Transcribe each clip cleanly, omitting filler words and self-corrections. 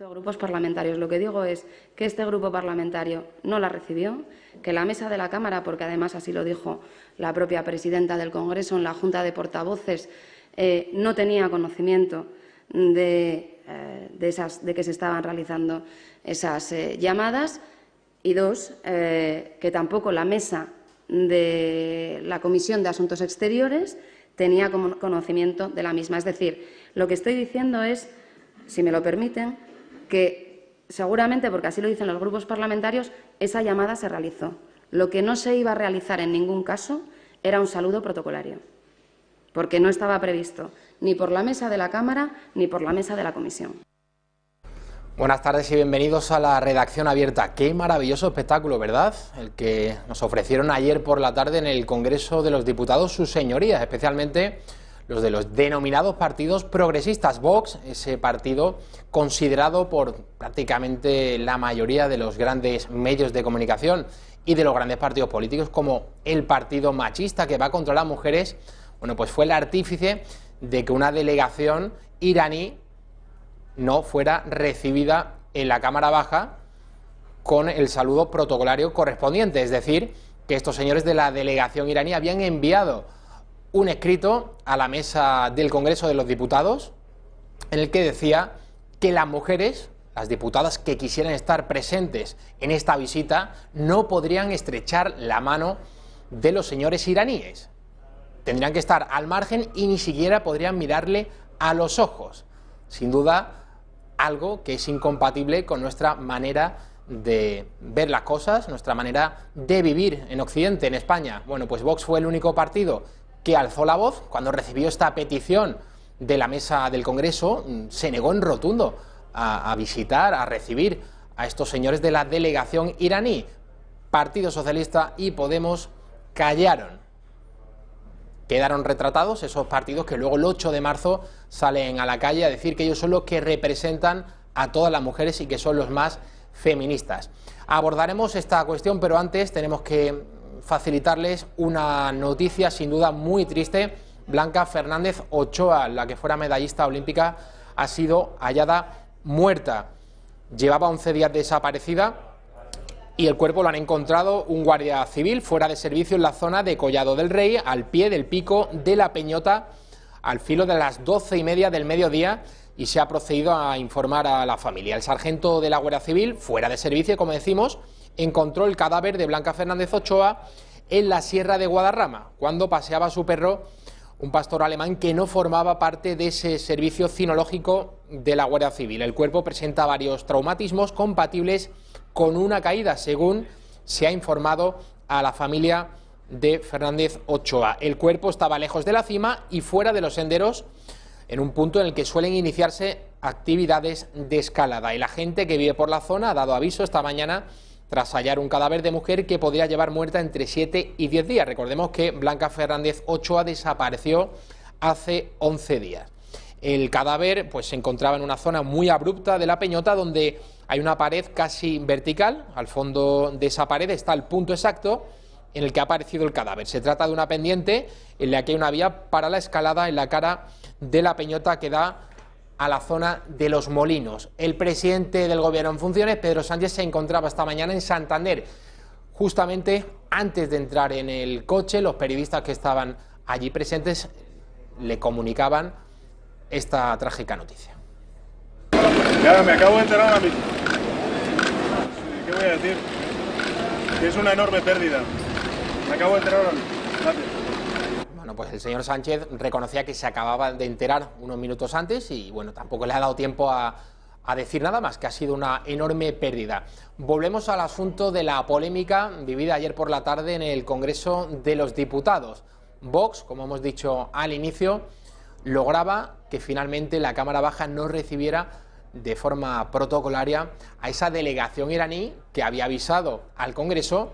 resto de grupos parlamentarios. Lo que digo es que este grupo parlamentario no la recibió, que la mesa de la Cámara, porque además así lo dijo la propia presidenta del Congreso en la Junta de Portavoces, no tenía conocimiento de que se estaban realizando esas llamadas, y dos, que tampoco la mesa de la Comisión de Asuntos Exteriores tenía conocimiento de la misma. Es decir, lo que estoy diciendo es, si me lo permiten, que seguramente, porque así lo dicen los grupos parlamentarios, esa llamada se realizó. Lo que no se iba a realizar en ningún caso era un saludo protocolario, porque no estaba previsto ni por la mesa de la Cámara ni por la mesa de la Comisión. Buenas tardes y bienvenidos a la redacción abierta. Qué maravilloso espectáculo, ¿verdad? El que nos ofrecieron ayer por la tarde en el Congreso de los Diputados sus señorías, especialmente los de los denominados partidos progresistas. Vox, ese partido considerado por prácticamente la mayoría de los grandes medios de comunicación y de los grandes partidos políticos como el partido machista que va contra las mujeres, bueno, pues fue el artífice de que una delegación iraní no fuera recibida en la Cámara Baja con el saludo protocolario correspondiente. Es decir, que estos señores de la delegación iraní habían enviado un escrito a la mesa del Congreso de los Diputados en el que decía que las mujeres, las diputadas que quisieran estar presentes en esta visita, no podrían estrechar la mano de los señores iraníes. Tendrían que estar al margen y ni siquiera podrían mirarle a los ojos. Sin duda, algo que es incompatible con nuestra manera de ver las cosas, nuestra manera de vivir en Occidente, en España. Bueno, pues Vox fue el único partido que alzó la voz cuando recibió esta petición de la mesa del Congreso. Se negó en rotundo a visitar, a recibir a estos señores de la delegación iraní. Partido Socialista y Podemos callaron. Quedaron retratados esos partidos que luego el 8 de marzo salen a la calle a decir que ellos son los que representan a todas las mujeres y que son los más feministas. Abordaremos esta cuestión, pero antes tenemos que facilitarles una noticia sin duda muy triste. Blanca Fernández Ochoa, la que fuera medallista olímpica, ha sido hallada muerta. Llevaba 11 días desaparecida y el cuerpo lo han encontrado un guardia civil fuera de servicio en la zona de Collado del Rey, al pie del pico de la Peñota, al filo de las 12:30 del mediodía, y se ha procedido a informar a la familia. El sargento de la Guardia Civil, fuera de servicio, como decimos, encontró el cadáver de Blanca Fernández Ochoa en la Sierra de Guadarrama, cuando paseaba a su perro, un pastor alemán que no formaba parte de ese servicio cinológico de la Guardia Civil. El cuerpo presenta varios traumatismos compatibles con una caída, según se ha informado a la familia de Fernández Ochoa. El cuerpo estaba lejos de la cima y fuera de los senderos, en un punto en el que suelen iniciarse actividades de escalada. Y la gente que vive por la zona ha dado aviso esta mañana tras hallar un cadáver de mujer que podría llevar muerta entre 7 y 10 días. Recordemos que Blanca Fernández Ochoa desapareció hace 11 días. El cadáver pues se encontraba en una zona muy abrupta de la Peñota, donde hay una pared casi vertical. Al fondo de esa pared está el punto exacto en el que ha aparecido el cadáver. Se trata de una pendiente en la que hay una vía para la escalada en la cara de la Peñota que da a la zona de Los Molinos. El presidente del Gobierno en funciones, Pedro Sánchez, se encontraba esta mañana en Santander. Justamente antes de entrar en el coche, los periodistas que estaban allí presentes le comunicaban esta trágica noticia. Ya, me acabo de enterar ahora mismo. ¿Qué voy a decir? Que es una enorme pérdida. Me acabo de enterar ahora mismo. Gracias. Bueno, pues el señor Sánchez reconocía que se acababa de enterar unos minutos antes y, bueno, tampoco le ha dado tiempo a decir nada más, que ha sido una enorme pérdida. Volvemos al asunto de la polémica vivida ayer por la tarde en el Congreso de los Diputados. Vox, como hemos dicho al inicio, lograba que finalmente la Cámara Baja no recibiera de forma protocolaria a esa delegación iraní que había avisado al Congreso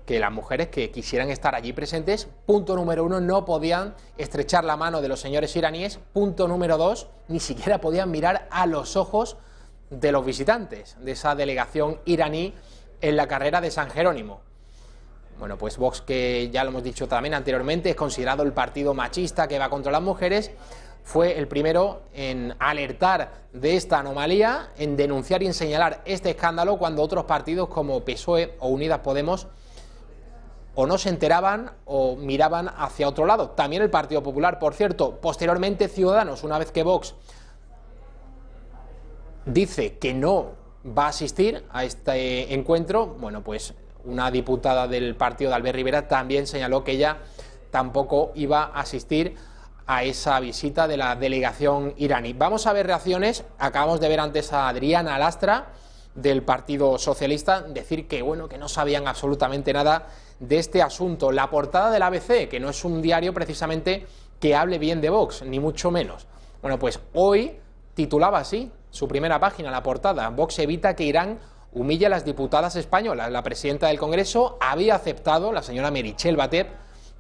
que las mujeres que quisieran estar allí presentes, punto número 1, no podían estrechar la mano de los señores iraníes, punto número 2, ni siquiera podían mirar a los ojos de los visitantes de esa delegación iraní en la carrera de San Jerónimo. Bueno, pues Vox, que ya lo hemos dicho también anteriormente, es considerado el partido machista que va contra las mujeres, fue el primero en alertar de esta anomalía, en denunciar y en señalar este escándalo cuando otros partidos como PSOE o Unidas Podemos o no se enteraban o miraban hacia otro lado. También el Partido Popular, por cierto. Posteriormente Ciudadanos, una vez que Vox dice que no va a asistir a este encuentro, bueno, pues una diputada del partido de Albert Rivera también señaló que ella tampoco iba a asistir a esa visita de la delegación iraní. Vamos a ver reacciones. Acabamos de ver antes a Adriana Lastra del Partido Socialista decir que bueno, que no sabían absolutamente nada de este asunto. La portada del ABC, que no es un diario precisamente que hable bien de Vox, ni mucho menos. Bueno, pues hoy titulaba así su primera página, la portada: Vox evita que Irán humille a las diputadas españolas. La presidenta del Congreso había aceptado, la señora Meritxell Batet,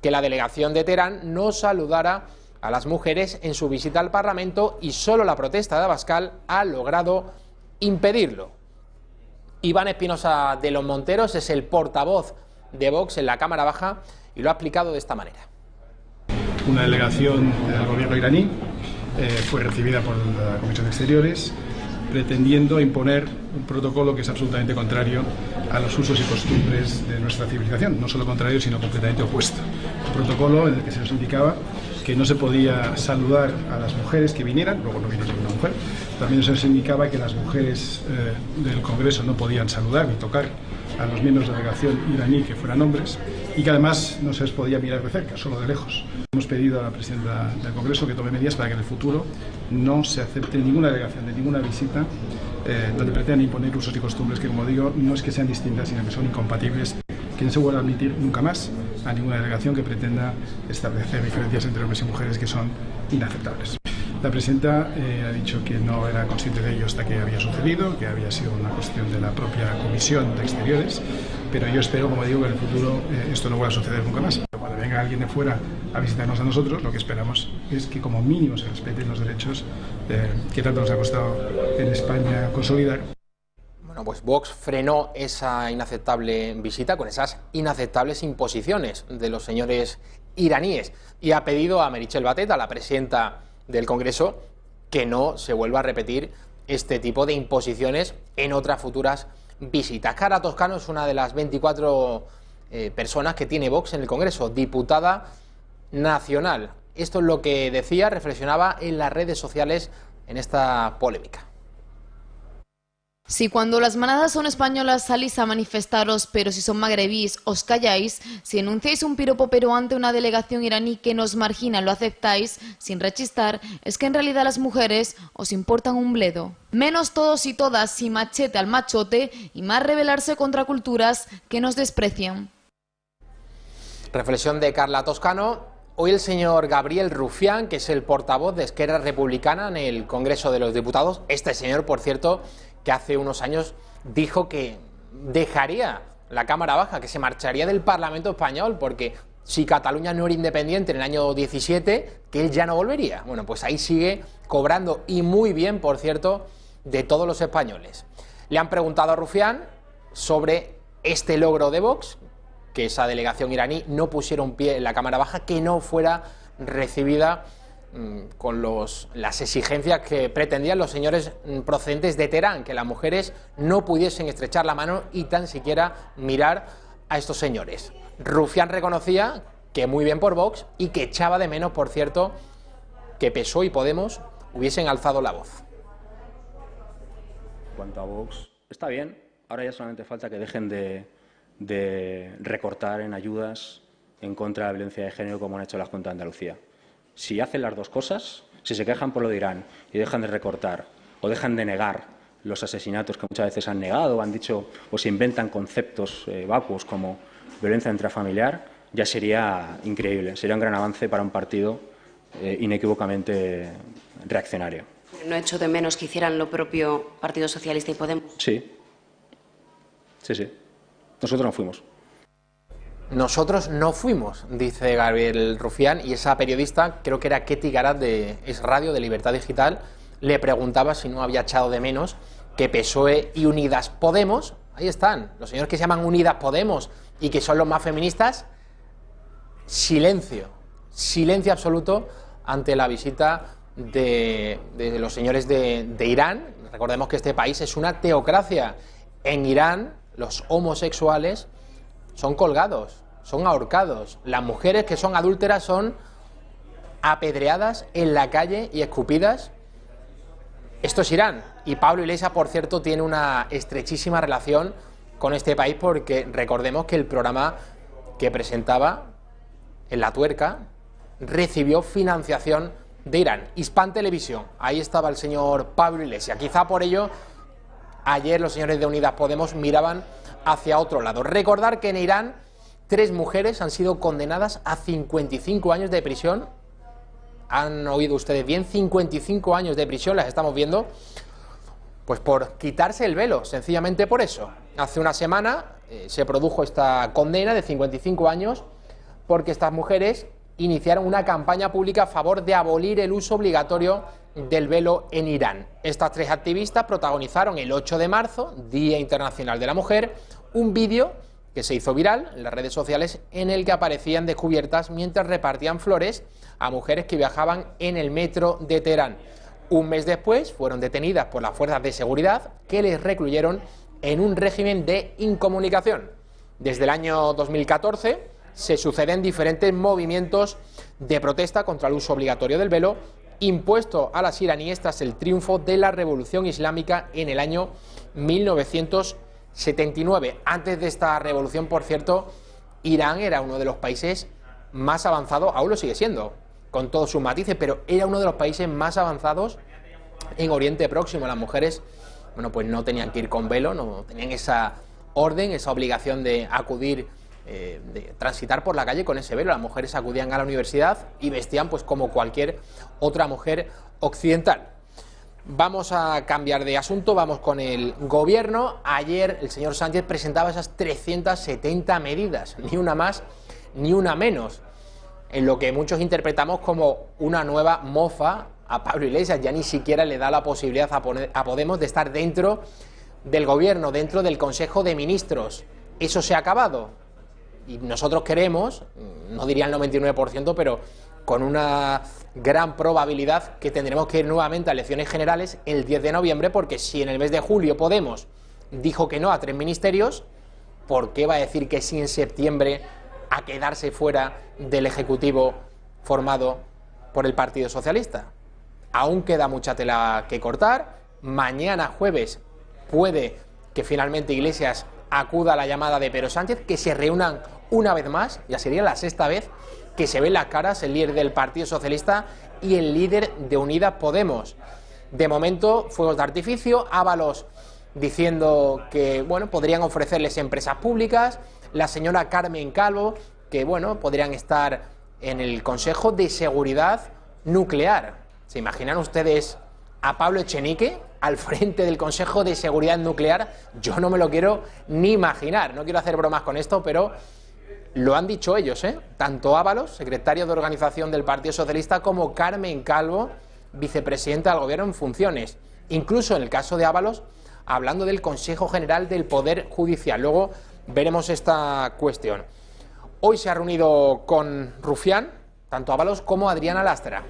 que la delegación de Teherán no saludara a las mujeres en su visita al Parlamento, y solo la protesta de Abascal ha logrado impedirlo. Iván Espinosa de los Monteros es el portavoz de Vox en la Cámara Baja y lo ha explicado de esta manera. Una delegación del gobierno iraní fue recibida por la Comisión de Exteriores pretendiendo imponer un protocolo que es absolutamente contrario a los usos y costumbres de nuestra civilización. No solo contrario, sino completamente opuesto. Un protocolo en el que se nos indicaba que no se podía saludar a las mujeres que vinieran, luego no vino ninguna mujer. También se nos indicaba que las mujeres del Congreso no podían saludar ni tocar a los miembros de la delegación iraní que fueran hombres, y que además no se les podía mirar de cerca, solo de lejos. Hemos pedido a la presidenta del Congreso que tome medidas para que en el futuro no se acepte ninguna delegación de ninguna visita donde pretendan imponer usos y costumbres que, como digo, no es que sean distintas, sino que son incompatibles, que no se vuelva a admitir nunca más a ninguna delegación que pretenda establecer diferencias entre hombres y mujeres que son inaceptables. La presidenta ha dicho que no era consciente de ello hasta que había sucedido, que había sido una cuestión de la propia Comisión de Exteriores, pero yo espero, como digo, que en el futuro esto no vuelva a suceder nunca más. Cuando venga alguien de fuera a visitarnos a nosotros, lo que esperamos es que como mínimo se respeten los derechos que tanto nos ha costado en España consolidar. Bueno, pues Vox frenó esa inaceptable visita con esas inaceptables imposiciones de los señores iraníes y ha pedido a Meritxell Batet, a la presidenta del Congreso, que no se vuelva a repetir este tipo de imposiciones en otras futuras visitas. Carla Toscano es una de las 24 personas que tiene Vox en el Congreso, diputada nacional. Esto es lo que decía, reflexionaba en las redes sociales en esta polémica. Si cuando las manadas son españolas salís a manifestaros, pero si son magrebís os calláis, si enunciáis un piropo pero ante una delegación iraní que nos margina lo aceptáis, sin rechistar, es que en realidad las mujeres os importan un bledo. Menos todos y todas si machete al machote y más rebelarse contra culturas que nos desprecian. Reflexión de Carla Toscano. Hoy el señor Gabriel Rufián, que es el portavoz de Esquerra Republicana en el Congreso de los Diputados, este señor, por cierto, que hace unos años dijo que dejaría la Cámara Baja, que se marcharía del Parlamento español, porque si Cataluña no era independiente en el año 17, que él ya no volvería. Bueno, pues ahí sigue cobrando, y muy bien, por cierto, de todos los españoles. Le han preguntado a Rufián sobre este logro de Vox, que esa delegación iraní no pusiera un pie en la Cámara Baja, que no fuera recibida con las exigencias que pretendían los señores procedentes de Teherán, que las mujeres no pudiesen estrechar la mano y tan siquiera mirar a estos señores. Rufián reconocía que muy bien por Vox y que echaba de menos, por cierto, que PSOE y Podemos hubiesen alzado la voz. En cuanto a Vox, está bien, ahora ya solamente falta que dejen de recortar en ayudas en contra de la violencia de género como han hecho las Juntas de Andalucía. Si hacen las dos cosas, si se quejan por lo de Irán y dejan de recortar o dejan de negar los asesinatos que muchas veces han negado, han dicho o se inventan conceptos vacuos como violencia intrafamiliar, ya sería increíble, sería un gran avance para un partido inequívocamente reaccionario. ¿No echo de menos que hicieran lo propio Partido Socialista y Podemos? Sí. Nosotros no fuimos. Nosotros no fuimos, dice Gabriel Rufián, y esa periodista, creo que era Ketty Garat de Es Radio, de Libertad Digital, le preguntaba si no había echado de menos que PSOE y Unidas Podemos, ahí están, los señores que se llaman Unidas Podemos y que son los más feministas, silencio absoluto ante la visita de los señores de Irán. Recordemos que este país es una teocracia. En Irán los homosexuales son colgados, son ahorcados. Las mujeres que son adúlteras son apedreadas en la calle y escupidas. Esto es Irán. Y Pablo Iglesias, por cierto, tiene una estrechísima relación con este país, porque recordemos que el programa que presentaba en La Tuerca recibió financiación de Irán. Hispan Televisión, ahí estaba el señor Pablo Iglesias. Quizá por ello ayer los señores de Unidas Podemos miraban hacia otro lado. Recordar que en Irán 3 mujeres han sido condenadas a 55 años de prisión. Han oído ustedes bien, 55 años de prisión las estamos viendo, pues por quitarse el velo, sencillamente por eso. Hace una semana se produjo esta condena de 55 años porque estas mujeres iniciaron una campaña pública a favor de abolir el uso obligatorio del velo en Irán. Estas 3 activistas protagonizaron el 8 de marzo, Día Internacional de la Mujer, un vídeo que se hizo viral en las redes sociales en el que aparecían descubiertas mientras repartían flores a mujeres que viajaban en el metro de Teherán. Un mes después fueron detenidas por las fuerzas de seguridad, que les recluyeron en un régimen de incomunicación. Desde el año 2014 se suceden diferentes movimientos de protesta contra el uso obligatorio del velo impuesto a las iraníes tras el triunfo de la Revolución Islámica en el año 1979. Antes de esta revolución, por cierto, Irán era uno de los países más avanzados, aún lo sigue siendo, con todos sus matices, pero era uno de los países más avanzados en Oriente Próximo. Las mujeres, bueno, pues no tenían que ir con velo, no tenían esa orden, esa obligación de acudir, de transitar por la calle con ese velo. Las mujeres acudían a la universidad y vestían pues como cualquier otra mujer occidental. Vamos a cambiar de asunto, vamos con el gobierno. Ayer el señor Sánchez presentaba esas 370 medidas, ni una más ni una menos, en lo que muchos interpretamos como una nueva mofa a Pablo Iglesias. Ya ni siquiera le da la posibilidad a Podemos de estar dentro del gobierno, dentro del Consejo de Ministros. Eso se ha acabado. Y nosotros queremos, no diría el 99%, pero con una gran probabilidad que tendremos que ir nuevamente a elecciones generales el 10 de noviembre, porque si en el mes de julio Podemos dijo que no a 3 ministerios, ¿por qué va a decir que sí en septiembre a quedarse fuera del Ejecutivo formado por el Partido Socialista? Aún queda mucha tela que cortar. Mañana jueves puede que finalmente Iglesias acuda a la llamada de Pedro Sánchez, que se reúnan una vez más, ya sería la 6ª vez que se ven las caras el líder del Partido Socialista y el líder de Unidas Podemos. De momento, fuegos de artificio, Ábalos diciendo que, bueno, podrían ofrecerles empresas públicas, la señora Carmen Calvo, que, bueno, podrían estar en el Consejo de Seguridad Nuclear. ¿Se imaginan ustedes a Pablo Echenique al frente del Consejo de Seguridad Nuclear? Yo no me lo quiero ni imaginar. No quiero hacer bromas con esto, pero lo han dicho ellos, tanto Ábalos, secretario de Organización del Partido Socialista, como Carmen Calvo, vicepresidenta del Gobierno en funciones. Incluso en el caso de Ábalos, hablando del Consejo General del Poder Judicial. Luego veremos esta cuestión. Hoy se ha reunido con Rufián, tanto Ábalos como Adriana Lastra,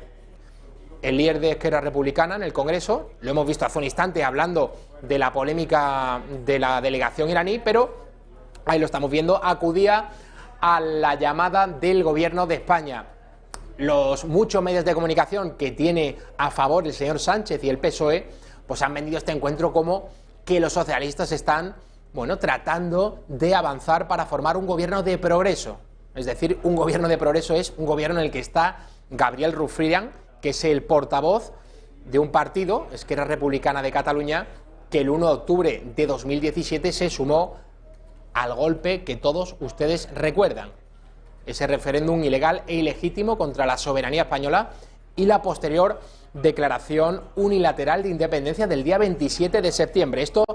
el líder de Esquerra Republicana en el Congreso. Lo hemos visto hace un instante hablando de la polémica de la delegación iraní, pero ahí lo estamos viendo, acudía a la llamada del Gobierno de España. Los muchos medios de comunicación que tiene a favor el señor Sánchez y el PSOE, pues han vendido este encuentro como que los socialistas están, bueno, tratando de avanzar para formar un gobierno de progreso. Es decir, un gobierno de progreso es un gobierno en el que está Gabriel Rufián, que es el portavoz de un partido, Esquerra Republicana de Cataluña, que el 1 de octubre de 2017 se sumó al golpe que todos ustedes recuerdan, ese referéndum ilegal e ilegítimo contra la soberanía española y la posterior declaración unilateral de independencia del día 27 de septiembre. Esto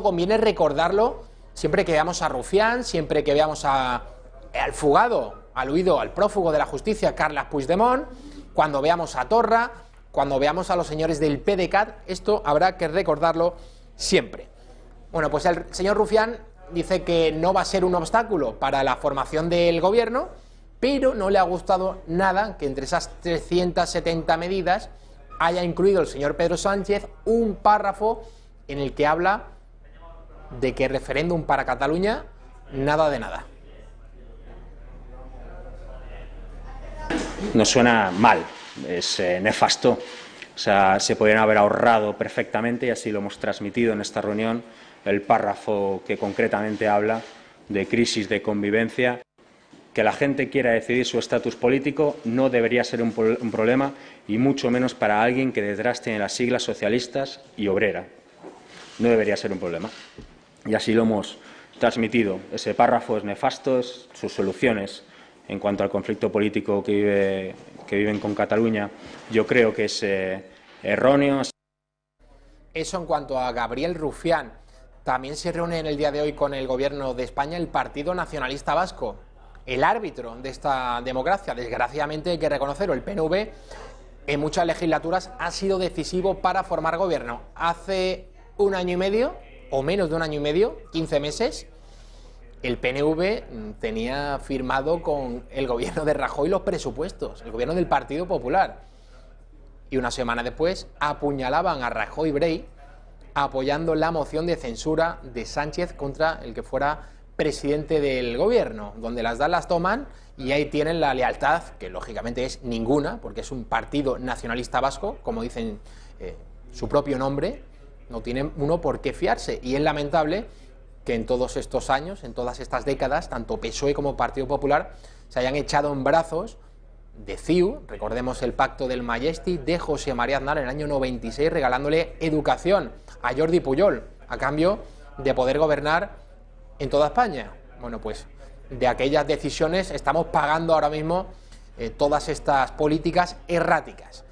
conviene recordarlo siempre que veamos a Rufián, siempre que veamos al fugado, al huido, al prófugo de la justicia, Carles Puigdemont, cuando veamos a Torra, cuando veamos a los señores del PDeCAT. Esto habrá que recordarlo siempre. Bueno, pues el señor Rufián dice que no va a ser un obstáculo para la formación del gobierno, pero no le ha gustado nada que entre esas 370 medidas haya incluido el señor Pedro Sánchez un párrafo en el que habla de que referéndum para Cataluña, nada de nada. Nos suena mal, es nefasto. O sea, se podrían haber ahorrado perfectamente, y así lo hemos transmitido en esta reunión, el párrafo que concretamente habla de crisis de convivencia. Que la gente quiera decidir su estatus político no debería ser un problema, y mucho menos para alguien que detrás tiene las siglas socialistas y obrera. No debería ser un problema. Y así lo hemos transmitido. Ese párrafo es nefasto, sus soluciones en cuanto al conflicto político que viven con Cataluña, yo creo que es erróneo. Eso en cuanto a Gabriel Rufián. También se reúne en el día de hoy con el Gobierno de España el Partido Nacionalista Vasco, el árbitro de esta democracia. Desgraciadamente hay que reconocerlo, el PNV en muchas legislaturas ha sido decisivo para formar gobierno. Hace un año y medio, o menos de un año y medio, 15 meses, el PNV tenía firmado con el gobierno de Rajoy los presupuestos, el gobierno del Partido Popular. Y una semana después apuñalaban a Rajoy Brey apoyando la moción de censura de Sánchez contra el que fuera presidente del gobierno, donde las dan, las toman, y ahí tienen la lealtad, que lógicamente es ninguna, porque es un partido nacionalista vasco, como dicen su propio nombre, no tienen uno por qué fiarse. Y es lamentable que en todos estos años, en todas estas décadas, tanto PSOE como Partido Popular se hayan echado en brazos de CiU. Recordemos el pacto del Majestic de José María Aznar en el año 96, regalándole educación a Jordi Pujol a cambio de poder gobernar en toda España. Bueno, pues de aquellas decisiones estamos pagando ahora mismo todas estas políticas erráticas.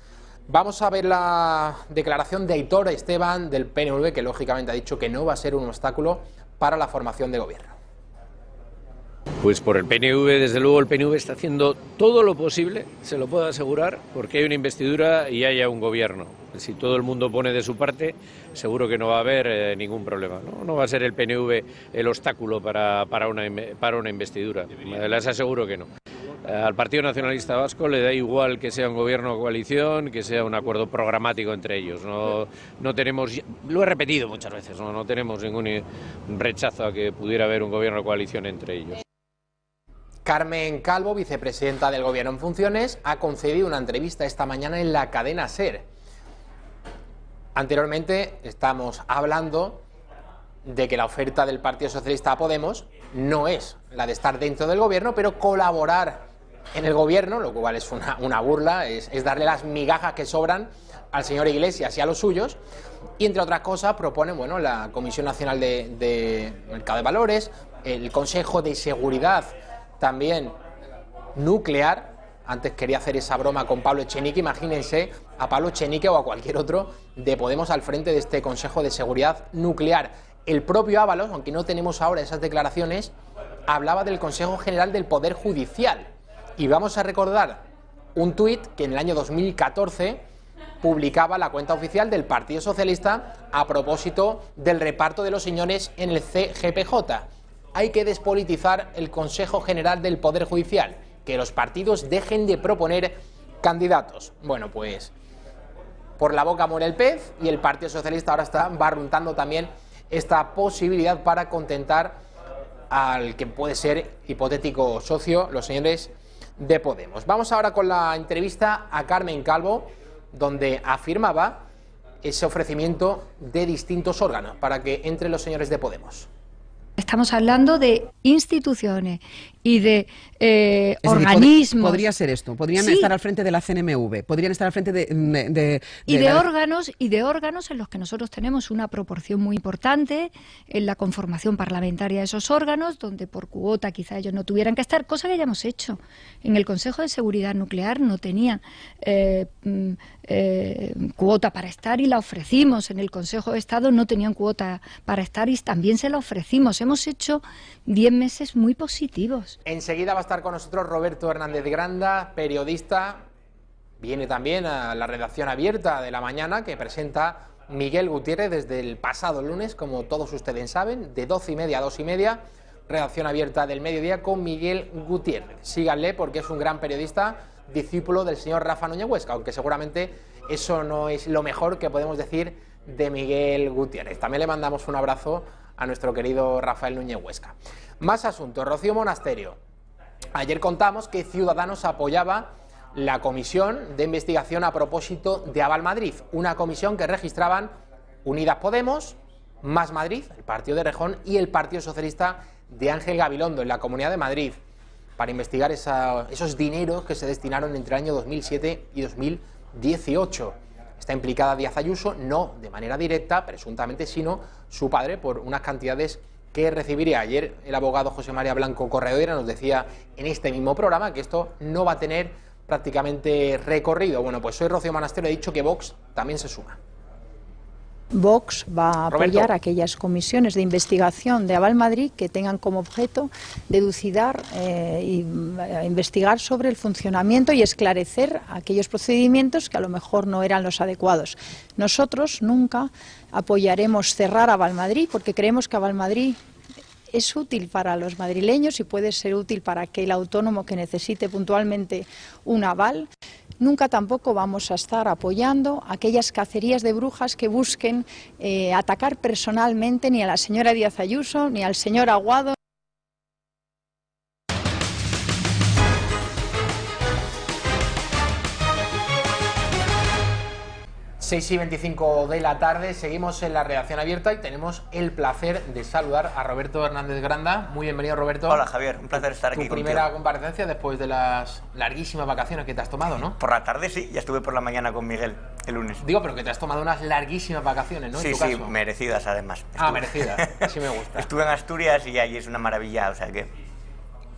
Vamos a ver la declaración de Aitor Esteban del PNV, que lógicamente ha dicho que no va a ser un obstáculo para la formación de gobierno. Pues por el PNV, desde luego el PNV está haciendo todo lo posible, se lo puedo asegurar, porque hay una investidura y haya un gobierno. Si todo el mundo pone de su parte, seguro que no va a haber ningún problema. No va a ser el PNV el obstáculo para una investidura, les aseguro que no. Al Partido Nacionalista Vasco le da igual que sea un gobierno o coalición, que sea un acuerdo programático entre ellos. No tenemos, lo he repetido muchas veces, no tenemos ningún rechazo a que pudiera haber un gobierno o coalición entre ellos. Carmen Calvo, vicepresidenta del Gobierno en funciones, ha concedido una entrevista esta mañana en la cadena SER. Anteriormente estamos hablando de que la oferta del Partido Socialista a Podemos no es la de estar dentro del gobierno, pero colaborar en el gobierno, lo cual es una burla, es darle las migajas que sobran al señor Iglesias y a los suyos. Y entre otras cosas proponen, bueno, la Comisión Nacional de Mercado de Valores, el Consejo de Seguridad también nuclear. Antes quería hacer esa broma con Pablo Echenique, imagínense a Pablo Echenique o a cualquier otro de Podemos al frente de este Consejo de Seguridad Nuclear. El propio Ábalos, aunque no tenemos ahora esas declaraciones, hablaba del Consejo General del Poder Judicial. Y vamos a recordar un tuit que en el año 2014 publicaba la cuenta oficial del Partido Socialista a propósito del reparto de los señores en el CGPJ. Hay que despolitizar el Consejo General del Poder Judicial, que los partidos dejen de proponer candidatos. Bueno, pues por la boca muere el pez, y el Partido Socialista ahora está barruntando también esta posibilidad para contentar al que puede ser hipotético socio, los señores de Podemos. Vamos ahora con la entrevista a Carmen Calvo, donde afirmaba ese ofrecimiento de distintos órganos para que entren los señores de Podemos. Estamos hablando de instituciones y de organismos. Podría ser esto, podrían estar al frente de la CNMV, podrían estar al frente de órganos en los que nosotros tenemos una proporción muy importante en la conformación parlamentaria de esos órganos, donde por cuota quizá ellos no tuvieran que estar, cosa que ya hemos hecho. En el Consejo de Seguridad Nuclear no tenían cuota para estar y la ofrecimos. En el Consejo de Estado no tenían cuota para estar y también se la ofrecimos. Hemos hecho 10 meses muy positivos. Enseguida va a estar con nosotros Roberto Hernández Granda, periodista. Viene también a la redacción abierta de La Mañana, que presenta Miguel Gutiérrez desde el pasado lunes, como todos ustedes saben, de 12:30 a 2:30. redacción abierta del mediodía con Miguel Gutiérrez. Síganle porque es un gran periodista, discípulo del señor Rafa Núñez Huesca, aunque seguramente eso no es lo mejor que podemos decir de Miguel Gutiérrez. También le mandamos un abrazo a nuestro querido Rafael Núñez Huesca. Más asuntos. Rocío Monasterio. Ayer contamos que Ciudadanos apoyaba la comisión de investigación a propósito de Aval Madrid, una comisión que registraban Unidas Podemos, Más Madrid, el partido de Rejón, y el Partido Socialista de Ángel Gabilondo en la Comunidad de Madrid, para investigar esos dineros que se destinaron entre el año 2007 y 2018. Está implicada Díaz Ayuso, no de manera directa, presuntamente, sino su padre, por unas cantidades que recibiría. Ayer el abogado José María Blanco Corredera nos decía en este mismo programa que esto no va a tener prácticamente recorrido. Bueno, pues hoy Rocío Monasterio ha dicho que Vox también se suma. Vox va a apoyar Roberto. aquellas comisiones de investigación de Aval Madrid que tengan como objeto deducidar y investigar sobre el funcionamiento y esclarecer aquellos procedimientos que a lo mejor no eran los adecuados. Nosotros nunca apoyaremos cerrar Aval Madrid porque creemos que Aval Madrid es útil para los madrileños y puede ser útil para aquel autónomo que necesite puntualmente un aval. Nunca tampoco vamos a estar apoyando aquellas cacerías de brujas que busquen atacar personalmente ni a la señora Díaz Ayuso ni al señor Aguado. 6:25 de la tarde, seguimos en la redacción abierta y tenemos el placer de saludar a Roberto Hernández Granda. Muy bienvenido, Roberto. Hola, Javier, un placer estar aquí Tu contigo. primera comparecencia después de las larguísimas vacaciones que te has tomado, ¿no? Por la tarde sí, ya estuve por la mañana con Miguel el lunes. Digo, pero que te has tomado unas larguísimas vacaciones, ¿no? Sí, en tu sí, caso. merecidas además. Merecidas, así me gusta. Estuve en Asturias y allí es una maravilla, o sea que...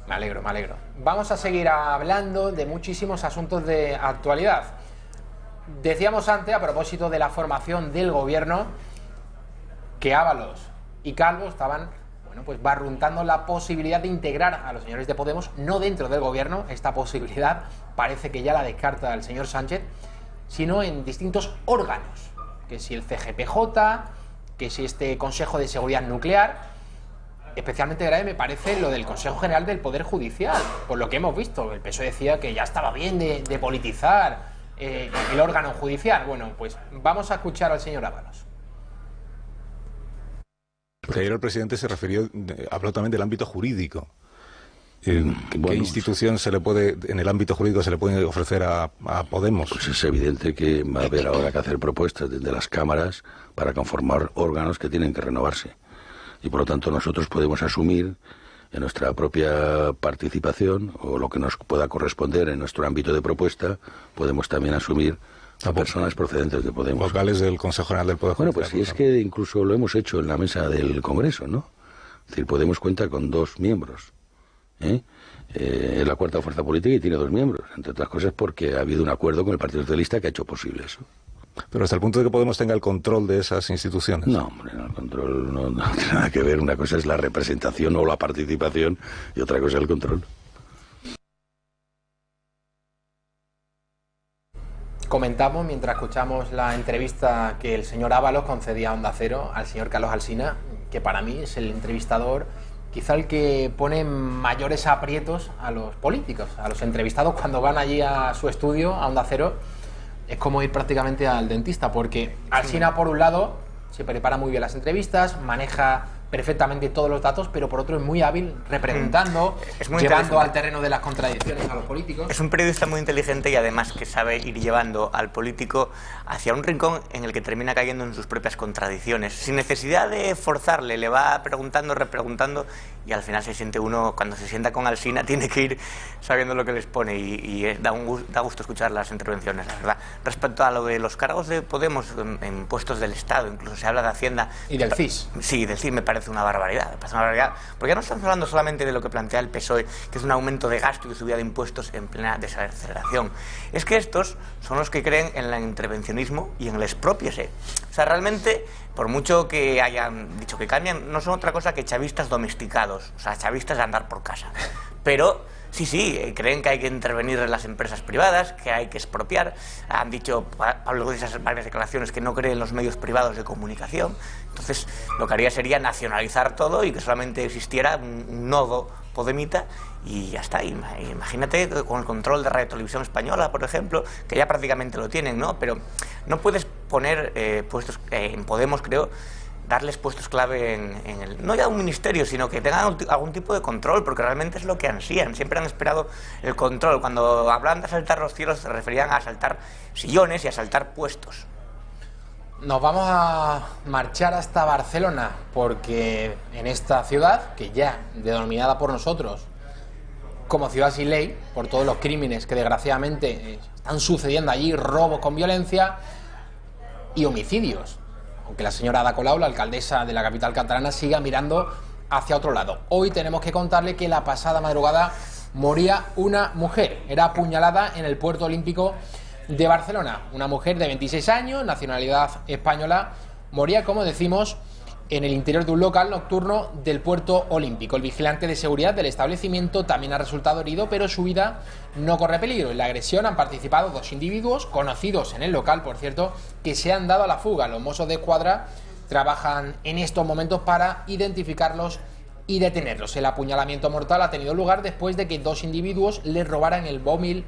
Me alegro, me alegro. Vamos a seguir hablando de muchísimos asuntos de actualidad. Decíamos antes, a propósito de la formación del gobierno, que Ábalos y Calvo estaban, bueno, pues barruntando la posibilidad de integrar a los señores de Podemos, no dentro del gobierno. Esta posibilidad parece que ya la descarta el señor Sánchez, sino en distintos órganos, que si el CGPJ, que si este Consejo de Seguridad Nuclear. Especialmente grave me parece lo del Consejo General del Poder Judicial, por lo que hemos visto. El PSOE decía que ya estaba bien de politizar el órgano judicial. Bueno, pues vamos a escuchar al señor Ábalos. Porque ayer el presidente se refirió, habló también del ámbito jurídico. ¿Qué institución se le puede, en el ámbito jurídico se le puede ofrecer a Podemos? Pues es evidente que va a haber ahora que hacer propuestas desde las cámaras para conformar órganos que tienen que renovarse. Y por lo tanto nosotros podemos asumir en nuestra propia participación o lo que nos pueda corresponder en nuestro ámbito de propuesta, podemos también asumir a personas procedentes de Podemos. Vocales del Consejo General del Poder Judicial. Bueno, pues sí, es que incluso lo hemos hecho en la mesa del Congreso, ¿no? Es decir, Podemos cuenta con 2 miembros. Es la cuarta fuerza política y tiene 2 miembros, entre otras cosas porque ha habido un acuerdo con el Partido Socialista que ha hecho posible eso. Pero hasta el punto de que Podemos tenga el control de esas instituciones. No, hombre, no, el control no tiene nada que ver. Una cosa es la representación o la participación y otra cosa es el control. Comentamos, mientras escuchamos la entrevista que el señor Ábalos concedía a Onda Cero al señor Carlos Alsina, que para mí es el entrevistador, quizá el que pone mayores aprietos a los políticos, a los entrevistados cuando van allí a su estudio, a Onda Cero. Es como ir prácticamente al dentista, porque Alsina, por un lado, se prepara muy bien las entrevistas, maneja perfectamente todos los datos, pero por otro es muy hábil repreguntando, llevando al terreno de las contradicciones a los políticos. Es un periodista muy inteligente y además que sabe ir llevando al político hacia un rincón en el que termina cayendo en sus propias contradicciones. Sin necesidad de forzarle, le va preguntando, repreguntando y al final se siente uno, cuando se sienta con Alsina, tiene que ir sabiendo lo que les pone y da gusto escuchar las intervenciones, la verdad. Respecto a lo de los cargos de Podemos en puestos del Estado, incluso se habla de Hacienda. ¿Y del CIS? Sí, del CIS me parece una barbaridad, porque ya no estamos hablando solamente de lo que plantea el PSOE, que es un aumento de gasto y de subida de impuestos en plena desaceleración. Es que estos son los que creen en el intervencionismo y en el expropiese. O sea, realmente, por mucho que hayan dicho que cambian, no son otra cosa que chavistas domesticados, o sea, chavistas de andar por casa. Pero Sí, creen que hay que intervenir en las empresas privadas, que hay que expropiar. Han dicho Pablo Iglesias varias declaraciones que no creen en los medios privados de comunicación. Entonces, lo que haría sería nacionalizar todo y que solamente existiera un nodo podemita y ya está. Imagínate con el control de Radio Televisión Española, por ejemplo, que ya prácticamente lo tienen, ¿no? Pero no puedes poner puestos en Podemos, creo, darles puestos clave en el, no ya un ministerio, sino que tengan algún tipo de control, porque realmente es lo que ansían. Siempre han esperado el control. Cuando hablan de asaltar los cielos, se referían a asaltar sillones y a asaltar puestos. Nos vamos a marchar hasta Barcelona, porque en esta ciudad, que ya denominada por nosotros como ciudad sin ley, por todos los crímenes que desgraciadamente están sucediendo allí, robos con violencia y homicidios, aunque la señora Ada Colau, la alcaldesa de la capital catalana, siga mirando hacia otro lado. Hoy tenemos que contarle que la pasada madrugada moría una mujer, era apuñalada en el Puerto Olímpico de Barcelona. Una mujer de 26 años, nacionalidad española, moría, como decimos, en el interior de un local nocturno del Puerto Olímpico. El vigilante de seguridad del establecimiento también ha resultado herido, pero su vida no corre peligro. En la agresión han participado 2 individuos conocidos en el local, por cierto, que se han dado a la fuga. Los Mossos de Escuadra trabajan en estos momentos para identificarlos y detenerlos. El apuñalamiento mortal ha tenido lugar después de que 2 individuos le robaran el móvil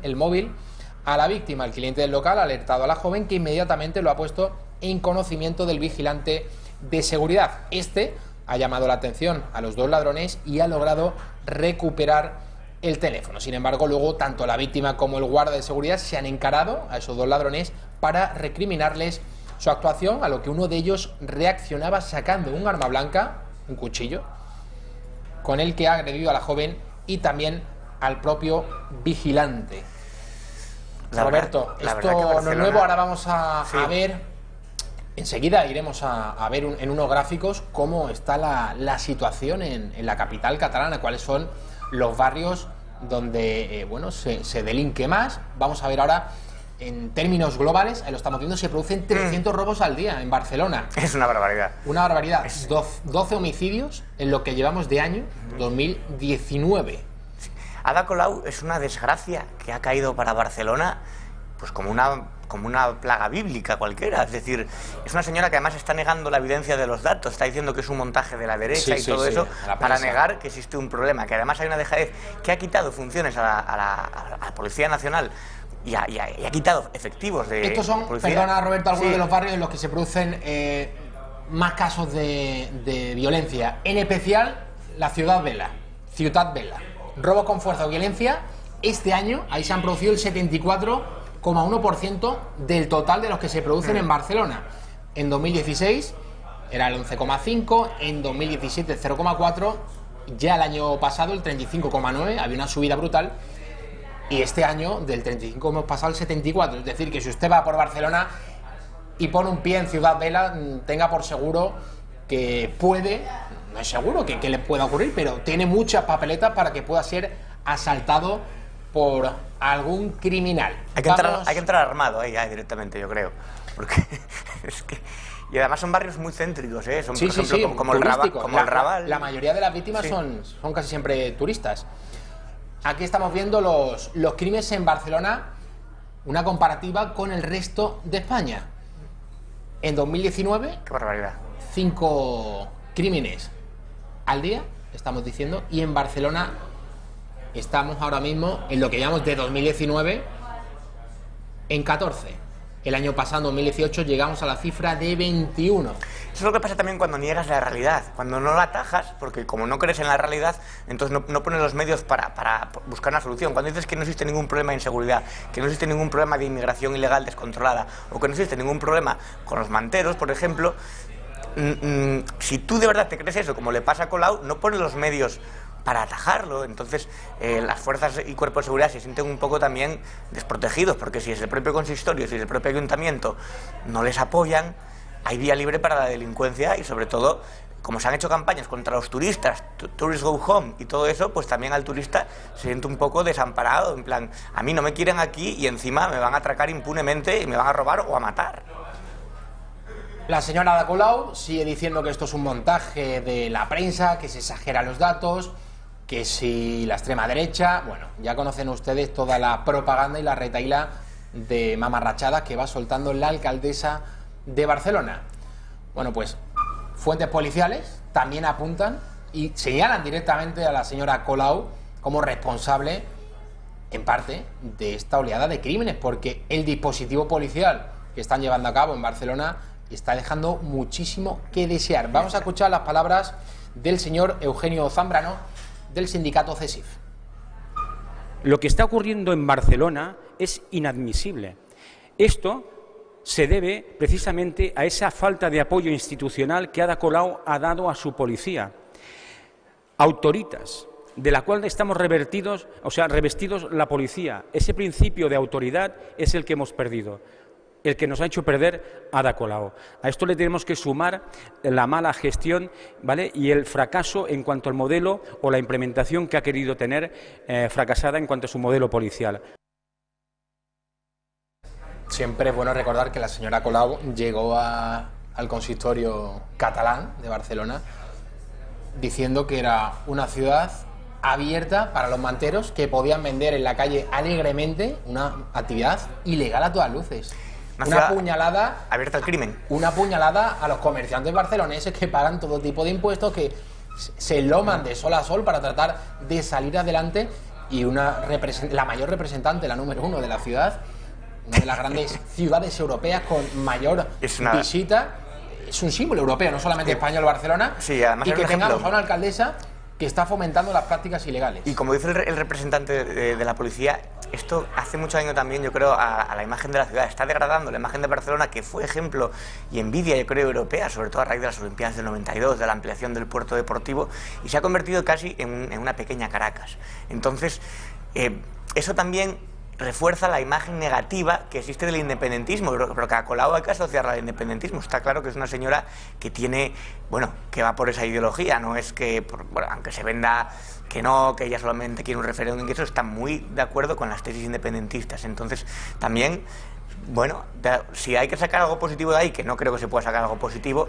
a la víctima. El cliente del local ha alertado a la joven, que inmediatamente lo ha puesto en conocimiento del vigilante de seguridad. Este ha llamado la atención a los 2 ladrones y ha logrado recuperar el teléfono. Sin embargo, luego tanto la víctima como el guarda de seguridad se han encarado a esos 2 ladrones para recriminarles su actuación, a lo que uno de ellos reaccionaba sacando un arma blanca, un cuchillo, con el que ha agredido a la joven y también al propio vigilante. Roberto, esto no es nuevo. Ahora vamos a ver, enseguida iremos a ver en unos gráficos cómo está la situación en la capital catalana, cuáles son los barrios donde se delinque más. Vamos a ver ahora, en términos globales, ahí lo estamos viendo, se producen 300 robos al día en Barcelona. Es una barbaridad. Una barbaridad. 12 homicidios en lo que llevamos de año 2019. Ada Colau es una desgracia que ha caído para Barcelona pues como una plaga bíblica cualquiera. Es decir, es una señora que además está negando la evidencia de los datos, está diciendo que es un montaje de la derecha todo eso, para negar que existe un problema, que además hay una dejadez, que ha quitado funciones a la Policía Nacional y ha quitado efectivos de estos son, policía. Perdona Roberto, algunos de los barrios en los que se producen más casos de violencia, en especial la Ciutat Vella. Robos con fuerza o violencia, este año ahí se han producido el 74,1% del total de los que se producen en Barcelona. En 2016 era el 11,5%, en 2017 el 0,4%, ya el año pasado el 35,9%, había una subida brutal, y este año del 35% hemos pasado al 74%. Es decir, que si usted va por Barcelona y pone un pie en Ciutat Vella, tenga por seguro que puede, no es seguro que le pueda ocurrir, pero tiene muchas papeletas para que pueda ser asaltado por algún criminal. Hay que entrar armado ahí directamente, yo creo, porque es que... Y además son barrios muy céntricos, son, por ejemplo, como el Raval. La mayoría de las víctimas son casi siempre turistas. Aquí estamos viendo los crímenes en Barcelona, una comparativa con el resto de España. En 2019, ¡qué barbaridad! 5 crímenes al día, estamos diciendo, y en Barcelona estamos ahora mismo en lo que llamamos de 2019 en 14. El año pasado, en 2018, llegamos a la cifra de 21. Eso es lo que pasa también cuando niegas la realidad, cuando no la atajas, porque como no crees en la realidad, entonces no pones los medios para buscar una solución. Cuando dices que no existe ningún problema de inseguridad, que no existe ningún problema de inmigración ilegal descontrolada, o que no existe ningún problema con los manteros, por ejemplo, si tú de verdad te crees eso, como le pasa a Colau, no pones los medios para atajarlo. Entonces las fuerzas y cuerpos de seguridad se sienten un poco también desprotegidos, porque si es el propio consistorio, si es el propio ayuntamiento no les apoyan, hay vía libre para la delincuencia. Y sobre todo, como se han hecho campañas contra los turistas, Tourists Go Home y todo eso, pues también al turista se siente un poco desamparado, en plan, a mí no me quieren aquí y encima me van a atracar impunemente y me van a robar o a matar. La señora Ada Colau sigue diciendo que esto es un montaje de la prensa, que se exageran los datos. que si la extrema derecha, bueno, ya conocen ustedes toda la propaganda y la retahíla de mamarrachadas que va soltando la alcaldesa de Barcelona. Bueno, pues fuentes policiales también apuntan y señalan directamente a la señora Colau como responsable, en parte, de esta oleada de crímenes, porque el dispositivo policial que están llevando a cabo en Barcelona está dejando muchísimo que desear. Vamos a escuchar las palabras del señor Eugenio Zambrano, del sindicato CESIF. Lo que está ocurriendo en Barcelona es inadmisible. Esto se debe precisamente a esa falta de apoyo institucional que Ada Colau ha dado a su policía. Autoritas, de la cual estamos revestidos la policía. Ese principio de autoridad es el que hemos perdido, el que nos ha hecho perder Ada Colau. A esto le tenemos que sumar la mala gestión, ¿vale?, y el fracaso en cuanto al modelo o la implementación que ha querido tener fracasada en cuanto a su modelo policial. Siempre es bueno recordar que la señora Colau llegó al consistorio catalán de Barcelona diciendo que era una ciudad abierta para los manteros que podían vender en la calle alegremente, una actividad ilegal a todas luces. Una puñalada abierta al crimen. Una puñalada a los comerciantes barceloneses que pagan todo tipo de impuestos, que se loman de sol a sol para tratar de salir adelante, y la mayor representante, la número 1 de la ciudad, una de las grandes ciudades europeas con mayor visita, es un símbolo europeo, no solamente español, Barcelona, y que tengamos a una alcaldesa que está fomentando las prácticas ilegales. Y como dice el representante de la policía, esto hace mucho daño también, yo creo, a la imagen de la ciudad. Está degradando la imagen de Barcelona, que fue ejemplo y envidia, yo creo, europea, sobre todo a raíz de las Olimpiadas del 92, de la ampliación del puerto deportivo, y se ha convertido casi en una pequeña Caracas. Entonces, eso también refuerza la imagen negativa que existe del independentismo, pero que a Colau hay que asociarla al independentismo. Está claro que es una señora que tiene, bueno, que va por esa ideología, no es que, bueno, aunque se venda que no, que ella solamente quiere un referéndum, que eso está muy de acuerdo con las tesis independentistas. Entonces, también, bueno, si hay que sacar algo positivo de ahí, que no creo que se pueda sacar algo positivo,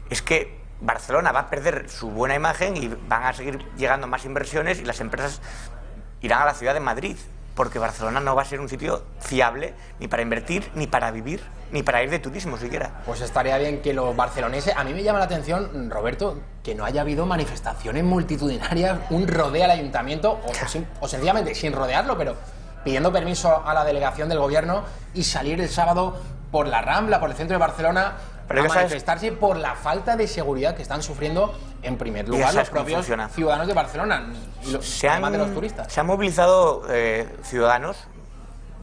es que Barcelona va a perder su buena imagen y van a seguir llegando más inversiones y las empresas irán a la ciudad de Madrid, porque Barcelona no va a ser un sitio fiable ni para invertir, ni para vivir, ni para ir de turismo siquiera. Pues estaría bien que los barceloneses... A mí me llama la atención, Roberto, que no haya habido manifestaciones multitudinarias, un rodeo al ayuntamiento, o sencillamente sin rodearlo, pero pidiendo permiso a la delegación del gobierno y salir el sábado por la Rambla, por el centro de Barcelona, a manifestarse por la falta de seguridad que están sufriendo, en primer lugar, los propios ciudadanos de Barcelona, además de los turistas. Se han movilizado ciudadanos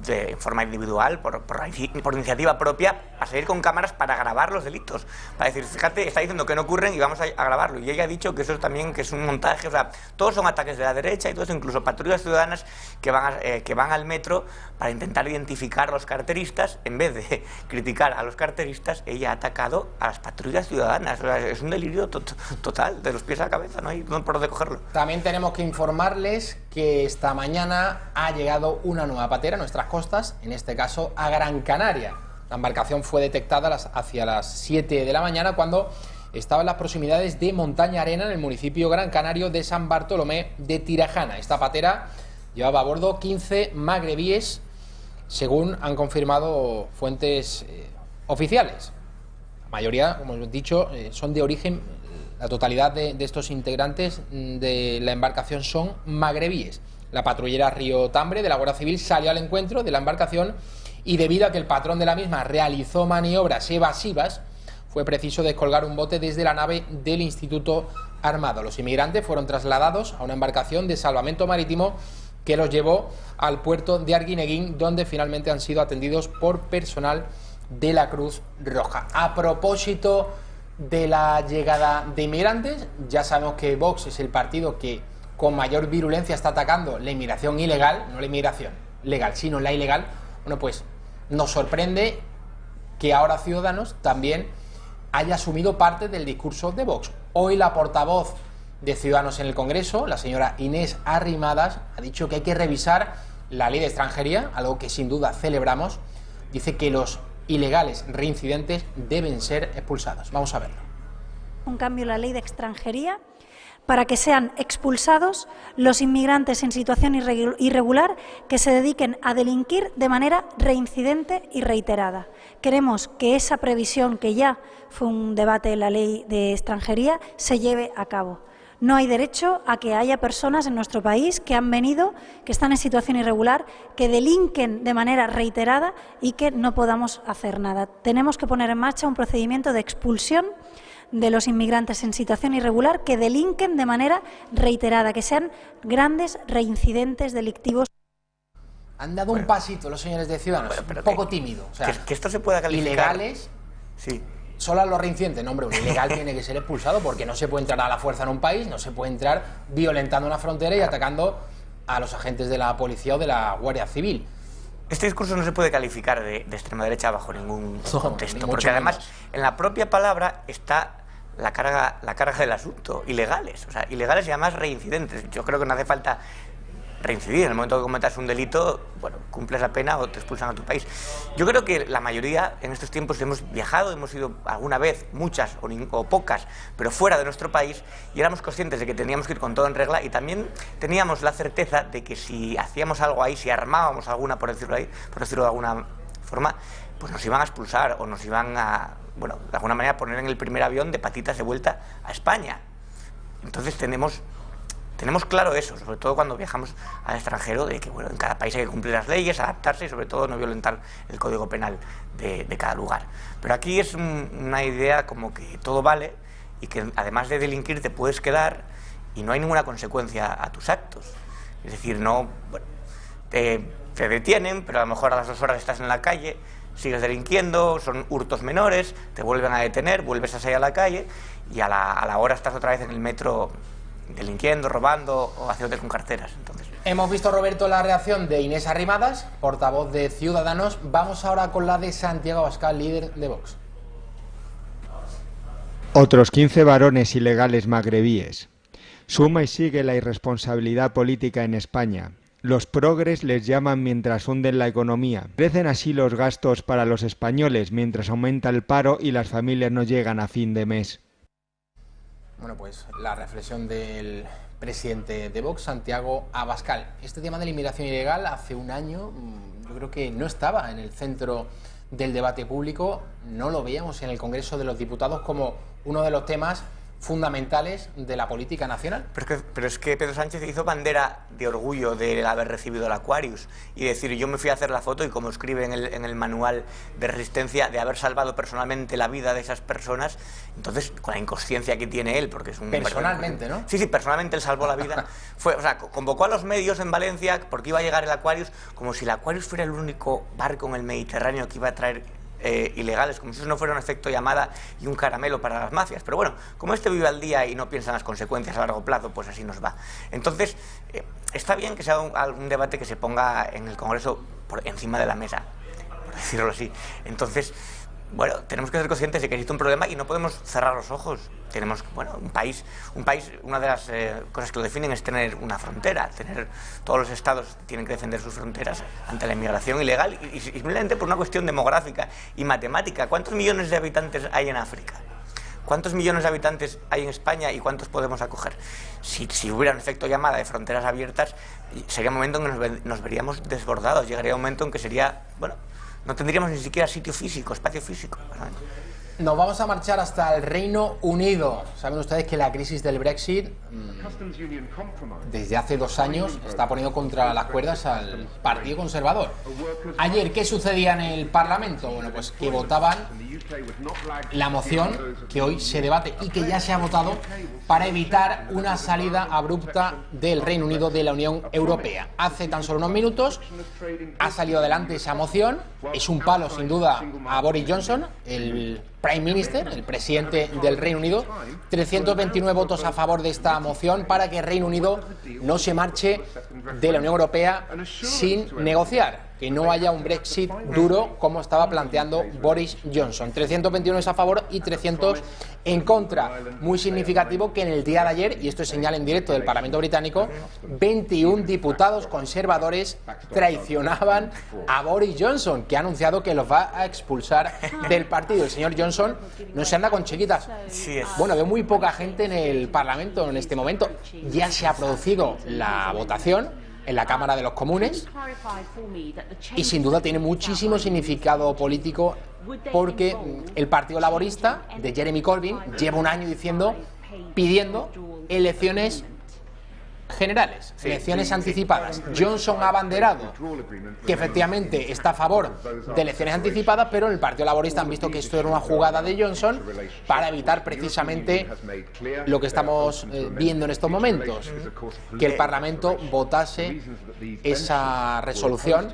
de forma individual, por iniciativa propia, a salir con cámaras para grabar los delitos, para decir, fíjate, está diciendo que no ocurren y vamos a grabarlo. Y ella ha dicho que eso también que es un montaje, o sea, todos son ataques de la derecha y todos, incluso patrullas ciudadanas que van al metro para intentar identificar a los carteristas. En vez de criticar a los carteristas, ella ha atacado a las patrullas ciudadanas. O sea, es un delirio total, de los pies a la cabeza, no hay por dónde cogerlo. También tenemos que informarles que esta mañana ha llegado una nueva patera a nuestras costas, en este caso a Gran Canaria. La embarcación fue detectada hacia las 7 de la mañana cuando estaba en las proximidades de Montaña Arena, en el municipio gran canario de San Bartolomé de Tirajana. Esta patera llevaba a bordo 15 magrebíes, según han confirmado fuentes oficiales. La mayoría, como hemos dicho, son de origen, la totalidad de estos integrantes de la embarcación son magrebíes. La patrullera Río Tambre de la Guardia Civil salió al encuentro de la embarcación y, debido a que el patrón de la misma realizó maniobras evasivas, fue preciso descolgar un bote desde la nave del Instituto Armado. Los inmigrantes fueron trasladados a una embarcación de salvamento marítimo que los llevó al puerto de Arguineguín, donde finalmente han sido atendidos por personal de la Cruz Roja. A propósito de la llegada de inmigrantes, ya sabemos que Vox es el partido que con mayor virulencia está atacando la inmigración ilegal, no la inmigración legal, sino la ilegal. Bueno, pues nos sorprende que ahora Ciudadanos también haya asumido parte del discurso de Vox. Hoy la portavoz de Ciudadanos en el Congreso, la señora Inés Arrimadas, ha dicho que hay que revisar la ley de extranjería, algo que sin duda celebramos. Dice que los ilegales reincidentes deben ser expulsados. Vamos a verlo. Un cambio en la ley de extranjería para que sean expulsados los inmigrantes en situación irregular que se dediquen a delinquir de manera reincidente y reiterada. Queremos que esa previsión, que ya fue un debate en la Ley de Extranjería, se lleve a cabo. No hay derecho a que haya personas en nuestro país que han venido, que están en situación irregular, que delinquen de manera reiterada y que no podamos hacer nada. Tenemos que poner en marcha un procedimiento de expulsión de los inmigrantes en situación irregular que delinquen de manera reiterada, que sean grandes reincidentes delictivos. Han dado un pasito los señores de Ciudadanos, un poco tímido. O sea, que esto se pueda calificar. Ilegales. Sí. Solo a los reincidentes. No, hombre, un ilegal tiene que ser expulsado porque no se puede entrar a la fuerza en un país, no se puede entrar violentando una frontera y atacando a los agentes de la policía o de la Guardia Civil. Este discurso no se puede calificar de extrema derecha bajo ningún contexto, ni porque además en la propia palabra está la carga del asunto, ilegales, o sea, ilegales y además reincidentes. Yo creo que no hace falta reincidir. En el momento que cometas un delito, bueno, cumples la pena o te expulsan a tu país. Yo creo que la mayoría en estos tiempos hemos viajado, hemos ido alguna vez, muchas o pocas, pero fuera de nuestro país, y éramos conscientes de que teníamos que ir con todo en regla, y también teníamos la certeza de que si hacíamos algo ahí, si armábamos alguna, por decirlo de alguna forma, pues nos iban a expulsar o nos iban a, bueno, de alguna manera poner en el primer avión de patitas de vuelta a España. Entonces tenemos claro eso, sobre todo cuando viajamos al extranjero, de que bueno, en cada país hay que cumplir las leyes, adaptarse y sobre todo no violentar el código penal de cada lugar. Pero aquí es una idea como que todo vale y que además de delinquir te puedes quedar y no hay ninguna consecuencia a tus actos. Es decir, no, bueno, te detienen, pero a lo mejor a las 2 horas estás en la calle, sigues delinquiendo, son hurtos menores, te vuelven a detener, vuelves a salir a la calle y a la hora estás otra vez en el metro delinquiendo, robando o haciéndote con carteras. Entonces, hemos visto, Roberto, la reacción de Inés Arrimadas, portavoz de Ciudadanos. Vamos ahora con la de Santiago Abascal, líder de Vox. Otros 15 varones ilegales magrebíes. Suma y sigue la irresponsabilidad política en España. Los progres les llaman mientras hunden la economía. Crecen así los gastos para los españoles mientras aumenta el paro y las familias no llegan a fin de mes. Bueno, pues la reflexión del presidente de Vox, Santiago Abascal. Este tema de la inmigración ilegal hace un año yo creo que no estaba en el centro del debate público, no lo veíamos en el Congreso de los Diputados como uno de los temas fundamentales de la política nacional. Pero es que Pedro Sánchez hizo bandera de orgullo de haber recibido el Aquarius y decir, yo me fui a hacer la foto y como escribe en el manual de resistencia, de haber salvado personalmente la vida de esas personas. Entonces, con la inconsciencia que tiene él, porque es un... Personalmente, ¿no? Sí, personalmente él salvó la vida. O sea, convocó a los medios en Valencia porque iba a llegar el Aquarius, como si el Aquarius fuera el único barco en el Mediterráneo que iba a traer ilegales, como si eso no fuera un efecto llamada y un caramelo para las mafias. Pero bueno, como este vive al día y no piensa en las consecuencias a largo plazo, pues así nos va. Entonces, está bien que sea algún debate que se ponga en el Congreso por encima de la mesa, por decirlo así. Entonces, bueno, tenemos que ser conscientes de que existe un problema y no podemos cerrar los ojos. Tenemos, bueno, un país, una de las cosas que lo definen es tener una frontera, todos los estados tienen que defender sus fronteras ante la inmigración ilegal y simplemente por una cuestión demográfica y matemática. ¿Cuántos millones de habitantes hay en África? ¿Cuántos millones de habitantes hay en España y cuántos podemos acoger? Si hubiera un efecto llamada de fronteras abiertas, sería un momento en que nos veríamos desbordados, llegaría un momento en que sería, bueno, no tendríamos ni siquiera sitio físico, espacio físico. Nos vamos a marchar hasta el Reino Unido. Saben ustedes que la crisis del Brexit desde hace 2 años está poniendo contra las cuerdas al Partido Conservador. Ayer, ¿qué sucedía en el Parlamento? Bueno, pues que votaban la moción que hoy se debate y que ya se ha votado para evitar una salida abrupta del Reino Unido de la Unión Europea. Hace tan solo unos minutos ha salido adelante esa moción. Es un palo, sin duda, a Boris Johnson, el Prime Minister, el presidente del Reino Unido. 329 votos a favor de esta moción para que el Reino Unido no se marche de la Unión Europea sin negociar. que no haya un Brexit duro como estaba planteando Boris Johnson. 321 a favor y 300 en contra. Muy significativo que en el día de ayer, y esto es señal en directo del Parlamento británico, 21 diputados conservadores traicionaban a Boris Johnson, que ha anunciado que los va a expulsar del partido. El señor Johnson no se anda con chiquitas. Bueno, veo muy poca gente en el Parlamento en este momento. Ya se ha producido la votación en la Cámara de los Comunes y sin duda tiene muchísimo significado político porque el Partido Laborista de Jeremy Corbyn lleva un año pidiendo elecciones generales, elecciones anticipadas. Johnson ha abanderado que efectivamente está a favor de elecciones anticipadas, pero en el Partido Laborista han visto que esto era una jugada de Johnson para evitar precisamente lo que estamos viendo en estos momentos, que el Parlamento votase esa resolución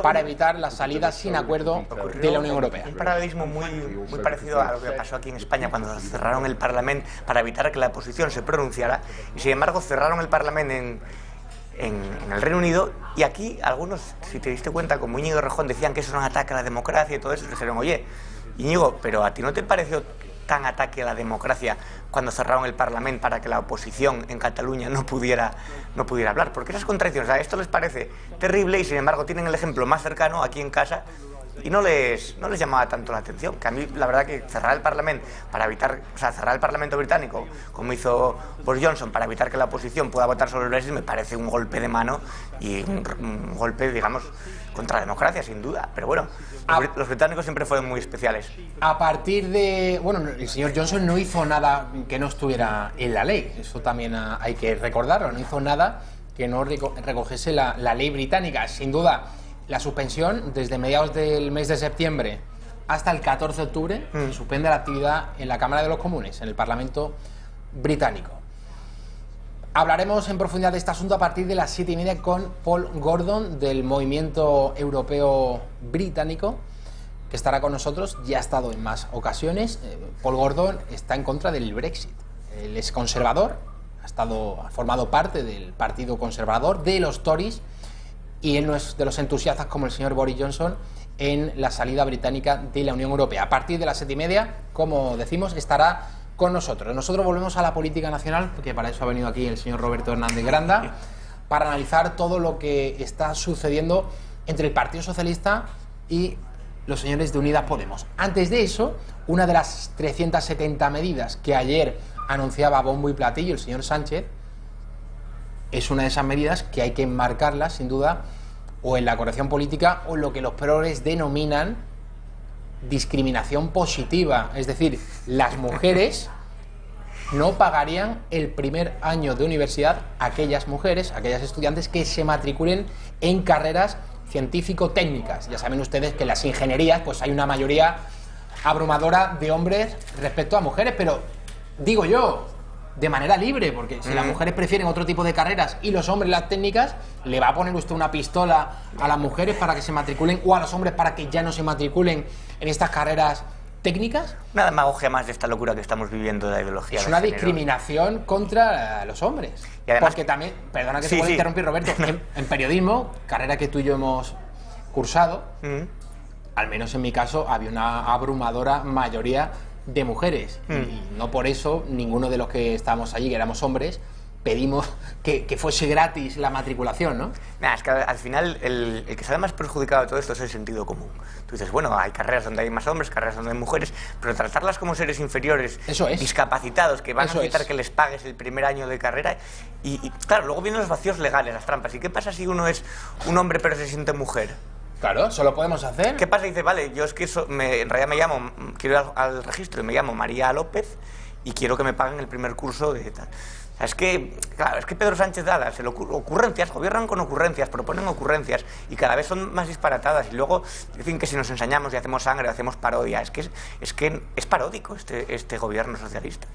para evitar la salida sin acuerdo de la Unión Europea. Un paralelismo muy parecido a lo que pasó aquí en España cuando cerraron el Parlamento para evitar que la oposición se pronunciara y sin embargo cerraron el Parlamento en el Reino Unido, y aquí algunos, si te diste cuenta, como Íñigo Errejón, decían que eso era un ataque a la democracia y todo eso, y dijeron, oye, Íñigo, pero ¿a ti no te pareció tan ataque a la democracia cuando cerraron el Parlamento para que la oposición en Cataluña no pudiera hablar? Porque esas contradicciones, a esto les parece terrible y sin embargo tienen el ejemplo más cercano aquí en casa y no les llamaba tanto la atención. Que a mí, la verdad, que cerrar el Parlamento para evitar, cerrar el Parlamento británico, como hizo Boris Johnson, para evitar que la oposición pueda votar sobre el Brexit, me parece un golpe de mano y un golpe, digamos, contra la democracia, sin duda. Pero bueno, los británicos siempre fueron muy especiales. A partir de... Bueno, el señor Johnson no hizo nada que no estuviera en la ley, eso también hay que recordarlo, no hizo nada que no recogiese la ley británica. Sin duda, la suspensión desde mediados del mes de septiembre hasta el 14 de octubre se suspende la actividad en la Cámara de los Comunes, en el Parlamento británico. Hablaremos en profundidad de este asunto a partir de las 7:30 con Paul Gordon del Movimiento Europeo Británico, que estará con nosotros, ya ha estado en más ocasiones. Paul Gordon está en contra del Brexit. Él es conservador, ha formado parte del Partido Conservador, de los Tories, y él no es de los entusiastas como el señor Boris Johnson en la salida británica de la Unión Europea. A partir de las 7:30, como decimos, estará con nosotros. Nosotros volvemos a la política nacional, porque para eso ha venido aquí el señor Roberto Hernández Granda, para analizar todo lo que está sucediendo entre el Partido Socialista y los señores de Unidas Podemos. Antes de eso, una de las 370 medidas que ayer anunciaba a bombo y platillo el señor Sánchez es una de esas medidas que hay que enmarcarlas, sin duda, o en la corrección política o en lo que los progres denominan discriminación positiva. Es decir, las mujeres no pagarían el primer año de universidad aquellas mujeres, aquellas estudiantes que se matriculen en carreras científico-técnicas. Ya saben ustedes que en las ingenierías pues hay una mayoría abrumadora de hombres respecto a mujeres, pero digo yo, de manera libre, porque si las mujeres prefieren otro tipo de carreras y los hombres las técnicas, ¿le va a poner usted una pistola a las mujeres para que se matriculen o a los hombres para que ya no se matriculen en estas carreras técnicas? Una demagogia más de esta locura que estamos viviendo de la ideología. Es una discriminación contra los hombres. Y además, porque también, perdona que te pueda interrumpir, Roberto, en periodismo, carrera que tú y yo hemos cursado, al menos en mi caso, había una abrumadora mayoría de mujeres, y no por eso ninguno de los que estábamos allí, que éramos hombres, pedimos que fuese gratis la matriculación, ¿no? Nada, es que al final el que sale más perjudicado de todo esto es el sentido común. Tú dices, bueno, hay carreras donde hay más hombres, carreras donde hay mujeres, pero tratarlas como seres inferiores, discapacitados, que van a evitar que les pagues el primer año de carrera, y claro, luego vienen los vacíos legales, las trampas. ¿Y qué pasa si uno es un hombre pero se siente mujer? Claro, eso lo podemos hacer. ¿Qué pasa? Dice, vale, yo es que en realidad quiero ir al registro y me llamo María López y quiero que me paguen el primer curso de tal. O sea, es que Pedro Sánchez se le ocurrencias, gobiernan con ocurrencias, proponen ocurrencias y cada vez son más disparatadas, y luego dicen que si nos ensañamos y hacemos sangre, hacemos parodia. Es que es paródico este gobierno socialista.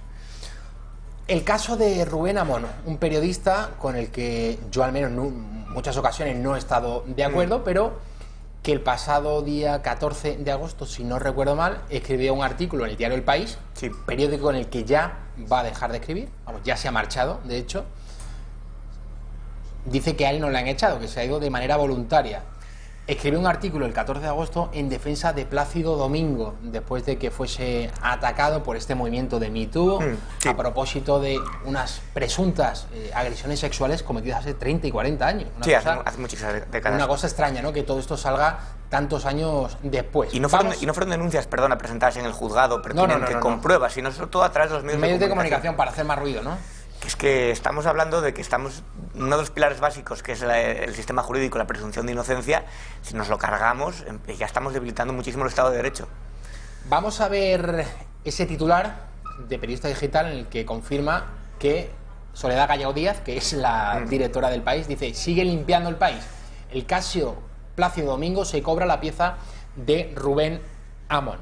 El caso de Rubén Amón, un periodista con el que yo al menos en muchas ocasiones no he estado de acuerdo, pero que el pasado día 14 de agosto, si no recuerdo mal, escribió un artículo en el diario El País, periódico en el que ya va a dejar de escribir, ya se ha marchado, de hecho. Dice que a él no le han echado, que se ha ido de manera voluntaria. escribió un artículo el 14 de agosto en defensa de Plácido Domingo, después de que fuese atacado por este movimiento de Me Too, a propósito de unas presuntas agresiones sexuales cometidas hace 30 y 40 años. Hace muchísimas décadas. Una cosa extraña, ¿no?, que todo esto salga tantos años después. Y no fueron denuncias, perdona, presentadas en el juzgado pertinente con pruebas, sino sobre todo a través de los medios de comunicación para hacer más ruido, ¿no? Que es que estamos hablando de que uno de los pilares básicos, que es el sistema jurídico, la presunción de inocencia, si nos lo cargamos, ya estamos debilitando muchísimo el Estado de Derecho. Vamos a ver ese titular de Periodista Digital en el que confirma que Soledad Gallego Díaz, que es la directora del País, dice: sigue limpiando el país. El caso Plácido Domingo se cobra la pieza de Rubén Amón.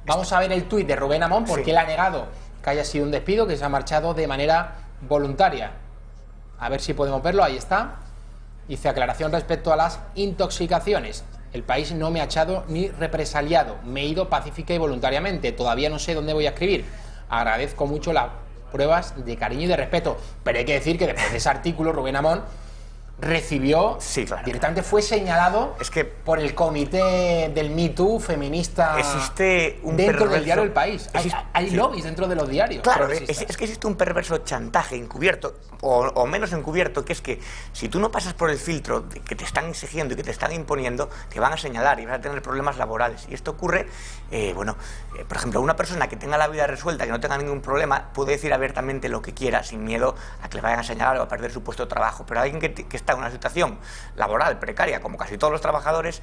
Vamos a ver el tuit de Rubén Amón, porque él ha negado que haya sido un despido, que se ha marchado de manera voluntaria. A ver si podemos verlo, ahí está. Dice: aclaración respecto a las intoxicaciones. El País no me ha echado ni represaliado, me he ido pacífica y voluntariamente. Todavía no sé dónde voy a escribir. Agradezco mucho las pruebas de cariño y de respeto. Pero hay que decir que después de ese artículo, Rubén Amón recibió, directamente fue señalado por el comité del Me Too feminista dentro del diario El País. Hay lobbies dentro de los diarios. Claro, es que existe un perverso chantaje encubierto, o menos encubierto, que es que si tú no pasas por el filtro que te están exigiendo y que te están imponiendo, te van a señalar y vas a tener problemas laborales. Y esto ocurre, por ejemplo, una persona que tenga la vida resuelta, que no tenga ningún problema, puede decir abiertamente lo que quiera, sin miedo a que le vayan a señalar o a perder su puesto de trabajo. Pero alguien que está en una situación laboral precaria, como casi todos los trabajadores,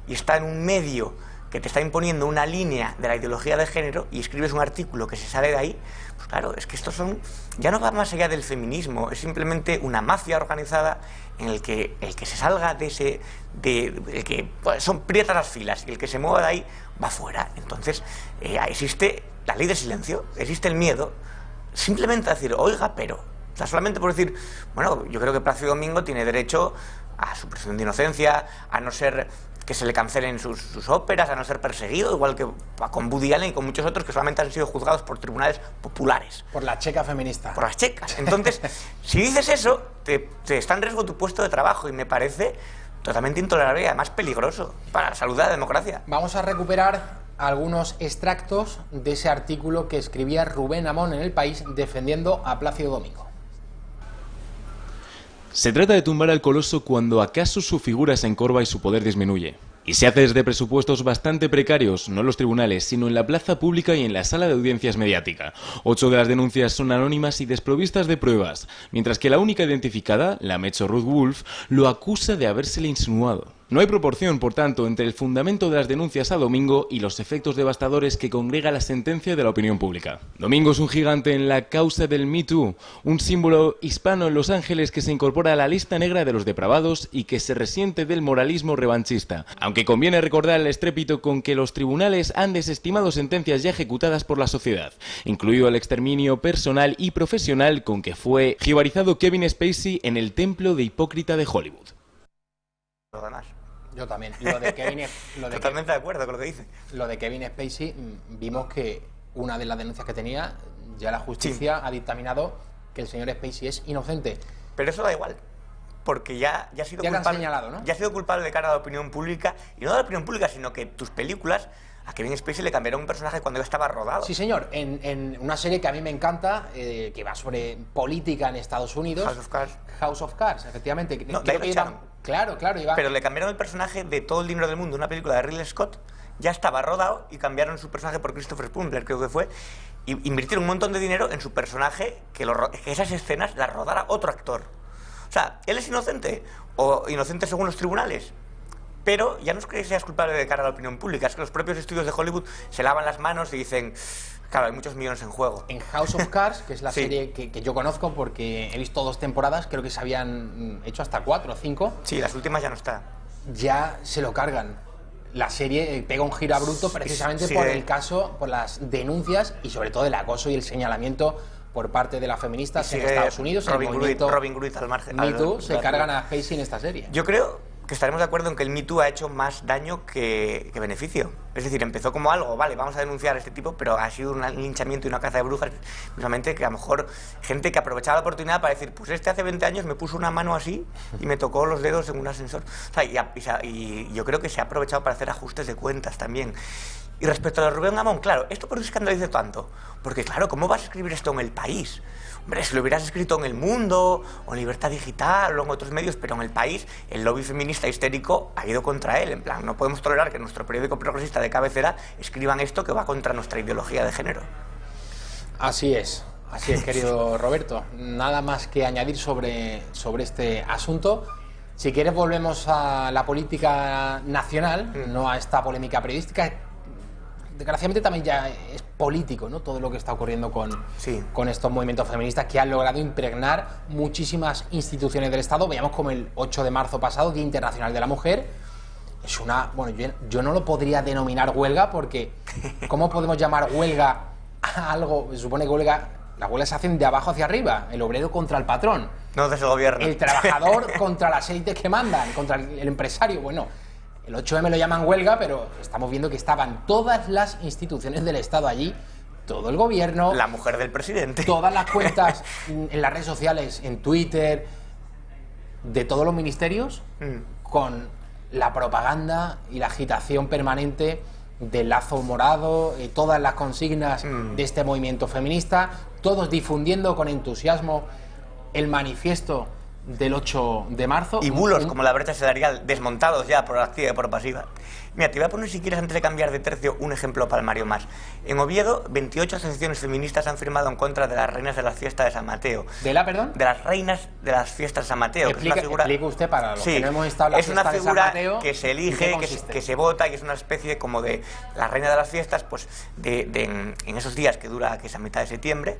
y está en un medio que te está imponiendo una línea de la ideología de género y escribes un artículo que se sale de ahí, pues claro, es que estos ya no va más allá del feminismo, es simplemente una mafia organizada en el que se salga de ese, el que son prietas las filas, y el que se mueva de ahí va fuera. Entonces existe la ley de silencio, existe el miedo, simplemente a decir, oiga, pero... O sea, solamente por decir, bueno, yo creo que Plácido Domingo tiene derecho a su presunción de inocencia, a no ser que se le cancelen sus óperas, a no ser perseguido, igual que con Woody Allen y con muchos otros que solamente han sido juzgados por tribunales populares. Por la checa feminista. Por las checas. Entonces, si dices eso, te está en riesgo tu puesto de trabajo, y me parece totalmente intolerable y además peligroso para la salud de la democracia. Vamos a recuperar algunos extractos de ese artículo que escribía Rubén Amón en El País defendiendo a Plácido Domingo. Se trata de tumbar al coloso cuando acaso su figura se encorva y su poder disminuye. Y se hace desde presupuestos bastante precarios, no en los tribunales, sino en la plaza pública y en la sala de audiencias mediática. 8 de las denuncias son anónimas y desprovistas de pruebas, mientras que la única identificada, la Mecho Ruth Wolf, lo acusa de habérsele insinuado. No hay proporción, por tanto, entre el fundamento de las denuncias a Domingo y los efectos devastadores que congrega la sentencia de la opinión pública. Domingo es un gigante en la causa del Me Too, un símbolo hispano en Los Ángeles que se incorpora a la lista negra de los depravados y que se resiente del moralismo revanchista. Aunque conviene recordar el estrépito con que los tribunales han desestimado sentencias ya ejecutadas por la sociedad, incluido el exterminio personal y profesional con que fue jibarizado Kevin Spacey en el templo de hipócrita de Hollywood. Lo demás. Yo también. Totalmente de acuerdo con lo que dice. Lo de Kevin Spacey, vimos que una de las denuncias que tenía, ya la justicia ha dictaminado que el señor Spacey es inocente. Pero eso da igual, porque ya ha sido culpable, señalado, ¿no? Ya ha sido culpable de cara a la opinión pública, y no de la opinión pública, sino que tus películas, a Kevin Spacey le cambiaron un personaje cuando estaba rodado. Sí, señor, en una serie que a mí me encanta, que va sobre política en Estados Unidos. House of Cards, efectivamente. No, creo que Claro, Pero le cambiaron el personaje de Todo el dinero del mundo, una película de Ridley Scott, ya estaba rodado y cambiaron su personaje por Christopher Plummer, creo que fue, y invirtieron un montón de dinero en su personaje, que esas escenas las rodara otro actor. O sea, él es inocente, o inocente según los tribunales, pero ya no es que seas culpable de cara a la opinión pública, es que los propios estudios de Hollywood se lavan las manos y dicen... Claro, hay muchos millones en juego. En House of Cards, que es la serie que yo conozco porque he visto 2 temporadas, creo que se habían hecho hasta 4 o 5. Sí, las últimas ya no está. Ya se lo cargan. La serie pega un giro abrupto precisamente por el caso, por las denuncias y sobre todo el acoso y el señalamiento por parte de las feministas en Estados Unidos. Robin Gruitt al margen. Me Too se cargan a Spacey en esta serie. Yo creo que estaremos de acuerdo en que el Me Too ha hecho más daño que beneficio. Es decir, empezó como algo, vale, vamos a denunciar a este tipo, pero ha sido un linchamiento y una caza de brujas, precisamente que a lo mejor gente que aprovechaba la oportunidad para decir, pues hace 20 años me puso una mano así y me tocó los dedos en un ascensor. O sea, y yo creo que se ha aprovechado para hacer ajustes de cuentas también. Y respecto a lo de Rubén Amón, claro, ¿esto por qué escandaliza tanto? Porque claro, ¿cómo vas a escribir esto en El País? Hombre, si lo hubieras escrito en El Mundo, o en Libertad Digital, o en otros medios, pero en El País, el lobby feminista histérico ha ido contra él. En plan, no podemos tolerar que nuestro periódico progresista de cabecera escriban esto que va contra nuestra ideología de género. Así es, querido Roberto. Nada más que añadir sobre este asunto. Si quieres, volvemos a la política nacional, no a esta polémica periodística. Desgraciadamente también ya es político, ¿no? Todo lo que está ocurriendo con estos movimientos feministas que han logrado impregnar muchísimas instituciones del Estado. Veamos como el 8 de marzo pasado, Día Internacional de la Mujer, es una... Bueno, yo no lo podría denominar huelga porque ¿cómo podemos llamar huelga a algo? Se supone que las huelgas se hacen de abajo hacia arriba, el obrero contra el patrón. No desde el gobierno. El trabajador contra las élites que mandan, contra el empresario. Bueno, el 8M lo llaman huelga, pero estamos viendo que estaban todas las instituciones del Estado allí, todo el gobierno... La mujer del presidente. Todas las cuentas en las redes sociales, en Twitter, de todos los ministerios, con la propaganda y la agitación permanente del lazo morado, todas las consignas de este movimiento feminista, todos difundiendo con entusiasmo el manifiesto del 8 de marzo. Y bulos como la brecha salarial desmontados ya por activa y por pasiva. Mira, te voy a poner, si quieres, antes de cambiar de tercio, un ejemplo palmario más. En Oviedo, 28 asociaciones feministas han firmado en contra de las reinas de las fiestas de San Mateo. ¿De la, perdón? De las reinas de las fiestas de San Mateo. Explique usted para los que no hemos estado en la fiesta de San Mateo. Es una figura que se elige, que se vota, y es una especie como de la reina de las fiestas, pues en esos días que dura, que es a mitad de septiembre,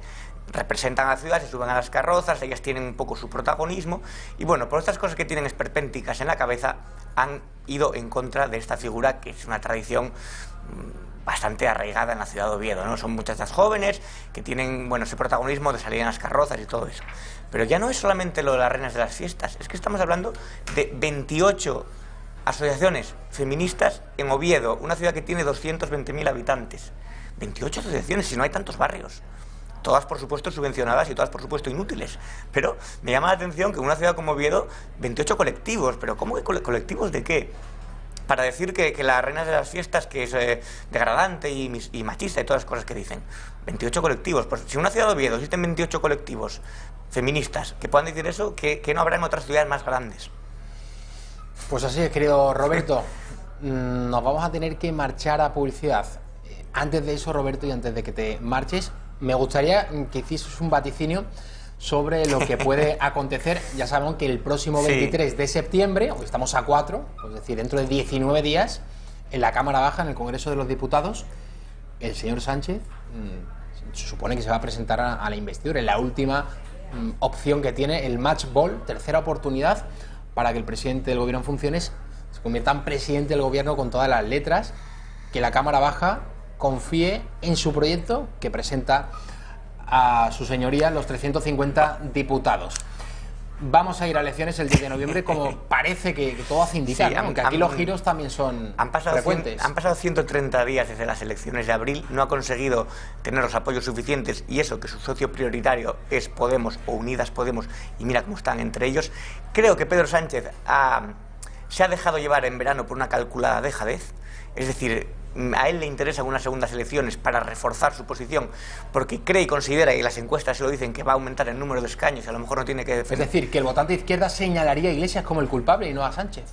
representan a la ciudad, se suben a las carrozas, ellas tienen un poco su protagonismo, y bueno, por estas cosas que tienen esperpénticas en la cabeza, han ido en contra de esta figura, que es una tradición bastante arraigada en la ciudad de Oviedo, ¿no? Son muchachas jóvenes que tienen, bueno, ese protagonismo de salir en las carrozas y todo eso. Pero ya no es solamente lo de las reinas de las fiestas, es que estamos hablando de 28 asociaciones feministas en Oviedo, una ciudad que tiene 220.000 habitantes. 28 asociaciones, si no hay tantos barrios. Todas, por supuesto, subvencionadas y todas, por supuesto, inútiles. Pero me llama la atención que en una ciudad como Oviedo, 28 colectivos. ¿Pero cómo que colectivos de qué? Para decir que la reina de las fiestas, que es degradante y machista y todas las cosas que dicen. 28 colectivos. Pues si en una ciudad de Oviedo existen 28 colectivos feministas que puedan decir eso, ¿qué no habrá en otras ciudades más grandes? Pues así es, querido Roberto. Nos vamos a tener que marchar a publicidad. Antes de eso, Roberto, y antes de que te marches, me gustaría que hicieses un vaticinio sobre lo que puede acontecer. Ya sabemos que el próximo 23 de septiembre, hoy estamos a 4, es decir, dentro de 19 días, en la Cámara Baja, en el Congreso de los Diputados, el señor Sánchez se supone que se va a presentar a la investidura, en la última opción que tiene, el match ball, tercera oportunidad para que el presidente del Gobierno en funciones se convierta en presidente del Gobierno con todas las letras, que la Cámara Baja confíe en su proyecto que presenta a su señoría los 350 diputados. Vamos a ir a elecciones el 10 de noviembre, como parece que todo hace indicar, ¿no? Aunque aquí los giros también son frecuentes. Han pasado 130 días desde las elecciones de abril, no ha conseguido tener los apoyos suficientes, y eso que su socio prioritario es Podemos o Unidas Podemos, y mira cómo están entre ellos. Creo que Pedro Sánchez se ha dejado llevar en verano por una calculada dejadez, es decir, a él le interesan unas segundas elecciones para reforzar su posición, porque cree y considera, y las encuestas se lo dicen, que va a aumentar el número de escaños y a lo mejor no tiene que defender. Es decir, que el votante de izquierda señalaría a Iglesias como el culpable y no a Sánchez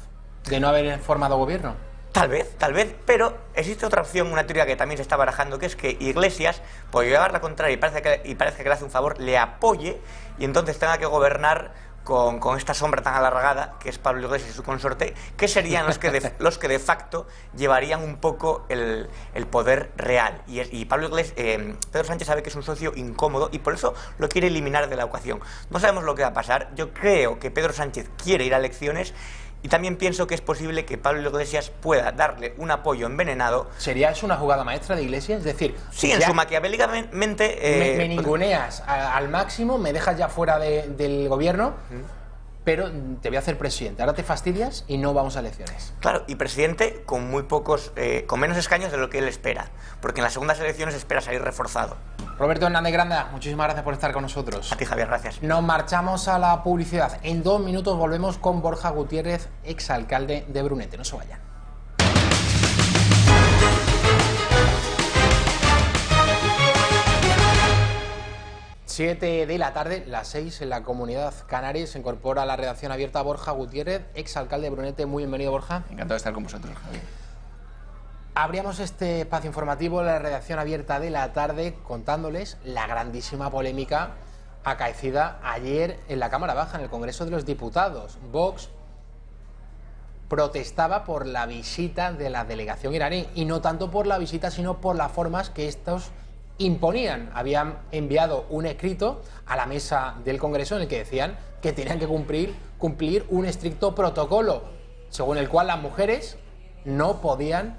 de no haber formado gobierno. Tal vez, pero existe otra opción, una teoría que también se está barajando, que es que Iglesias, por llevar la contraria y parece que le hace un favor, le apoye y entonces tenga que gobernar con esta sombra tan alargada que es Pablo Iglesias y su consorte, que serían los que de facto llevarían un poco el poder real. Y Pablo Iglesias, Pedro Sánchez sabe que es un socio incómodo y por eso lo quiere eliminar de la ecuación. No sabemos lo que va a pasar. Yo creo que Pedro Sánchez quiere ir a elecciones, y también pienso que es posible que Pablo Iglesias pueda darle un apoyo envenenado. ¿Sería eso una jugada maestra de Iglesias? Es decir, sí, en su maquiavélicamente... me ninguneas al máximo, me dejas ya fuera del gobierno, pero te voy a hacer presidente. Ahora te fastidias y no vamos a elecciones. Claro, y presidente con muy pocos, con menos escaños de lo que él espera, porque en las segundas elecciones espera salir reforzado. Roberto Hernández Granda, muchísimas gracias por estar con nosotros. A ti, Javier, gracias. Nos marchamos a la publicidad. En 2 minutos volvemos con Borja Gutiérrez, exalcalde de Brunete. No se vayan. Siete de la tarde, las 6 en la Comunidad Canaria. Se incorpora a la redacción abierta Borja Gutiérrez, exalcalde de Brunete. Muy bienvenido, Borja. Encantado de estar con vosotros, Javier. Abríamos este espacio informativo en la redacción abierta de la tarde contándoles la grandísima polémica acaecida ayer en la Cámara Baja, en el Congreso de los Diputados. Vox protestaba por la visita de la delegación iraní, y no tanto por la visita, sino por las formas que estos imponían. Habían enviado un escrito a la mesa del Congreso en el que decían que tenían que cumplir un estricto protocolo, según el cual las mujeres no podían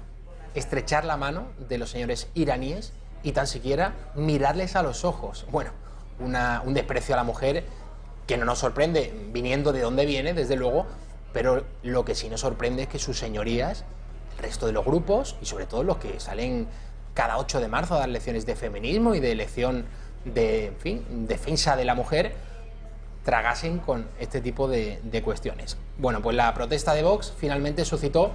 estrechar la mano de los señores iraníes y tan siquiera mirarles a los ojos. Bueno, un desprecio a la mujer que no nos sorprende, viniendo de donde viene, desde luego, pero lo que sí nos sorprende es que sus señorías, el resto de los grupos, y sobre todo los que salen cada 8 de marzo a dar lecciones de feminismo y de elección de, en fin, defensa de la mujer, tragasen con este tipo de cuestiones. Bueno, pues la protesta de Vox finalmente suscitó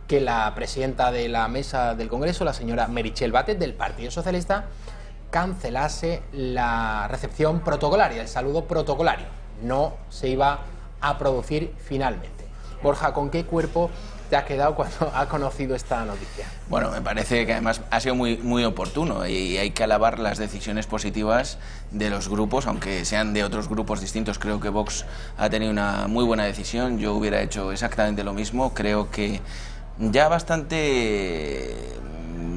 que la presidenta de la mesa del Congreso, la señora Meritxell Batet, del Partido Socialista, cancelase la recepción protocolaria, el saludo protocolario. No se iba a producir finalmente. Borja, ¿con qué cuerpo te has quedado cuando has conocido esta noticia? Bueno, me parece que además ha sido muy oportuno, y hay que alabar las decisiones positivas de los grupos, aunque sean de otros grupos distintos. Creo que Vox ha tenido una muy buena decisión. Yo hubiera hecho exactamente lo mismo. Creo que ya bastante,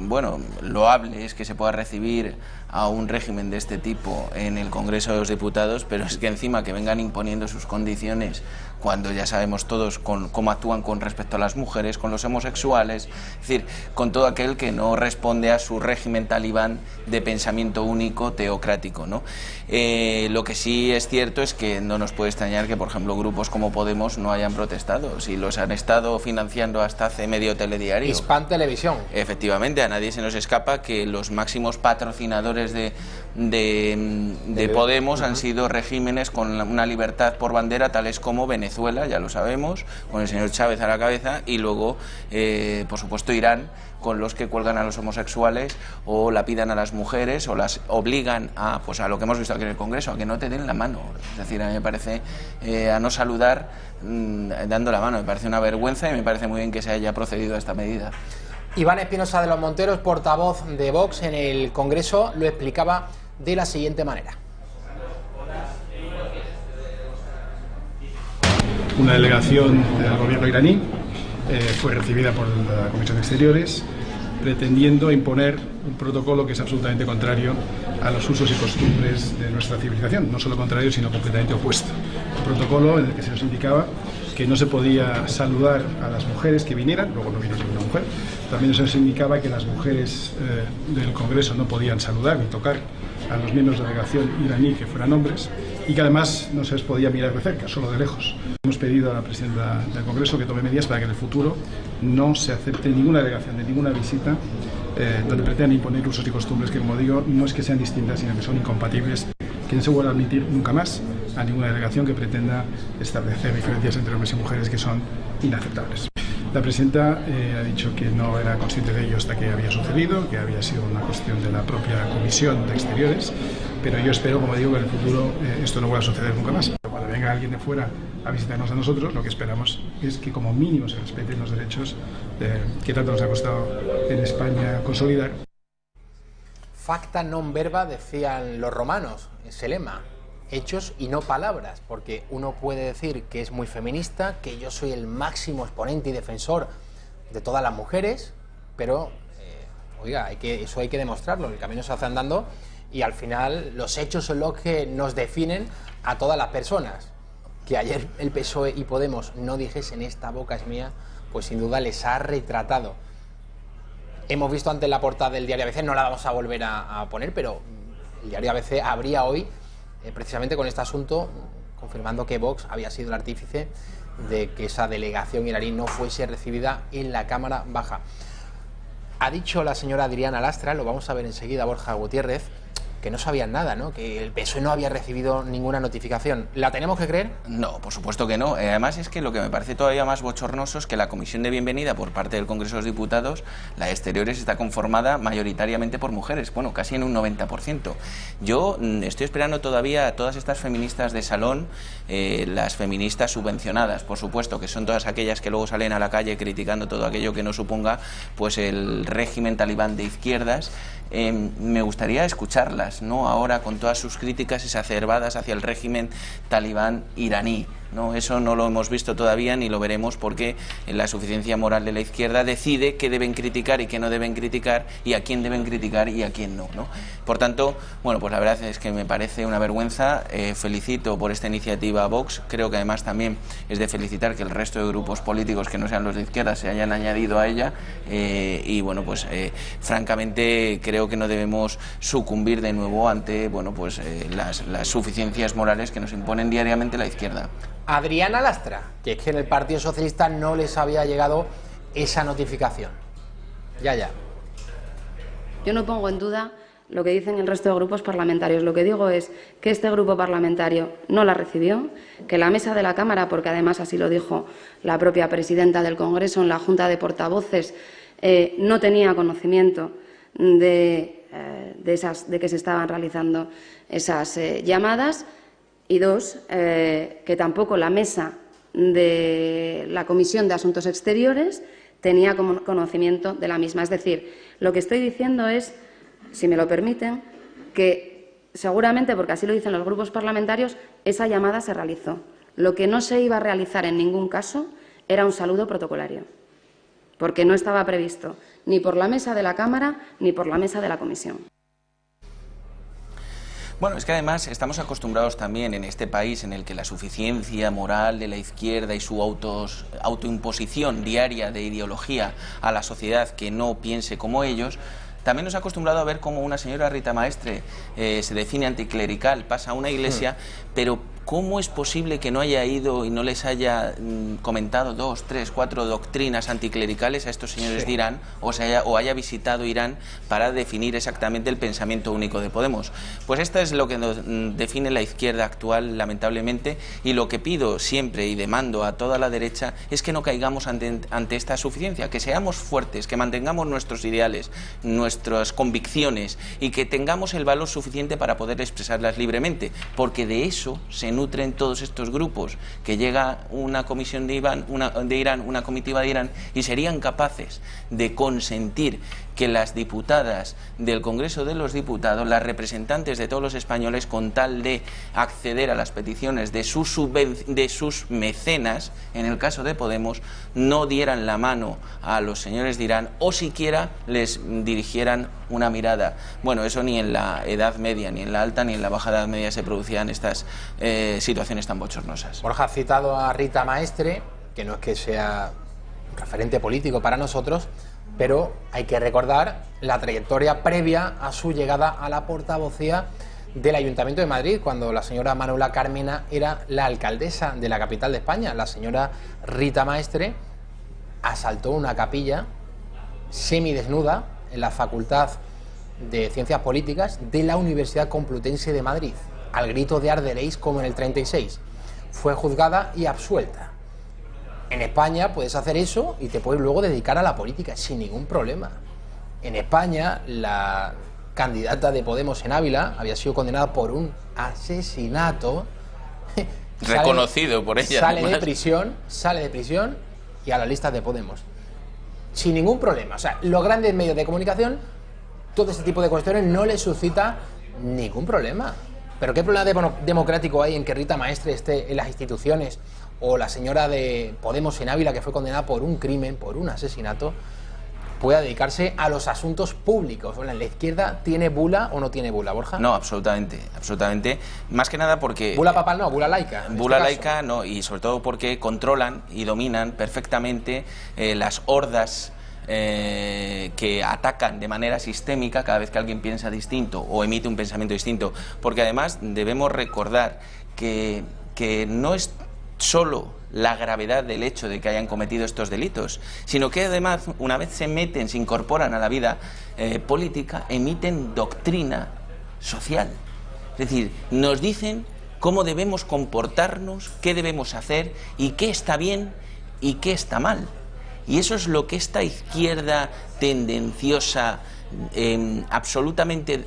bueno, loable es que se pueda recibir a un régimen de este tipo en el Congreso de los Diputados, pero es que encima que vengan imponiendo sus condiciones cuando ya sabemos todos cómo actúan con respecto a las mujeres, con los homosexuales, es decir, con todo aquel que no responde a su régimen talibán de pensamiento único teocrático, ¿no? Lo que sí es cierto es que no nos puede extrañar que, por ejemplo, grupos como Podemos no hayan protestado, si los han estado financiando hasta hace medio telediario. Hispan Televisión. Efectivamente, a nadie se nos escapa que los máximos patrocinadores de Podemos han sido regímenes con una libertad por bandera, tales como Venezuela, ya lo sabemos, con el señor Chávez a la cabeza, y luego, por supuesto, Irán, con los que cuelgan a los homosexuales o lapidan a las mujeres o las obligan a, pues a lo que hemos visto aquí en el Congreso, a que no te den la mano. Es decir, a mí me parece a no saludar dando la mano. Me parece una vergüenza y me parece muy bien que se haya procedido a esta medida. Iván Espinosa de los Monteros, portavoz de Vox en el Congreso, lo explicaba de la siguiente manera. Una delegación del gobierno iraní fue recibida por la Comisión de Exteriores, pretendiendo imponer un protocolo que es absolutamente contrario a los usos y costumbres de nuestra civilización. No solo contrario, sino completamente opuesto. Un protocolo en el que se nos indicaba que no se podía saludar a las mujeres que vinieran, luego no vino ninguna mujer. También se nos indicaba que las mujeres del Congreso no podían saludar ni tocar a los miembros de la delegación iraní que fueran hombres, y que además no se les podía mirar de cerca, solo de lejos. Hemos pedido a la presidenta del Congreso que tome medidas para que en el futuro no se acepte ninguna delegación de ninguna visita donde pretendan imponer usos y costumbres que, como digo, no es que sean distintas, sino que son incompatibles, que no se vuelva a admitir nunca más a ninguna delegación que pretenda establecer diferencias entre hombres y mujeres que son inaceptables. La presidenta ha dicho que no era consciente de ello hasta que había sucedido, que había sido una cuestión de la propia Comisión de Exteriores, pero yo espero, como digo, que en el futuro esto no vuelva a suceder nunca más. Cuando venga alguien de fuera a visitarnos a nosotros, lo que esperamos es que como mínimo se respeten los derechos que tanto nos ha costado en España consolidar. Facta non verba, decían los romanos, ese lema. Hechos y no palabras, porque uno puede decir que es muy feminista, que yo soy el máximo exponente y defensor de todas las mujeres, pero, oiga, eso hay que demostrarlo, el camino se hace andando y al final los hechos son los que nos definen a todas las personas. Que ayer el PSOE y Podemos no dijesen esta boca es mía, pues sin duda les ha retratado. Hemos visto antes la portada del diario ABC, no la vamos a volver a poner, pero el diario ABC abría hoy precisamente con este asunto, confirmando que Vox había sido el artífice de que esa delegación iraní no fuese recibida en la Cámara Baja. Ha dicho la señora Adriana Lastra, lo vamos a ver enseguida, Borja Gutiérrez, que no sabían nada, ¿no? Que el PSOE no había recibido ninguna notificación. ¿La tenemos que creer? No, por supuesto que no. Además es que lo que me parece todavía más bochornoso es que la comisión de bienvenida por parte del Congreso de los Diputados, la de Exteriores, está conformada mayoritariamente por mujeres, bueno, casi en un 90%. Yo estoy esperando todavía a todas estas feministas de salón, las feministas subvencionadas, por supuesto, que son todas aquellas que luego salen a la calle criticando todo aquello que no suponga pues el régimen talibán de izquierdas. Me gustaría escucharlas, ¿no? Ahora con todas sus críticas exacerbadas hacia el régimen talibán iraní, ¿no? Eso no lo hemos visto todavía ni lo veremos, porque la suficiencia moral de la izquierda decide qué deben criticar y qué no deben criticar, y a quién deben criticar y a quién no, ¿no? Por tanto, bueno, pues la verdad es que me parece una vergüenza. Felicito por esta iniciativa a Vox. Creo que además también es de felicitar que el resto de grupos políticos que no sean los de izquierda se hayan añadido a ella, y bueno, pues francamente creo que no debemos sucumbir de nuevo ante, bueno, pues las suficiencias morales que nos imponen diariamente la izquierda. Adriana Lastra, que es que en el Partido Socialista no les había llegado esa notificación. Ya. Yo no pongo en duda lo que dicen el resto de grupos parlamentarios. Lo que digo es que este grupo parlamentario no la recibió, que la mesa de la Cámara, porque además así lo dijo la propia presidenta del Congreso en la Junta de Portavoces, no tenía conocimiento de que se estaban realizando esas llamadas, y dos, que tampoco la mesa de la Comisión de Asuntos Exteriores tenía conocimiento de la misma. Es decir, lo que estoy diciendo es, si me lo permiten, que seguramente, porque así lo dicen los grupos parlamentarios, esa llamada se realizó. Lo que no se iba a realizar en ningún caso era un saludo protocolario, porque no estaba previsto ni por la mesa de la Cámara ni por la mesa de la Comisión. Bueno, es que además estamos acostumbrados también en este país en el que la suficiencia moral de la izquierda y su autoimposición diaria de ideología a la sociedad que no piense como ellos, también nos ha acostumbrado a ver cómo una señora Rita Maestre se define anticlerical, pasa a una iglesia, pero ¿cómo es posible que no haya ido y no les haya comentado 2, 3, 4 doctrinas anticlericales a estos señores de Irán, o haya visitado Irán para definir exactamente el pensamiento único de Podemos? Pues esto es lo que nos define la izquierda actual, lamentablemente, y lo que pido siempre y demando a toda la derecha es que no caigamos ante esta suficiencia, que seamos fuertes, que mantengamos nuestros ideales, nuestras convicciones, y que tengamos el valor suficiente para poder expresarlas libremente, porque de eso se nutren todos estos grupos, que llega una comisión de Irán, una comitiva de Irán, y serían capaces de consentir que las diputadas del Congreso de los Diputados, las representantes de todos los españoles, con tal de acceder a las peticiones de sus mecenas, en el caso de Podemos, no dieran la mano a los señores de Irán, o siquiera les dirigieran una mirada. Bueno, eso ni en la Edad Media, ni en la Alta, ni en la Baja Edad Media se producían estas situaciones tan bochornosas. Borja ha citado a Rita Maestre, que no es que sea un referente político para nosotros, pero hay que recordar la trayectoria previa a su llegada a la portavocía del Ayuntamiento de Madrid, cuando la señora Manuela Carmena era la alcaldesa de la capital de España. La señora Rita Maestre asaltó una capilla semidesnuda en la Facultad de Ciencias Políticas de la Universidad Complutense de Madrid, al grito de arderéis como en el 36. Fue juzgada y absuelta. En España puedes hacer eso y te puedes luego dedicar a la política sin ningún problema. En España, la candidata de Podemos en Ávila había sido condenada por un asesinato. Reconocido por ella. Sale de prisión y a las listas de Podemos. Sin ningún problema. O sea, los grandes medios de comunicación, todo ese tipo de cuestiones no les suscita ningún problema. Pero ¿qué problema democrático hay en que Rita Maestre esté en las instituciones, o la señora de Podemos en Ávila, que fue condenada por un crimen, por un asesinato, pueda dedicarse a los asuntos públicos? Bueno, ¿la izquierda tiene bula o no tiene bula, Borja? No, absolutamente, absolutamente. Más que nada porque... Bula papal no, bula laica. Bula laica no, y sobre todo porque controlan y dominan perfectamente las hordas que atacan de manera sistémica cada vez que alguien piensa distinto o emite un pensamiento distinto. Porque además debemos recordar que que no es solo la gravedad del hecho de que hayan cometido estos delitos, sino que además, una vez se incorporan a la vida política, emiten doctrina social. Es decir, nos dicen cómo debemos comportarnos, qué debemos hacer y qué está bien y qué está mal. Y eso es lo que esta izquierda tendenciosa, absolutamente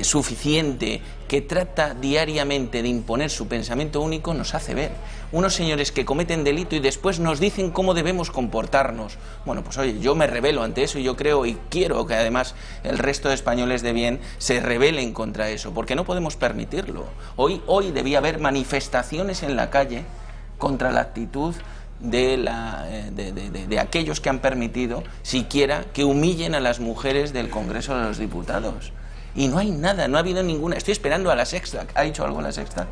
suficiente, que trata diariamente de imponer su pensamiento único, nos hace ver. Unos señores que cometen delito y después nos dicen cómo debemos comportarnos. Bueno, pues oye, yo me rebelo ante eso y yo creo y quiero que además el resto de españoles de bien se rebelen contra eso, porque no podemos permitirlo. Hoy debía haber manifestaciones en la calle contra la actitud de aquellos que han permitido siquiera que humillen a las mujeres del Congreso de los Diputados. Y no hay nada, no ha habido ninguna. Estoy esperando a La Sexta. ¿Ha dicho algo La Sexta?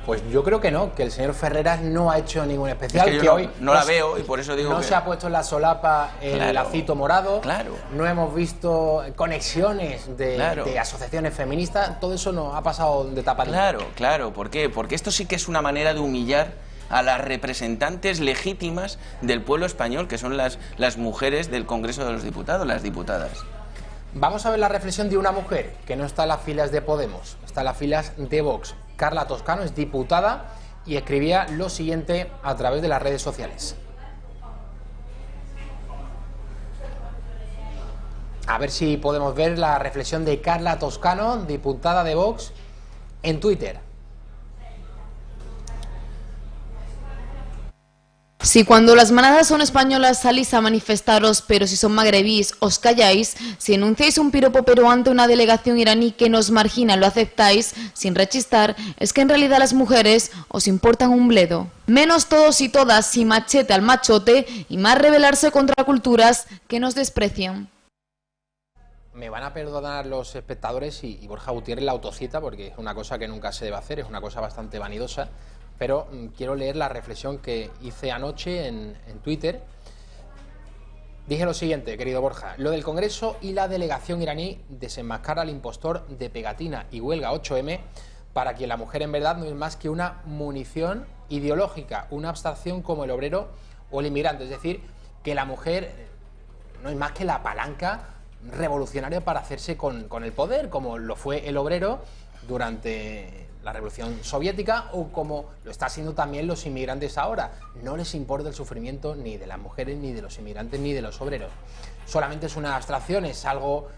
Pues yo creo que no, que el señor Ferreras no ha hecho ningún especial. Es que yo no la veo y por eso digo no se ha puesto en la solapa el lacito morado. Claro. No hemos visto conexiones de asociaciones feministas. Todo eso no ha pasado de tapadilla. Claro. ¿Por qué? Porque esto sí que es una manera de humillar a las representantes legítimas del pueblo español, que son las mujeres del Congreso de los Diputados, las diputadas. Vamos a ver la reflexión de una mujer que no está en las filas de Podemos, está en las filas de Vox. Carla Toscano es diputada y escribía lo siguiente a través de las redes sociales. A ver si podemos ver la reflexión de Carla Toscano, diputada de Vox, en Twitter. Si cuando las manadas son españolas salís a manifestaros, pero si son magrebís os calláis, si enunciáis un piropo pero ante una delegación iraní que nos margina lo aceptáis, sin rechistar, es que en realidad las mujeres os importan un bledo. Menos todos y todas si machete al machote y más rebelarse contra culturas que nos desprecian. Me van a perdonar los espectadores y Borja Gutiérrez la autocita, porque es una cosa que nunca se debe hacer, es una cosa bastante vanidosa. Pero quiero leer la reflexión que hice anoche en Twitter. Dije lo siguiente, querido Borja: lo del Congreso y la delegación iraní desenmascara al impostor de pegatina y huelga 8M, para quien la mujer en verdad no es más que una munición ideológica, una abstracción como el obrero o el inmigrante. Es decir, que la mujer no es más que la palanca revolucionaria para hacerse con el poder, como lo fue el obrero durante la Revolución Soviética o como lo está haciendo también los inmigrantes ahora. No les importa el sufrimiento ni de las mujeres, ni de los inmigrantes, ni de los obreros. Solamente es una abstracción, es algo,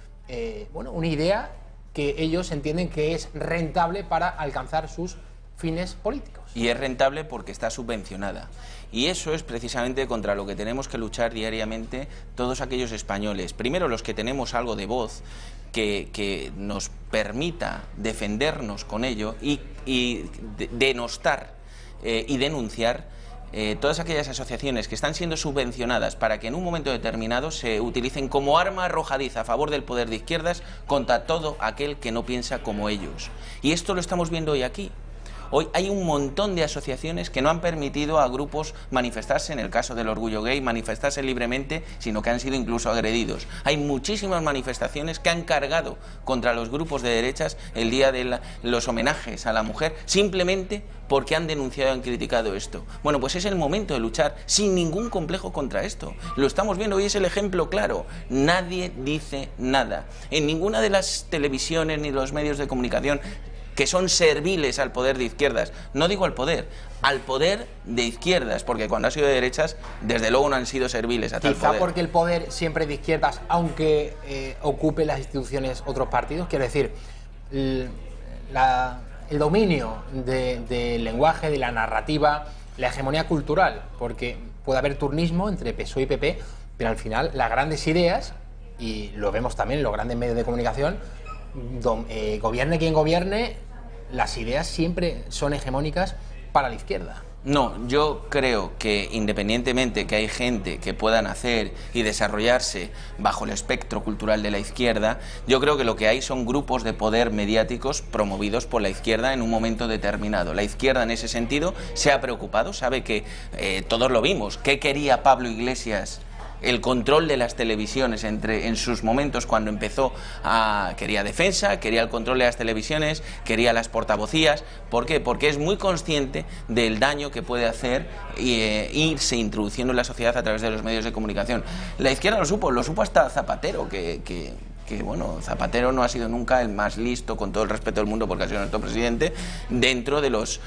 una idea que ellos entienden que es rentable para alcanzar sus fines políticos. Y es rentable porque está subvencionada. Y eso es precisamente contra lo que tenemos que luchar diariamente todos aquellos españoles. Primero, los que tenemos algo de voz que nos permita defendernos con ello y denostar y denunciar todas aquellas asociaciones que están siendo subvencionadas para que en un momento determinado se utilicen como arma arrojadiza a favor del poder de izquierdas contra todo aquel que no piensa como ellos. Y esto lo estamos viendo hoy aquí. Hoy hay un montón de asociaciones que no han permitido a grupos manifestarse, en el caso del orgullo gay, manifestarse libremente, sino que han sido incluso agredidos. Hay muchísimas manifestaciones que han cargado contra los grupos de derechas el día de los homenajes a la mujer, simplemente porque han denunciado y han criticado esto. Bueno, pues es el momento de luchar sin ningún complejo contra esto. Lo estamos viendo, hoy es el ejemplo claro. Nadie dice nada. En ninguna de las televisiones ni los medios de comunicación que son serviles al poder de izquierdas, no digo al poder de izquierdas, porque cuando ha sido de derechas, desde luego no han sido serviles a tal poder. Quizá porque el poder siempre es de izquierdas, aunque ocupe las instituciones otros partidos, quiero decir, el dominio del lenguaje, de la narrativa, la hegemonía cultural, porque puede haber turnismo entre PSOE y PP, pero al final las grandes ideas, y lo vemos también en los grandes medios de comunicación, gobierne quien gobierne, las ideas siempre son hegemónicas para la izquierda. No, yo creo que independientemente que hay gente que pueda nacer y desarrollarse bajo el espectro cultural de la izquierda, yo creo que lo que hay son grupos de poder mediáticos promovidos por la izquierda en un momento determinado. La izquierda en ese sentido se ha preocupado, sabe que todos lo vimos. ¿Qué quería Pablo Iglesias el control de las televisiones en sus momentos cuando empezó quería defensa, quería el control de las televisiones, quería las portavocías. ¿Por qué? Porque es muy consciente del daño que puede hacer irse introduciendo en la sociedad a través de los medios de comunicación. La izquierda lo supo hasta Zapatero, que bueno, Zapatero no ha sido nunca el más listo, con todo el respeto del mundo porque ha sido nuestro presidente, dentro de los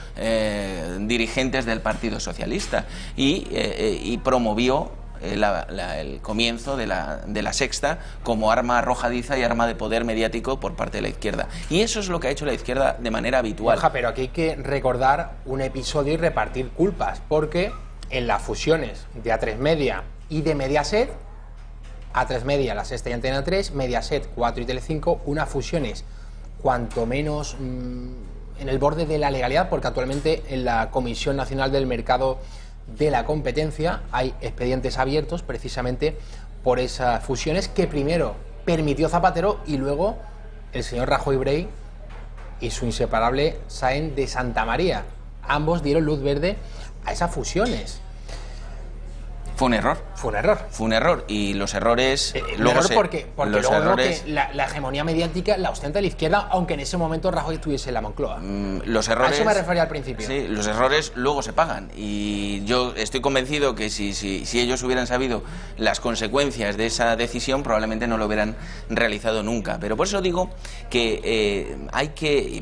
dirigentes del Partido Socialista, y promovió el comienzo de la Sexta como arma arrojadiza y arma de poder mediático por parte de la izquierda. Y eso es lo que ha hecho la izquierda de manera habitual. Borja, pero aquí hay que recordar un episodio y repartir culpas, porque en las fusiones de A3 Media y de Mediaset, A3 Media, La Sexta y Antena 3, Mediaset 4 y Telecinco, unas fusiones cuanto menos en el borde de la legalidad, porque actualmente en la Comisión Nacional del Mercado de la Competencia hay expedientes abiertos precisamente por esas fusiones que primero permitió Zapatero y luego el señor Rajoy Brey y su inseparable Sáenz de Santamaría. Ambos dieron luz verde a esas fusiones. Fue un error. Fue un error. Fue un error, y los errores... porque luego vemos que la hegemonía mediática la ostenta la izquierda, aunque en ese momento Rajoy estuviese en la Moncloa. Los errores... A eso me refería al principio. Sí, los errores luego se pagan, y yo estoy convencido que si ellos hubieran sabido las consecuencias de esa decisión, probablemente no lo hubieran realizado nunca. Pero por eso digo que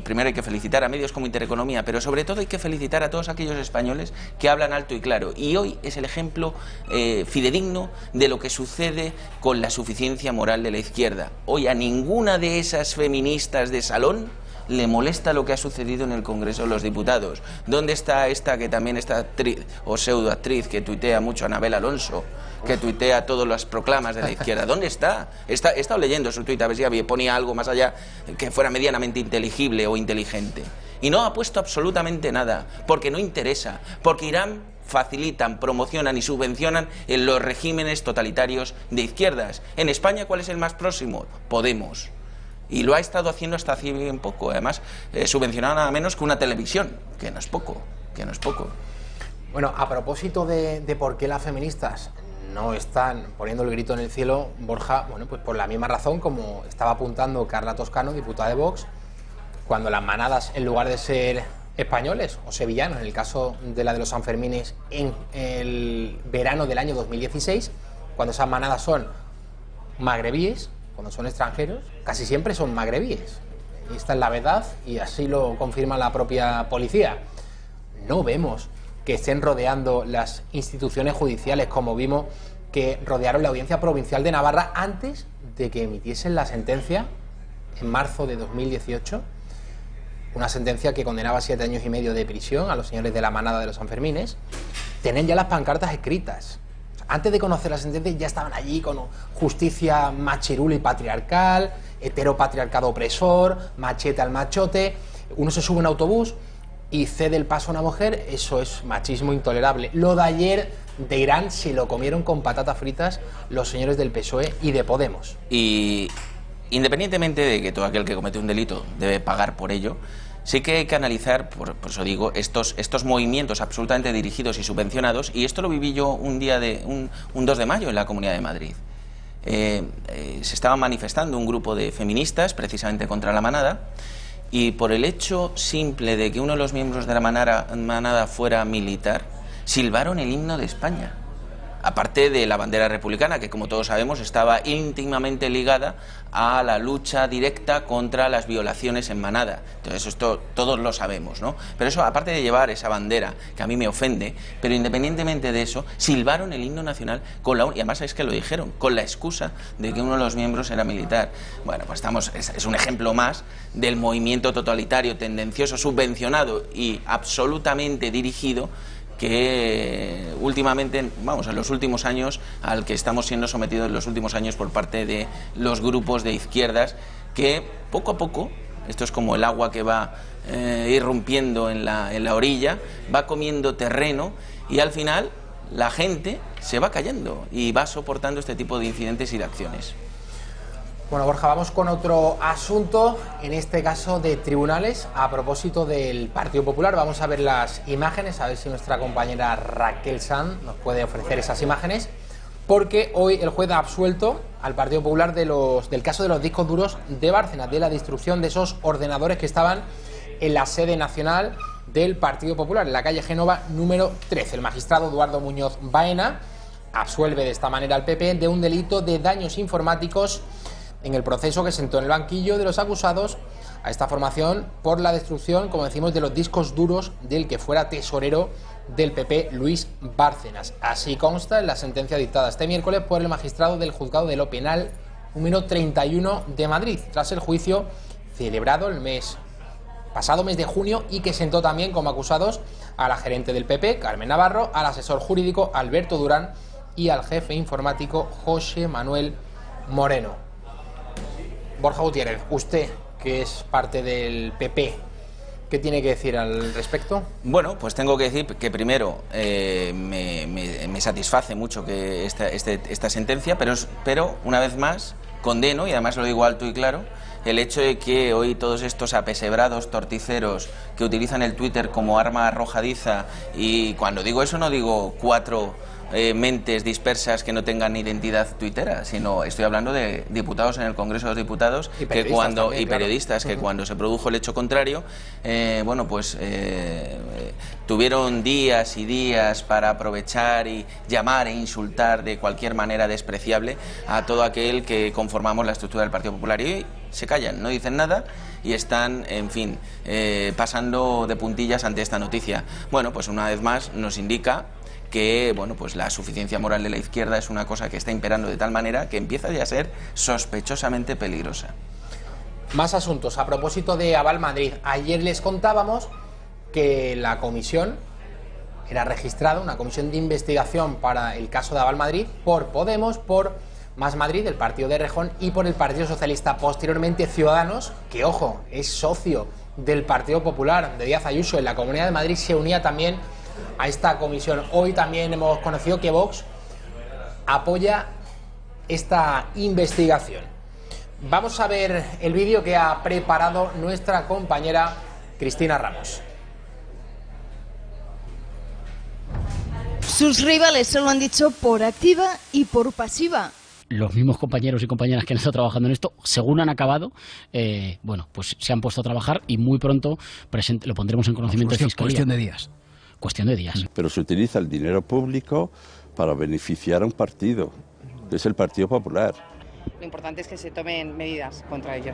primero hay que felicitar a medios como Intereconomía, pero sobre todo hay que felicitar a todos aquellos españoles que hablan alto y claro, y hoy es el ejemplo fidedigno de lo que sucede con la suficiencia moral de la izquierda. Hoy a ninguna de esas feministas de salón le molesta lo que ha sucedido en el Congreso de los Diputados. ¿Dónde está esta que también esta actriz o pseudoactriz que tuitea mucho, Anabel Alonso, que tuitea todas las proclamas de la izquierda? ¿Dónde está? He estado leyendo su tuit a ver si ponía algo más allá que fuera medianamente inteligible o inteligente. Y no ha puesto absolutamente nada, porque no interesa, porque Irán facilitan, promocionan y subvencionan en los regímenes totalitarios de izquierdas. En España, ¿cuál es el más próximo? Podemos. Y lo ha estado haciendo hasta hace bien poco. Además, subvencionaba nada menos que una televisión, que no es poco, Bueno, a propósito de por qué las feministas no están poniendo el grito en el cielo, Borja, bueno, pues por la misma razón como estaba apuntando Carla Toscano, diputada de Vox, cuando las manadas, en lugar de ser españoles o sevillanos, en el caso de la de los Sanfermines en el verano del año 2016, cuando esas manadas son magrebíes, cuando son extranjeros, casi siempre son magrebíes. Esta es la verdad y así lo confirma la propia policía. No vemos que estén rodeando las instituciones judiciales como vimos que rodearon la Audiencia Provincial de Navarra antes de que emitiesen la sentencia en marzo de 2018. Una sentencia que condenaba 7 años y medio de prisión a los señores de la manada de los Sanfermines. Tenían ya las pancartas escritas. Antes de conocer la sentencia ya estaban allí con justicia machirula y patriarcal, heteropatriarcado opresor, machete al machote. Uno se sube a un autobús y cede el paso a una mujer, eso es machismo intolerable. Lo de ayer de Irán se lo comieron con patatas fritas los señores del PSOE y de Podemos. Y independientemente de que todo aquel que comete un delito debe pagar por ello, sí que hay que analizar, por eso digo, estos movimientos absolutamente dirigidos y subvencionados, y esto lo viví yo un 2 de mayo en la Comunidad de Madrid. Se estaba manifestando un grupo de feministas precisamente contra la manada, y por el hecho simple de que uno de los miembros de la manada fuera militar, silbaron el himno de España. Aparte de la bandera republicana, que como todos sabemos estaba íntimamente ligada a la lucha directa contra las violaciones en manada. Entonces esto todos lo sabemos, ¿no? Pero eso, aparte de llevar esa bandera, que a mí me ofende, pero independientemente de eso, silbaron el himno nacional y además es que lo dijeron, con la excusa de que uno de los miembros era militar. Bueno, pues es un ejemplo más del movimiento totalitario, tendencioso, subvencionado y absolutamente dirigido que últimamente, en los últimos años, al que estamos siendo sometidos en los últimos años por parte de los grupos de izquierdas, que poco a poco, esto es como el agua que va irrumpiendo en la orilla, va comiendo terreno y al final la gente se va cayendo y va soportando este tipo de incidentes y de acciones. Bueno, Borja, vamos con otro asunto, en este caso de tribunales, a propósito del Partido Popular. Vamos a ver las imágenes, a ver si nuestra compañera Raquel Sanz nos puede ofrecer esas imágenes, porque hoy el juez ha absuelto al Partido Popular del caso de los discos duros de Bárcenas, de la destrucción de esos ordenadores que estaban en la sede nacional del Partido Popular, en la calle Génova número 13. El magistrado Eduardo Muñoz Baena absuelve de esta manera al PP de un delito de daños informáticos en el proceso que sentó en el banquillo de los acusados a esta formación por la destrucción, como decimos, de los discos duros del que fuera tesorero del PP, Luis Bárcenas. Así consta en la sentencia dictada este miércoles por el magistrado del Juzgado de lo Penal número 31 de Madrid, tras el juicio celebrado el pasado mes de junio y que sentó también como acusados a la gerente del PP, Carmen Navarro, al asesor jurídico Alberto Durán y al jefe informático José Manuel Moreno. Borja Gutiérrez, usted, que es parte del PP, ¿qué tiene que decir al respecto? Bueno, pues tengo que decir que primero me satisface mucho que esta sentencia, pero una vez más condeno, y además lo digo alto y claro, el hecho de que hoy todos estos apesebrados torticeros que utilizan el Twitter como arma arrojadiza, y cuando digo eso no digo 4 mentes dispersas que no tengan identidad tuitera, sino estoy hablando de diputados en el Congreso de los Diputados y periodistas que cuando se produjo el hecho contrario, tuvieron días y días para aprovechar y llamar e insultar de cualquier manera despreciable a todo aquel que conformamos la estructura del Partido Popular, y hoy se callan, no dicen nada y están, en fin, pasando de puntillas ante esta noticia. Bueno, pues una vez más nos indica que la suficiencia moral de la izquierda es una cosa que está imperando de tal manera que empieza ya a ser sospechosamente peligrosa. Más asuntos. A propósito de Aval Madrid, ayer les contábamos que la comisión era registrada, una comisión de investigación para el caso de Aval Madrid, por Podemos, por Más Madrid, el partido de Rejón, y por el Partido Socialista. Posteriormente Ciudadanos, que ojo, es socio del Partido Popular de Díaz Ayuso en la Comunidad de Madrid, se unía también a esta comisión. Hoy también hemos conocido que Vox apoya esta investigación. Vamos a ver el vídeo que ha preparado nuestra compañera Cristina Ramos. Sus rivales se lo han dicho por activa y por pasiva. Los mismos compañeros y compañeras que han estado trabajando en esto, según han acabado, pues se han puesto a trabajar y muy pronto lo pondremos en conocimiento de Fiscalía. Cuestión de días. Cuestión de días. Pero se utiliza el dinero público para beneficiar a un partido, que es el Partido Popular. Lo importante es que se tomen medidas contra ello.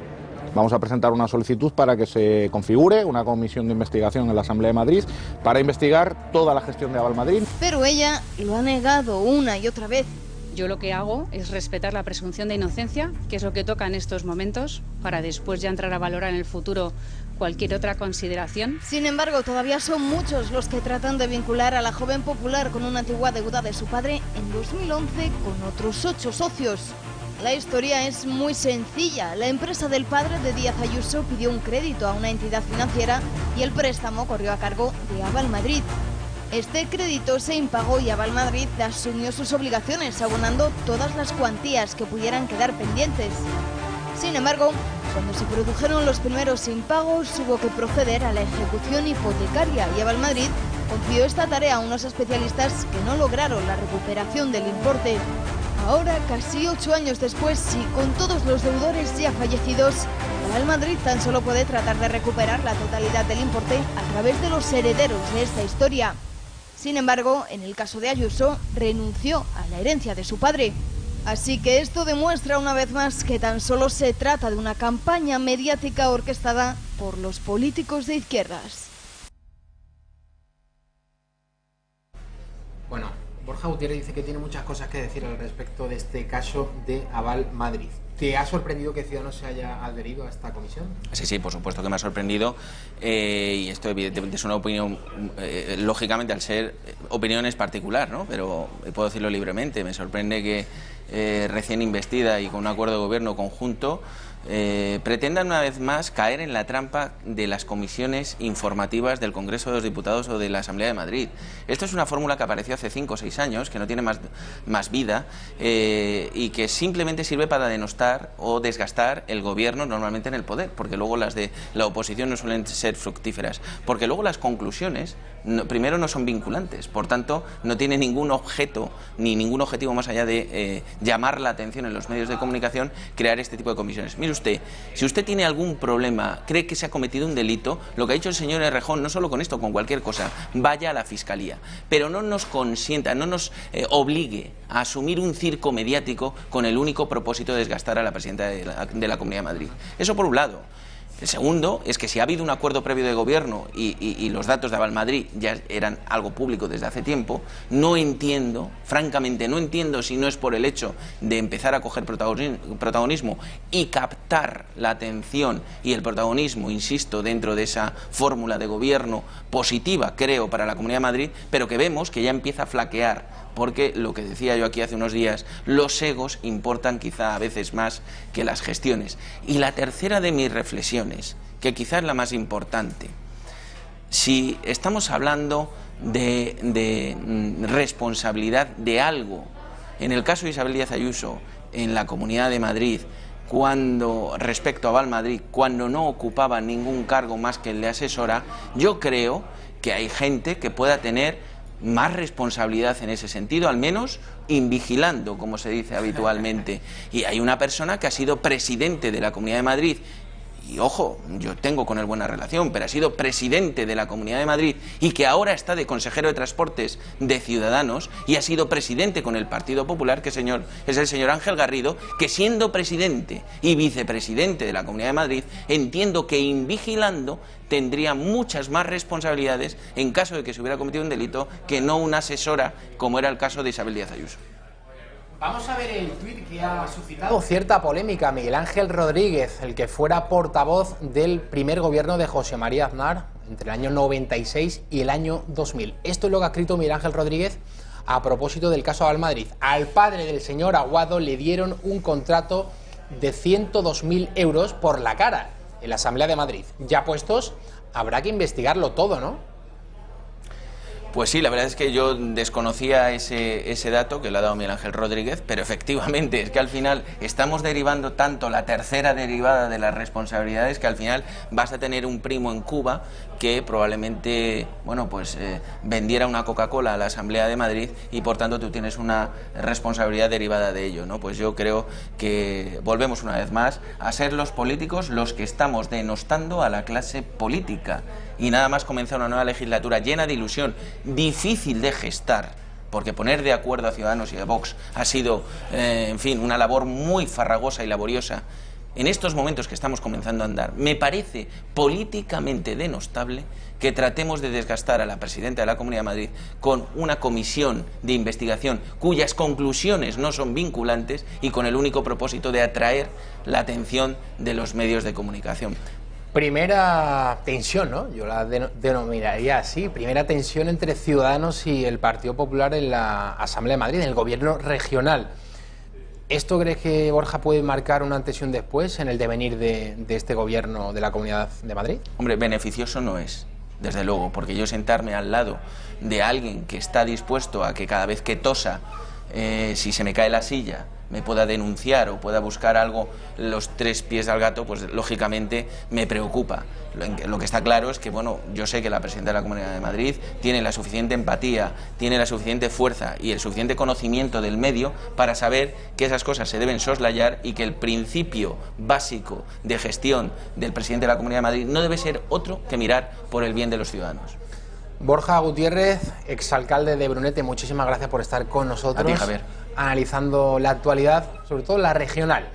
Vamos a presentar una solicitud para que se configure una comisión de investigación en la Asamblea de Madrid para investigar toda la gestión de Aval Madrid. Pero ella lo ha negado una y otra vez. Yo lo que hago es respetar la presunción de inocencia, que es lo que toca en estos momentos, para después ya entrar a valorar en el futuro cualquier otra consideración. Sin embargo, todavía son muchos los que tratan de vincular a la joven popular con una antigua deuda de su padre en 2011 con otros 8 socios. La historia es muy sencilla. La empresa del padre de Díaz Ayuso pidió un crédito a una entidad financiera y el préstamo corrió a cargo de Aval Madrid. Este crédito se impagó y Aval Madrid asumió sus obligaciones, abonando todas las cuantías que pudieran quedar pendientes. Sin embargo, cuando se produjeron los primeros impagos, hubo que proceder a la ejecución hipotecaria y Aval Madrid confió esta tarea a unos especialistas que no lograron la recuperación del importe. Ahora, casi 8 años después y con todos los deudores ya fallecidos, Aval Madrid tan solo puede tratar de recuperar la totalidad del importe a través de los herederos de esta historia. Sin embargo, en el caso de Ayuso, renunció a la herencia de su padre. Así que esto demuestra una vez más que tan solo se trata de una campaña mediática orquestada por los políticos de izquierdas. Bueno, Borja Gutiérrez dice que tiene muchas cosas que decir al respecto de este caso de Aval Madrid. ¿Te ha sorprendido que Ciudadanos se haya adherido a esta comisión? Sí, por supuesto que me ha sorprendido, y esto evidentemente es una opinión, lógicamente al ser opinión es particular, ¿no? Pero puedo decirlo libremente. Me sorprende que recién investida y con un acuerdo de gobierno conjunto pretendan una vez más caer en la trampa de las comisiones informativas del Congreso de los Diputados o de la Asamblea de Madrid. Esto es una fórmula que apareció hace 5 o 6 años, que no tiene más vida y que simplemente sirve para denostar o desgastar el gobierno normalmente en el poder, porque luego las de la oposición no suelen ser fructíferas, porque luego las conclusiones primero no son vinculantes, por tanto no tiene ningún objeto ni ningún objetivo más allá de llamar la atención en los medios de comunicación, crear este tipo de comisiones. Mire usted, si usted tiene algún problema, cree que se ha cometido un delito, lo que ha dicho el señor Errejón, no solo con esto, con cualquier cosa, vaya a la Fiscalía, pero no nos consienta, no nos obligue a asumir un circo mediático con el único propósito de desgastar a la presidenta de la Comunidad de Madrid. Eso por un lado. El segundo es que si ha habido un acuerdo previo de gobierno y los datos de Avalmadrid ya eran algo público desde hace tiempo, no entiendo, francamente no entiendo si no es por el hecho de empezar a coger protagonismo y captar la atención y el protagonismo, insisto, dentro de esa fórmula de gobierno positiva, creo, para la Comunidad de Madrid, pero que vemos que ya empieza a flaquear, porque lo que decía yo aquí hace unos días, los egos importan quizá a veces más que las gestiones. Y la tercera de mis reflexiones, que quizás es la más importante, si estamos hablando de responsabilidad de algo, en el caso de Isabel Díaz Ayuso, en la Comunidad de Madrid, cuando respecto a Avalmadrid, cuando no ocupaba ningún cargo más que el de asesora, yo creo que hay gente que pueda tener más responsabilidad en ese sentido, al menos invigilando, como se dice habitualmente. Y hay una persona que ha sido presidente de la Comunidad de Madrid, y ojo, yo tengo con él buena relación, pero ha sido presidente de la Comunidad de Madrid y que ahora está de consejero de Transportes de Ciudadanos y ha sido presidente con el Partido Popular, que es el señor Ángel Garrido, que siendo presidente y vicepresidente de la Comunidad de Madrid, entiendo que invigilando tendría muchas más responsabilidades en caso de que se hubiera cometido un delito que no una asesora, como era el caso de Isabel Díaz Ayuso. Vamos a ver el tuit que ha suscitado cierta polémica. Miguel Ángel Rodríguez, el que fuera portavoz del primer gobierno de José María Aznar entre el año 96 y el año 2000. Esto es lo que ha escrito Miguel Ángel Rodríguez a propósito del caso Avalmadrid. Al padre del señor Aguado le dieron un contrato de 102.000 euros por la cara en la Asamblea de Madrid. Ya puestos, habrá que investigarlo todo, ¿no? Pues sí, la verdad es que yo desconocía ese dato que lo ha dado Miguel Ángel Rodríguez, pero efectivamente es que al final estamos derivando tanto la tercera derivada de las responsabilidades que al final vas a tener un primo en Cuba que probablemente, bueno, pues vendiera una Coca-Cola a la Asamblea de Madrid y por tanto tú tienes una responsabilidad derivada de ello, ¿no? Pues yo creo que volvemos una vez más a ser los políticos los que estamos denostando a la clase política. Y nada más comenzar una nueva legislatura llena de ilusión, difícil de gestar, porque poner de acuerdo a Ciudadanos y a Vox ha sido, en fin, una labor muy farragosa y laboriosa. En estos momentos que estamos comenzando a andar, me parece políticamente denostable que tratemos de desgastar a la presidenta de la Comunidad de Madrid con una comisión de investigación cuyas conclusiones no son vinculantes y con el único propósito de atraer la atención de los medios de comunicación. Primera tensión, ¿no? Yo la denominaría así, primera tensión entre Ciudadanos y el Partido Popular en la Asamblea de Madrid, en el gobierno regional. ¿Esto crees que, Borja, puede marcar un antes y un después en el devenir de este gobierno de la Comunidad de Madrid? Hombre, beneficioso no es, desde luego, porque yo sentarme al lado de alguien que está dispuesto a que cada vez que tosa, si se me cae la silla, me pueda denunciar o pueda buscar algo, los 3 pies al gato, pues lógicamente me preocupa. Lo que está claro es que, bueno, yo sé que la presidenta de la Comunidad de Madrid tiene la suficiente empatía, tiene la suficiente fuerza y el suficiente conocimiento del medio para saber que esas cosas se deben soslayar y que el principio básico de gestión del presidente de la Comunidad de Madrid no debe ser otro que mirar por el bien de los ciudadanos. Borja Gutiérrez, exalcalde de Brunete, muchísimas gracias por estar con nosotros. A ti, Javier. Analizando la actualidad, sobre todo la regional.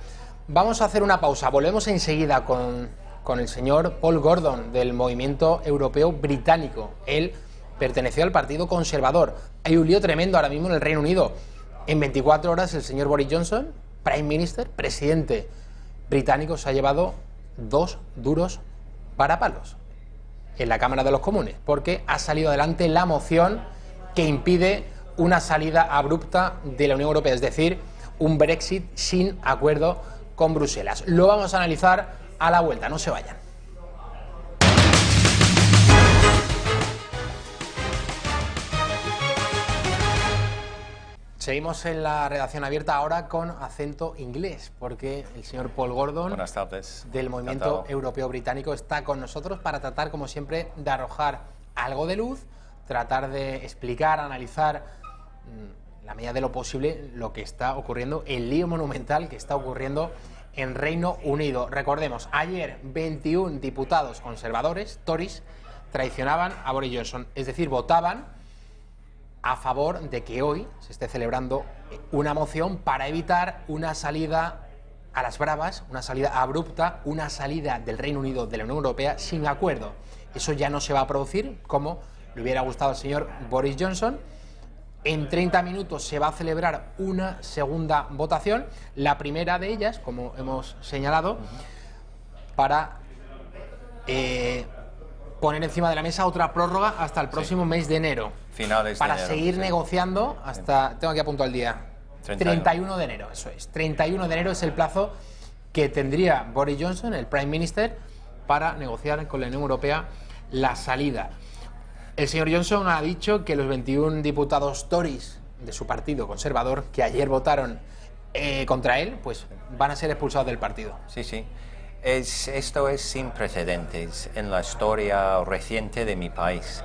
Vamos a hacer una pausa, volvemos enseguida con el señor Paul Gordon del Movimiento Europeo Británico. Él perteneció al Partido Conservador. Hay un lío tremendo ahora mismo en el Reino Unido. En 24 horas el señor Boris Johnson, Prime Minister, presidente británico, se ha llevado 2 duros varapalos en la Cámara de los Comunes, porque ha salido adelante la moción que impide una salida abrupta de la Unión Europea, es decir, un Brexit sin acuerdo con Bruselas. Lo vamos a analizar a la vuelta, no se vayan. Seguimos en la redacción abierta ahora con acento inglés, porque el señor Paul Gordon, buenas tardes, del Movimiento Europeo Británico, está con nosotros para tratar, como siempre, de arrojar algo de luz, tratar de explicar, analizar, en la medida de lo posible, lo que está ocurriendo, el lío monumental que está ocurriendo en Reino Unido. Recordemos, ayer 21 diputados conservadores, Tories, traicionaban a Boris Johnson, es decir, votaban a favor de que hoy se esté celebrando una moción para evitar una salida a las bravas, una salida abrupta, una salida del Reino Unido de la Unión Europea sin acuerdo. Eso ya no se va a producir, como le hubiera gustado al señor Boris Johnson. En 30 minutos se va a celebrar una segunda votación, la primera de ellas, como hemos señalado, para poner encima de la mesa otra prórroga hasta el próximo mes de enero. Finales para de enero, seguir negociando hasta, tengo aquí a punto al día, 31 de enero, eso es. 31 de enero es el plazo que tendría Boris Johnson, el Prime Minister, para negociar con la Unión Europea la salida. El señor Johnson ha dicho que los 21 diputados Tories de su partido conservador, que ayer votaron contra él, pues van a ser expulsados del partido. Sí, sí. Esto es sin precedentes en la historia reciente de mi país.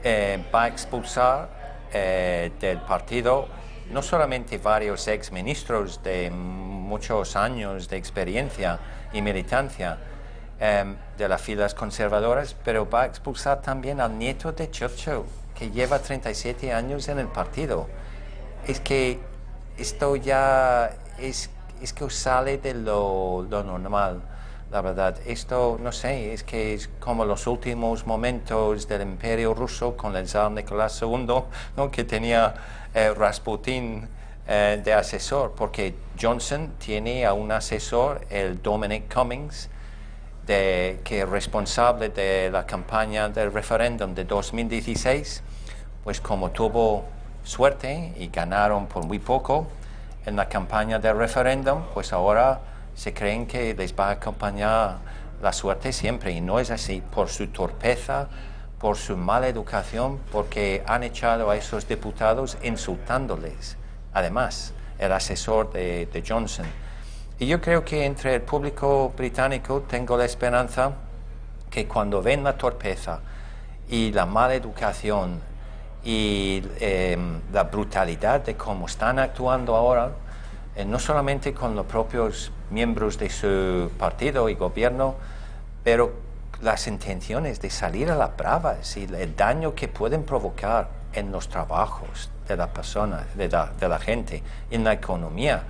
Va a expulsar del partido no solamente varios exministros de muchos años de experiencia y militancia de las filas conservadoras, pero va a expulsar también al nieto de Churchill, que lleva 37 años en el partido. Es que esto ya es que sale de lo normal, la verdad. Esto, no sé, es que es como los últimos momentos del Imperio Ruso con el zar Nicolás II, ¿no? Que tenía Rasputin de asesor, porque Johnson tiene a un asesor, el Dominic Cummings, que es responsable de la campaña del referéndum de 2016, pues como tuvo suerte y ganaron por muy poco en la campaña del referéndum, pues ahora se creen que les va a acompañar la suerte siempre, y no es así, por su torpeza, por su mala educación, porque han echado a esos diputados insultándoles, además, el asesor de Johnson. Y yo creo que entre el público británico tengo la esperanza que cuando ven la torpeza y la mala educación y la brutalidad de cómo están actuando ahora, no solamente con los propios miembros de su partido y gobierno, pero las intenciones de salir a las bravas y el daño que pueden provocar en los trabajos de las personas, de la gente, en la economía.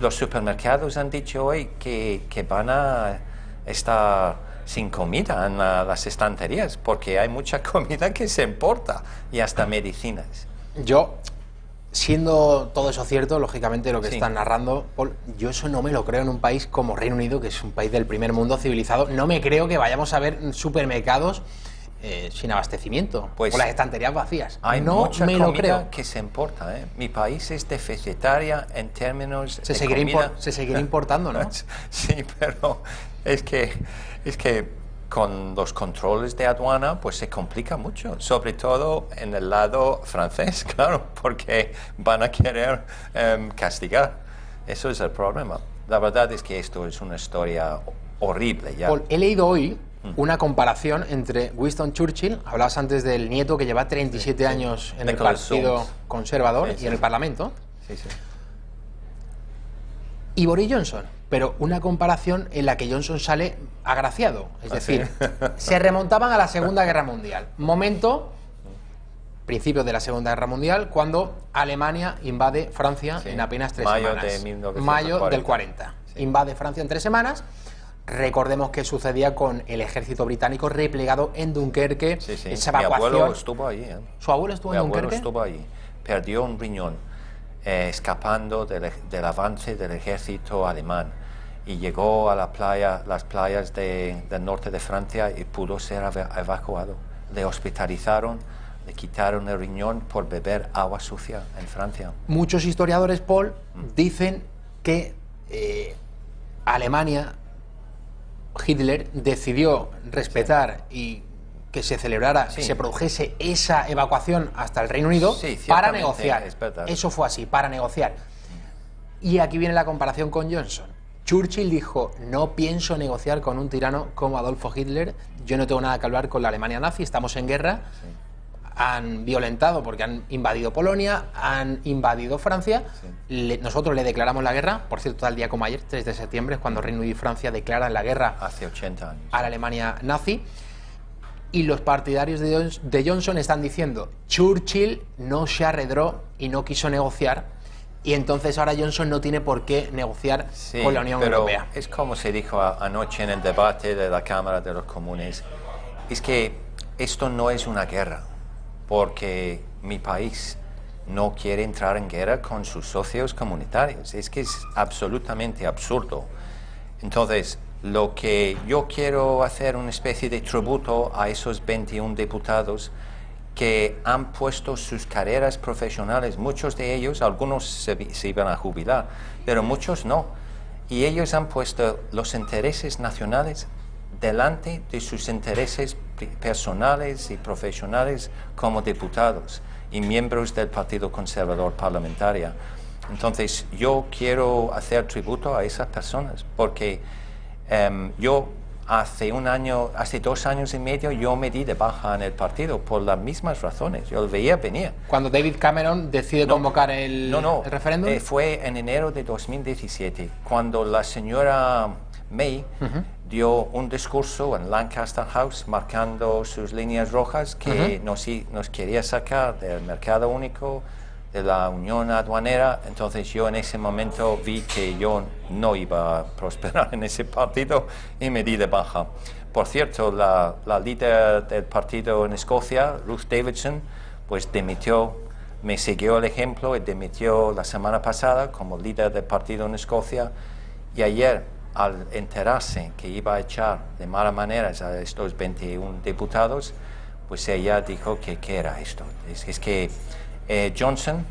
Los supermercados han dicho hoy que van a estar sin comida en las estanterías, porque hay mucha comida que se importa, y hasta medicinas. Yo, siendo todo eso cierto, lógicamente lo que están narrando, Paul, yo eso no me lo creo en un país como Reino Unido, que es un país del primer mundo civilizado. No me creo que vayamos a ver supermercados sin abastecimiento, pues, o las estanterías vacías. Hay no mucha me comida lo creo. que se importa, ¿eh? Mi país es deficitaria en términos se de seguirá importando, ¿no? Sí, pero es que con los controles de aduana pues se complica mucho, sobre todo en el lado francés, claro, porque van a querer castigar. Eso es el problema. La verdad es que esto es una historia horrible ya. Paul, he leído hoy una comparación entre Winston Churchill, hablabas antes del nieto que lleva 37 años en el Partido Conservador y en el Parlamento, y Boris Johnson, pero una comparación en la que Johnson sale agraciado, es decir, se remontaban a la Segunda Guerra Mundial, principios de la Segunda Guerra Mundial, cuando Alemania invade Francia en apenas 3 semanas. Mayo del 40. Invade Francia en 3 semanas. Recordemos qué sucedía con el ejército británico replegado en Dunkerque, esa evacuación. Mi abuelo estuvo allí. ¿Su abuelo estuvo en Dunkerque? Mi abuelo estuvo allí. Perdió un riñón escapando del avance del ejército alemán, y llegó a las playas del norte de Francia y pudo ser evacuado. Le hospitalizaron, le quitaron el riñón por beber agua sucia en Francia. Muchos historiadores, Paul, dicen que Alemania, Hitler decidió respetar y que se celebrara, que se produjese esa evacuación hasta el Reino Unido para negociar. Eso fue así, para negociar. Y aquí viene la comparación con Johnson. Churchill dijo: no pienso negociar con un tirano como Adolfo Hitler, yo no tengo nada que hablar con la Alemania nazi, estamos en guerra, han violentado porque han invadido Polonia, han invadido Francia, nosotros le declaramos la guerra, por cierto, tal día como ayer, 3 de septiembre, es cuando Reino Unido y Francia declaran la guerra hace 80 años a la Alemania nazi. Y los partidarios de Johnson están diciendo: Churchill no se arredró y no quiso negociar, y entonces ahora Johnson no tiene por qué negociar con la Unión Europea. Es como se dijo anoche en el debate de la Cámara de los Comunes, es que esto no es una guerra, porque mi país no quiere entrar en guerra con sus socios comunitarios. Es que es absolutamente absurdo. Entonces, lo que yo quiero hacer una especie de tributo a esos 21 diputados que han puesto sus carreras profesionales, muchos de ellos, algunos se iban a jubilar, pero muchos no. Y ellos han puesto los intereses nacionales delante de sus intereses personales y profesionales como diputados y miembros del Partido Conservador Parlamentario. Entonces, yo quiero hacer tributo a esas personas, porque yo hace 2 años y medio, yo me di de baja en el partido por las mismas razones. Yo lo veía venir. Cuando David Cameron decide convocar el referéndum. Fue en enero de 2017, cuando la señora May dio un discurso en Lancaster House marcando sus líneas rojas que nos quería sacar del mercado único, de la unión aduanera. Entonces yo en ese momento vi que yo no iba a prosperar en ese partido y me di de baja. Por cierto, la líder del partido en Escocia, Ruth Davidson, pues dimitió, me siguió el ejemplo y dimitió la semana pasada como líder del partido en Escocia. Y ayer, al enterarse que iba a echar de mala manera a estos 21 diputados, pues ella dijo que ¿qué era esto? Es que Johnson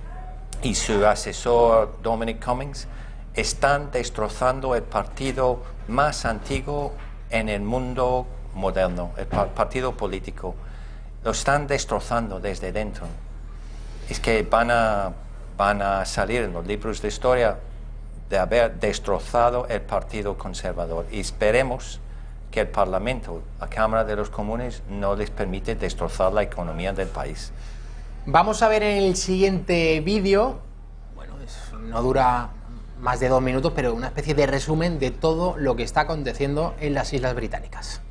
y su asesor Dominic Cummings están destrozando el partido más antiguo en el mundo moderno, el partido político. Lo están destrozando desde dentro. Es que van a salir en los libros de historia de haber destrozado el Partido Conservador. Y esperemos que el Parlamento, la Cámara de los Comunes, no les permite destrozar la economía del país. Vamos a ver en el siguiente vídeo, bueno, no dura más de 2 minutos, pero una especie de resumen de todo lo que está aconteciendo en las Islas Británicas.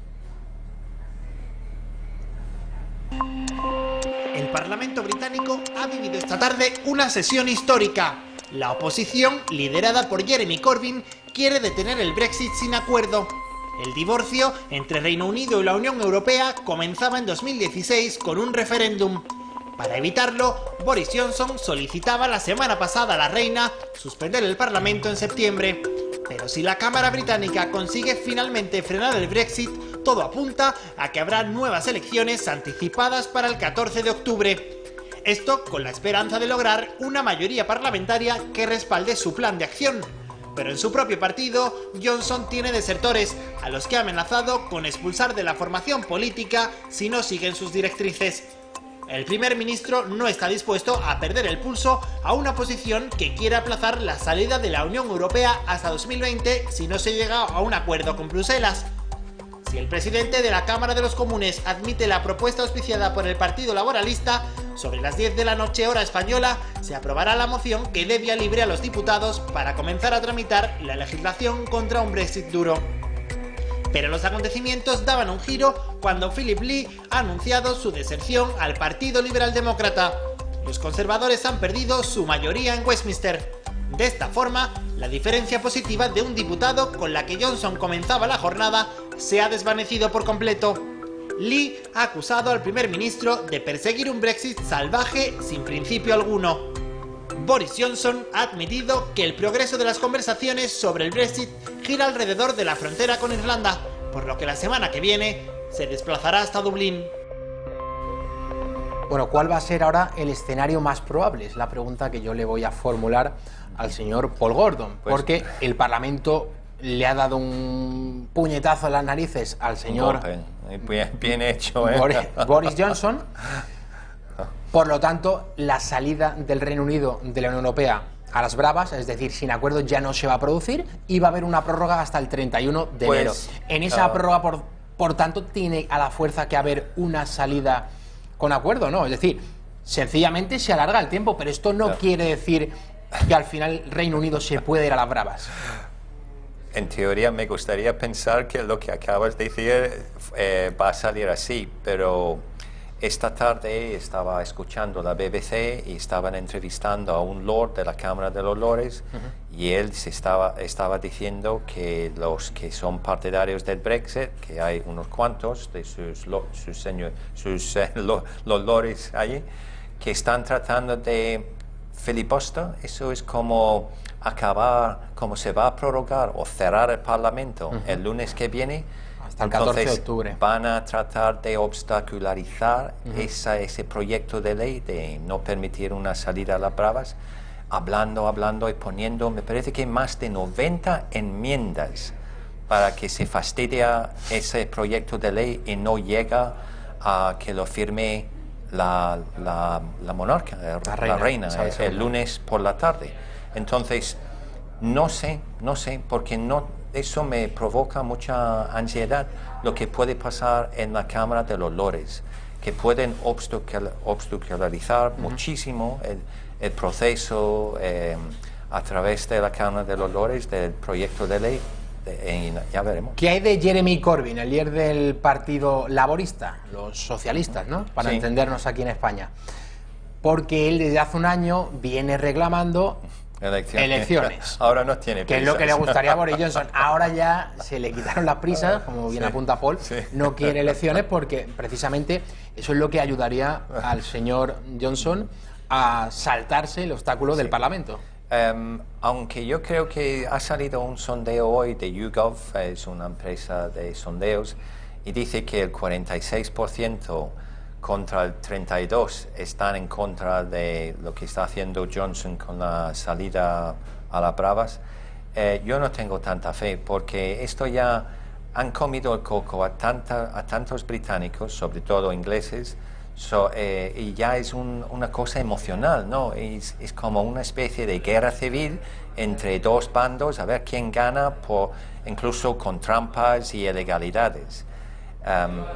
El Parlamento británico ha vivido esta tarde una sesión histórica. La oposición, liderada por Jeremy Corbyn, quiere detener el Brexit sin acuerdo. El divorcio entre Reino Unido y la Unión Europea comenzaba en 2016 con un referéndum. Para evitarlo, Boris Johnson solicitaba la semana pasada a la reina suspender el Parlamento en septiembre. Pero si la Cámara Británica consigue finalmente frenar el Brexit, todo apunta a que habrá nuevas elecciones anticipadas para el 14 de octubre. Esto con la esperanza de lograr una mayoría parlamentaria que respalde su plan de acción. Pero en su propio partido, Johnson tiene desertores, a los que ha amenazado con expulsar de la formación política si no siguen sus directrices. El primer ministro no está dispuesto a perder el pulso a una posición que quiere aplazar la salida de la Unión Europea hasta 2020 si no se llega a un acuerdo con Bruselas. Si el presidente de la Cámara de los Comunes admite la propuesta auspiciada por el Partido Laboralista, sobre las 10 de la noche hora española se aprobará la moción que dé vía libre a los diputados para comenzar a tramitar la legislación contra un Brexit duro. Pero los acontecimientos daban un giro cuando Philip Lee ha anunciado su deserción al Partido Liberal Demócrata. Los conservadores han perdido su mayoría en Westminster. De esta forma, la diferencia positiva de un diputado con la que Johnson comenzaba la jornada se ha desvanecido por completo. Lee ha acusado al primer ministro de perseguir un Brexit salvaje sin principio alguno. Boris Johnson ha admitido que el progreso de las conversaciones sobre el Brexit gira alrededor de la frontera con Irlanda, por lo que la semana que viene se desplazará hasta Dublín. Bueno, ¿cuál va a ser ahora el escenario más probable? Es la pregunta que yo le voy a formular al señor Paul Gordon, porque el Parlamento le ha dado un puñetazo en las narices al señor bien hecho, ¿eh? Boris Johnson. Por lo tanto, la salida del Reino Unido de la Unión Europea a las bravas, es decir, sin acuerdo, ya no se va a producir y va a haber una prórroga hasta el 31 de enero. En esa prórroga, por tanto, tiene a la fuerza que haber una salida con acuerdo, ¿no? Es decir, sencillamente se alarga el tiempo, pero esto no quiere decir que al final el Reino Unido se puede ir a las bravas. En teoría me gustaría pensar que lo que acabas de decir va a salir así, pero esta tarde estaba escuchando la BBC y estaban entrevistando a un lord de la Cámara de los Lores y él estaba diciendo que los que son partidarios del Brexit, que hay unos cuantos de los lores allí, que están tratando de filibuster. Eso es como acabar, como se va a prorrogar o cerrar el Parlamento el lunes que viene. Hasta el 14 de octubre. Van a tratar de obstaculizar ese proyecto de ley de no permitir una salida a las bravas, hablando y poniendo, me parece que más de 90 enmiendas para que se fastidia ese proyecto de ley y no llega a que lo firme la monarca, la reina el lunes por la tarde. Entonces, no sé, porque eso me provoca mucha ansiedad lo que puede pasar en la Cámara de los Lores, que pueden obstaculizar muchísimo el proceso a través de la Cámara de los Lores del proyecto de ley. Ya veremos. ¿Qué hay de Jeremy Corbyn, el líder del Partido Laborista, los socialistas, ¿no? Para entendernos aquí en España? Porque él desde hace un año viene reclamando elecciones. Ahora no tiene prisas. Que es lo que le gustaría a Boris Johnson. Ahora ya se le quitaron las prisas, como bien apunta Paul. No quiere elecciones porque precisamente eso es lo que ayudaría al señor Johnson a saltarse el obstáculo del Parlamento. Aunque yo creo que ha salido un sondeo hoy de YouGov, es una empresa de sondeos, y dice que el 46% contra el 32% están en contra de lo que está haciendo Johnson con la salida a las bravas. Yo no tengo tanta fe, porque esto ya han comido el coco a tantos británicos, sobre todo ingleses, y ya es una cosa emocional, ¿no? Es como una especie de guerra civil entre dos bandos, a ver quién gana, incluso con trampas y ilegalidades.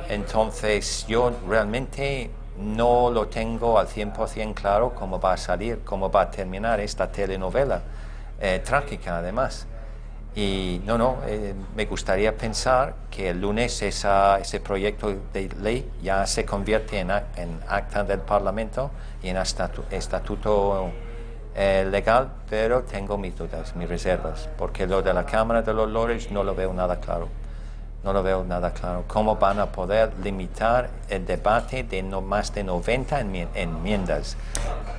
Entonces yo realmente no lo tengo al 100% claro cómo va a salir, cómo va a terminar esta telenovela, trágica además. Y me gustaría pensar que el lunes ese proyecto de ley ya se convierte en acta del Parlamento y en estatuto legal, pero tengo mis dudas, mis reservas, porque lo de la Cámara de los Lores no lo veo nada claro. No lo veo nada claro. ¿Cómo van a poder limitar el debate de no más de 90 enmiendas?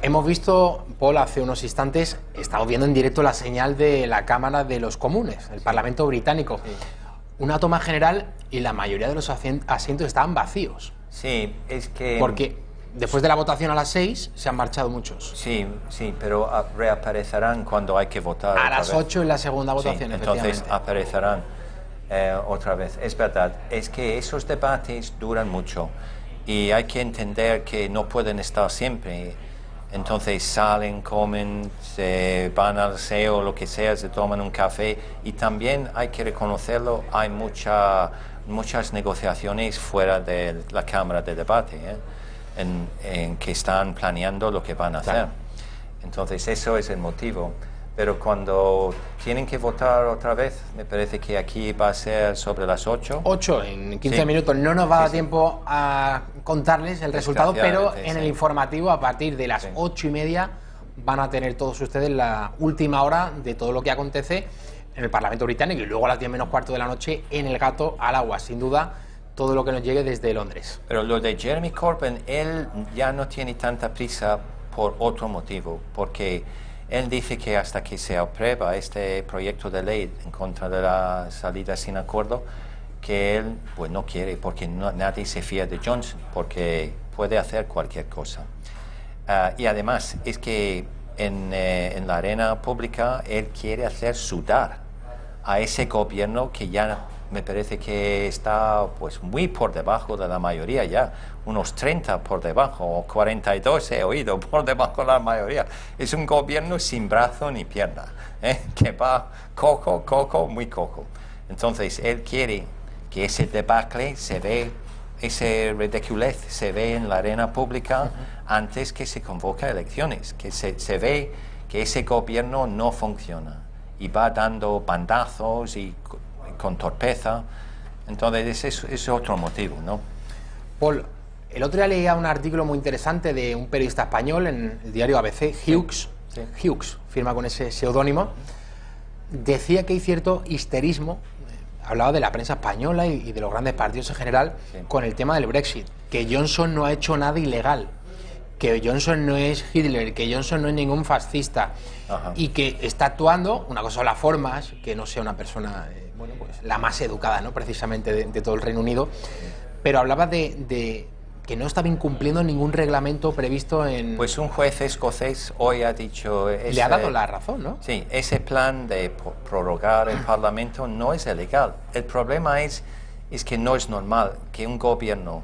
Hemos visto, Paul, hace unos instantes, estamos viendo en directo la señal de la Cámara de los Comunes, el Parlamento británico. Una toma general y la mayoría de los asientos estaban vacíos. Sí, es que... Porque después de la votación a las 6 se han marchado muchos. Sí, pero reaparecerán cuando hay que votar. A las 8 en la segunda votación, entonces aparecerán. Otra vez, es verdad, es que esos debates duran mucho y hay que entender que no pueden estar siempre. Entonces salen, comen, se van al SEO, lo que sea, se toman un café, y también hay que reconocerlo, hay muchas negociaciones fuera de la Cámara de Debate, en que están planeando lo que van a hacer. Entonces eso es el motivo. Pero cuando tienen que votar otra vez, me parece que aquí va a ser sobre las 8. 8, en 15 minutos. No nos va a dar tiempo a contarles el resultado, pero en el informativo, a partir de las 8:30, van a tener todos ustedes la última hora de todo lo que acontece en el Parlamento británico, y luego a las 10 menos cuarto de la noche en El Gato al Agua. Sin duda, todo lo que nos llegue desde Londres. Pero lo de Jeremy Corbyn, él ya no tiene tanta prisa por otro motivo, porque él dice que hasta que se aprueba este proyecto de ley en contra de la salida sin acuerdo, que él pues no quiere, porque nadie se fía de Johnson, porque puede hacer cualquier cosa. Y además es que en la arena pública él quiere hacer sudar a ese gobierno que ya me parece que está pues muy por debajo de la mayoría ya, unos 30 por debajo, o 42 he oído, por debajo de la mayoría. Es un gobierno sin brazo ni pierna, que va cojo, muy cojo. Entonces él quiere que ese debacle se ve, ese ridiculez se ve en la arena pública antes que se convoca elecciones, que se ve que ese gobierno no funciona y va dando bandazos y con torpeza. Entonces ese es otro motivo, ¿no? Paul, el otro día leía un artículo muy interesante de un periodista español en el diario ABC, Hughes, Hughes, firma con ese seudónimo, decía que hay cierto histerismo, hablaba de la prensa española y de los grandes partidos en general, con el tema del Brexit, que Johnson no ha hecho nada ilegal, que Johnson no es Hitler, que Johnson no es ningún fascista, y que está actuando, una cosa son las formas, que no sea una persona, bueno, pues la más educada, ¿no?, precisamente de todo el Reino Unido, pero hablaba de que no estaba incumpliendo ningún reglamento previsto en... Pues un juez escocés hoy ha dicho... Le ha dado la razón, ¿no? Sí, ese plan de prorrogar el Parlamento no es ilegal. El problema es que no es normal que un gobierno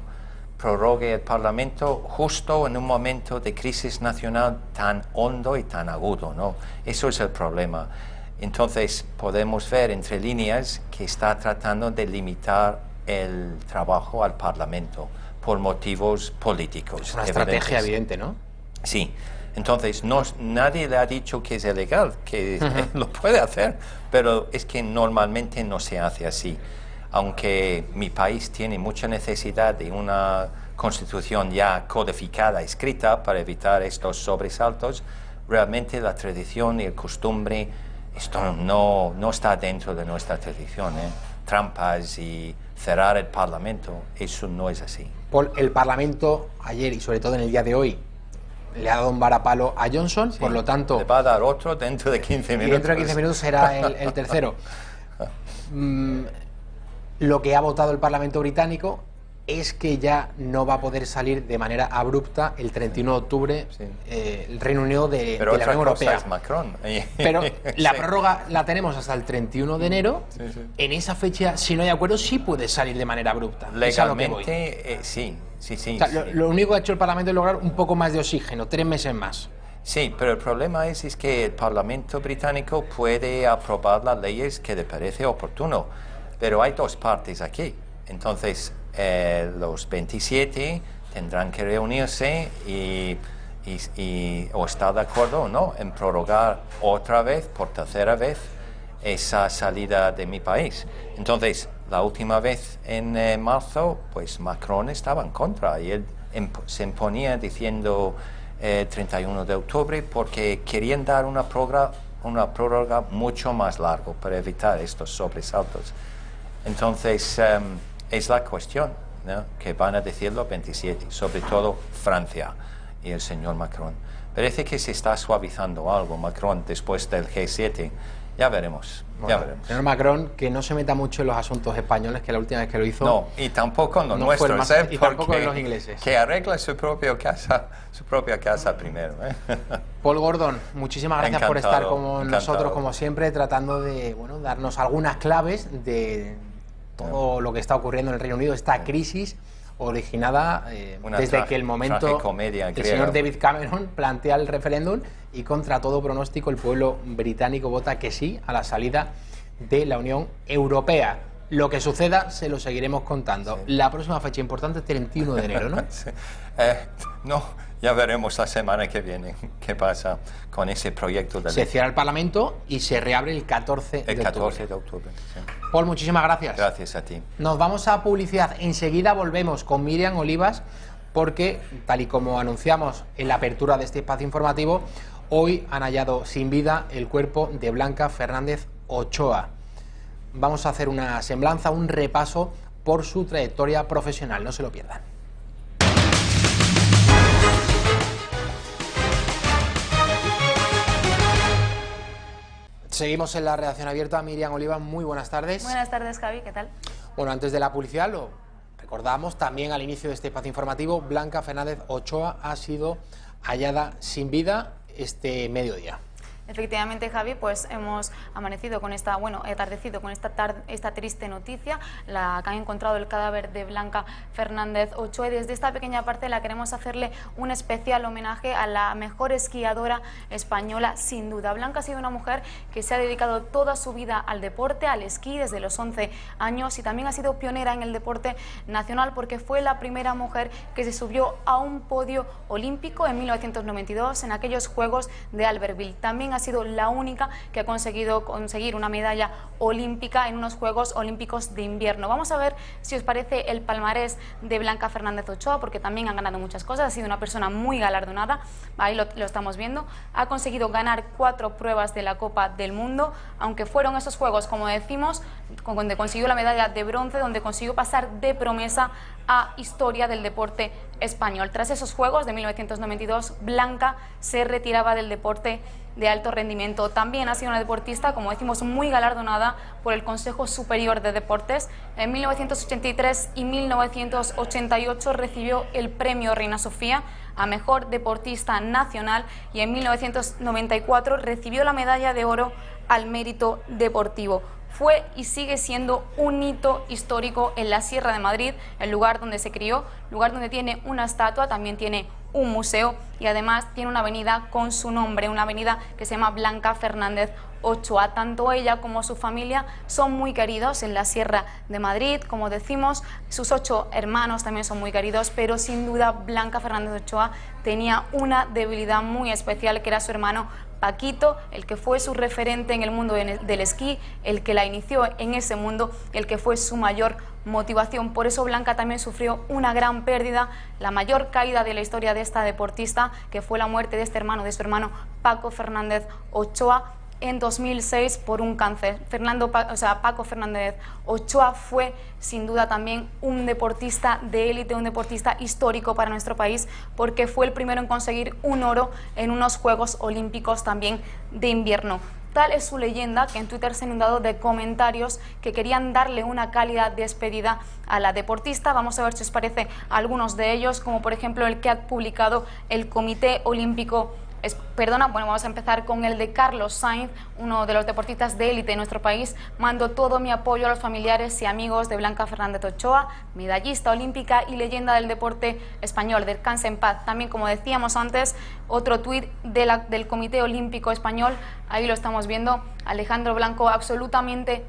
prorrogue el Parlamento justo en un momento de crisis nacional tan hondo y tan agudo, ¿no? Eso es el problema. Entonces podemos ver entre líneas que está tratando de limitar el trabajo al Parlamento por motivos políticos. Es una estrategia evidente, ¿no? Sí. Entonces nadie le ha dicho que es ilegal, que lo puede hacer, pero es que normalmente no se hace así. Aunque mi país tiene mucha necesidad de una constitución ya codificada, escrita, para evitar estos sobresaltos, realmente la tradición y el costumbre, esto no está dentro de nuestra tradición, Trampas y cerrar el Parlamento, eso no es así. Paul, el Parlamento ayer y sobre todo en el día de hoy le ha dado un varapalo a Johnson, por lo tanto... Le va a dar otro dentro de 15 minutos. Y dentro de 15 minutos será el tercero. Lo que ha votado el Parlamento británico es que ya no va a poder salir de manera abrupta el 31 de octubre el Reino Unido de la Unión Europea. Es Macron. Pero la prórroga la tenemos hasta el 31 de enero. En esa fecha, si no hay acuerdo, sí puede salir de manera abrupta. Legalmente, sí. O sea, lo único que ha hecho el Parlamento es lograr un poco más de oxígeno, 3 meses más. Sí, pero el problema es que el Parlamento británico puede aprobar las leyes que le parece oportuno. Pero hay dos partes aquí. Entonces, los 27 tendrán que reunirse y o estar de acuerdo o no en prorrogar otra vez, por tercera vez, esa salida de mi país. Entonces, la última vez en marzo, pues Macron estaba en contra y él se imponía diciendo 31 de octubre porque querían dar una prórroga mucho más larga para evitar estos sobresaltos. Entonces, es la cuestión, ¿no?, que van a decir los 27, sobre todo Francia y el señor Macron. Parece que se está suavizando algo Macron después del G7. Ya veremos, bueno, ya veremos. Señor Macron, que no se meta mucho en los asuntos españoles, que la última vez que lo hizo... No, y tampoco en los nuestros, y tampoco en los ingleses. Que arregle su propia casa primero. Paul Gordon, muchísimas gracias por estar con nosotros, como siempre, tratando de darnos algunas claves de todo lo que está ocurriendo en el Reino Unido, esta crisis originada desde que el momento el señor David Cameron plantea el referéndum y contra todo pronóstico el pueblo británico vota que sí a la salida de la Unión Europea. Lo que suceda se lo seguiremos contando. La próxima fecha importante es el 31 de enero, ¿no? No, ya veremos la semana que viene qué pasa con ese proyecto de ley. Se cierra el Parlamento y se reabre el 14 de octubre. Sí. Paul, muchísimas gracias. Gracias a ti. Nos vamos a publicidad. Enseguida volvemos con Miriam Olivas porque, tal y como anunciamos en la apertura de este espacio informativo, hoy han hallado sin vida el cuerpo de Blanca Fernández Ochoa. Vamos a hacer una semblanza, un repaso por su trayectoria profesional. No se lo pierdan. Seguimos en la redacción abierta. Miriam Olivas, muy buenas tardes. Buenas tardes, Javi, ¿qué tal? Bueno, antes de la publicidad, lo recordamos también al inicio de este espacio informativo, Blanca Fernández Ochoa ha sido hallada sin vida este mediodía. Efectivamente, Javi, pues hemos amanecido con esta, atardecido con esta triste noticia, que han encontrado el cadáver de Blanca Fernández Ochoa, y desde esta pequeña parcela queremos hacerle un especial homenaje a la mejor esquiadora española, sin duda. Blanca ha sido una mujer que se ha dedicado toda su vida al deporte, al esquí, desde los 11 años, y también ha sido pionera en el deporte nacional porque fue la primera mujer que se subió a un podio olímpico en 1992 en aquellos Juegos de Albertville. También ha sido la única que ha conseguir una medalla olímpica en unos Juegos Olímpicos de invierno. Vamos a ver si os parece el palmarés de Blanca Fernández Ochoa, porque también han ganado muchas cosas, ha sido una persona muy galardonada, ahí lo estamos viendo, ha conseguido ganar 4 pruebas de la Copa del Mundo, aunque fueron esos Juegos, como decimos, donde consiguió la medalla de bronce, donde consiguió pasar de promesa a historia del deporte español. Tras esos Juegos de 1992, Blanca se retiraba del deporte de alto rendimiento. También ha sido una deportista, como decimos, muy galardonada por el Consejo Superior de Deportes. En 1983 y 1988 recibió el premio Reina Sofía a Mejor Deportista Nacional, y en 1994 recibió la medalla de oro al mérito deportivo. Fue y sigue siendo un hito histórico en la Sierra de Madrid, el lugar donde se crió, lugar donde tiene una estatua, también tiene un museo y además tiene una avenida con su nombre, una avenida que se llama Blanca Fernández Ochoa. Tanto ella como su familia son muy queridos en la Sierra de Madrid, como decimos, sus 8 hermanos también son muy queridos, pero sin duda Blanca Fernández Ochoa tenía una debilidad muy especial, que era su hermano Paquito, el que fue su referente en el mundo del esquí, el que la inició en ese mundo, el que fue su mayor motivación. Por eso Blanca también sufrió una gran pérdida, la mayor caída de la historia de esta deportista, que fue la muerte de de su hermano Paco Fernández Ochoa, en 2006 por un cáncer. Paco Fernández Ochoa fue sin duda también un deportista de élite, un deportista histórico para nuestro país, porque fue el primero en conseguir un oro en unos Juegos Olímpicos también de invierno. Tal es su leyenda que en Twitter se han inundado de comentarios que querían darle una cálida despedida a la deportista. Vamos a ver si os parece algunos de ellos, como por ejemplo el que ha publicado el Comité Olímpico. Vamos a empezar con el de Carlos Sainz, uno de los deportistas de élite de nuestro país. Mando todo mi apoyo a los familiares y amigos de Blanca Fernández Ochoa, medallista olímpica y leyenda del deporte español. Descanse en paz. También, como decíamos antes, otro tuit del Comité Olímpico Español, ahí lo estamos viendo, Alejandro Blanco, absolutamente,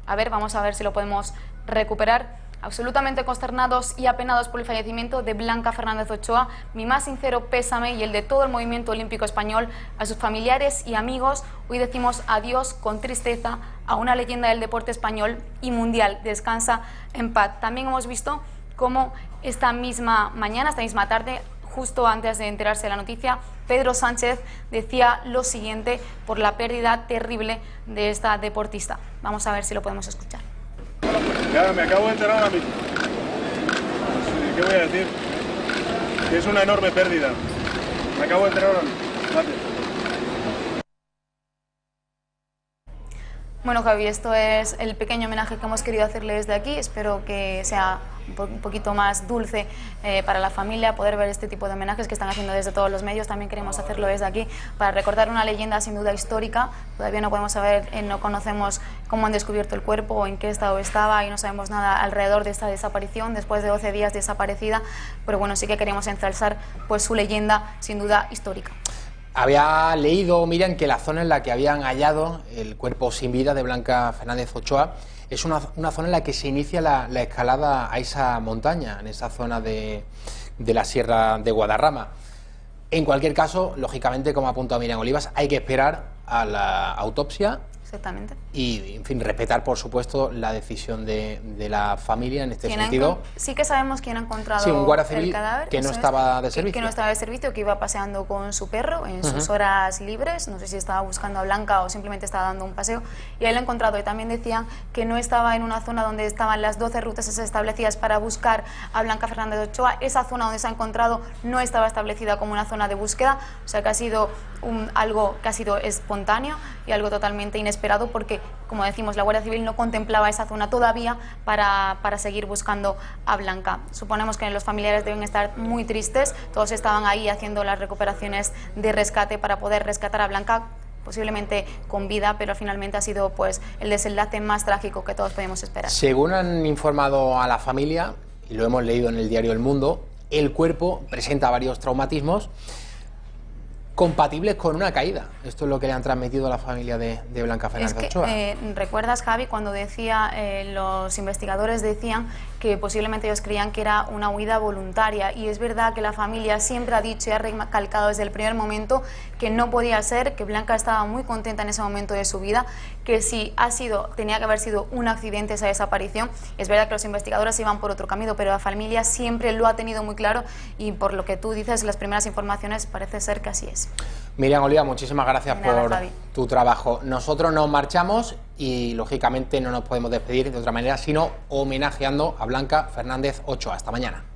vamos a ver si lo podemos recuperar. Absolutamente consternados y apenados por el fallecimiento de Blanca Fernández Ochoa, mi más sincero pésame y el de todo el movimiento olímpico español a sus familiares y amigos. Hoy decimos adiós con tristeza a una leyenda del deporte español y mundial. Descansa en paz. También hemos visto cómo esta misma mañana, esta misma tarde, justo antes de enterarse de la noticia, Pedro Sánchez decía lo siguiente por la pérdida terrible de esta deportista. Vamos a ver si lo podemos escuchar. Ya, me acabo de enterar ahora mismo. ¿Qué voy a decir? Que es una enorme pérdida. Me acabo de enterar ahora mismo. Gracias. Bueno, Javi, esto es el pequeño homenaje que hemos querido hacerle desde aquí. Espero que sea un poquito más dulce para la familia poder ver este tipo de homenajes que están haciendo desde todos los medios. También queremos hacerlo desde aquí para recordar una leyenda sin duda histórica. Todavía no podemos saber, no conocemos cómo han descubierto el cuerpo o en qué estado estaba, y no sabemos nada alrededor de esta desaparición después de 12 días desaparecida, pero bueno, sí que queremos ensalzar pues su leyenda sin duda histórica. Había leído, Miriam, que la zona en la que habían hallado el cuerpo sin vida de Blanca Fernández Ochoa es una zona en la que se inicia la escalada a esa montaña, en esa zona de la Sierra de Guadarrama. En cualquier caso, lógicamente, como ha apuntado Miriam Olivas, hay que esperar a la autopsia. Exactamente. Y, en fin, respetar, por supuesto, la decisión de la familia en este sentido. Sí que sabemos quién ha encontrado un guardia civil el cadáver. Que no estaba de servicio. Que no estaba de servicio, que iba paseando con su perro en sus horas libres. No sé si estaba buscando a Blanca o simplemente estaba dando un paseo. Y ahí lo ha encontrado. Y también decían que no estaba en una zona donde estaban las 12 rutas establecidas para buscar a Blanca Fernández Ochoa. Esa zona donde se ha encontrado no estaba establecida como una zona de búsqueda. O sea que ha sido algo que ha sido espontáneo y algo totalmente inesperado, porque, como decimos, la Guardia Civil no contemplaba esa zona todavía para seguir buscando a Blanca. Suponemos que los familiares deben estar muy tristes. Todos estaban ahí haciendo las recuperaciones de rescate para poder rescatar a Blanca, posiblemente con vida, pero finalmente ha sido pues el desenlace más trágico que todos podíamos esperar. Según han informado a la familia, y lo hemos leído en el diario El Mundo, el cuerpo presenta varios traumatismos compatibles con una caída. Esto es lo que le han transmitido a la familia de Blanca Fernández Ochoa. ¿Recuerdas, Javi, cuando decía, los investigadores decían que posiblemente ellos creían que era una huida voluntaria? Y es verdad que la familia siempre ha dicho y ha recalcado desde el primer momento que no podía ser, que Blanca estaba muy contenta en ese momento de su vida, que si tenía que haber sido un accidente esa desaparición. Es verdad que los investigadores iban por otro camino, pero la familia siempre lo ha tenido muy claro, y por lo que tú dices, las primeras informaciones parece ser que así es. Miriam Oliva, muchísimas gracias por tu trabajo. Nosotros nos marchamos y lógicamente no nos podemos despedir de otra manera sino homenajeando a Blanca Fernández Ochoa. Hasta mañana.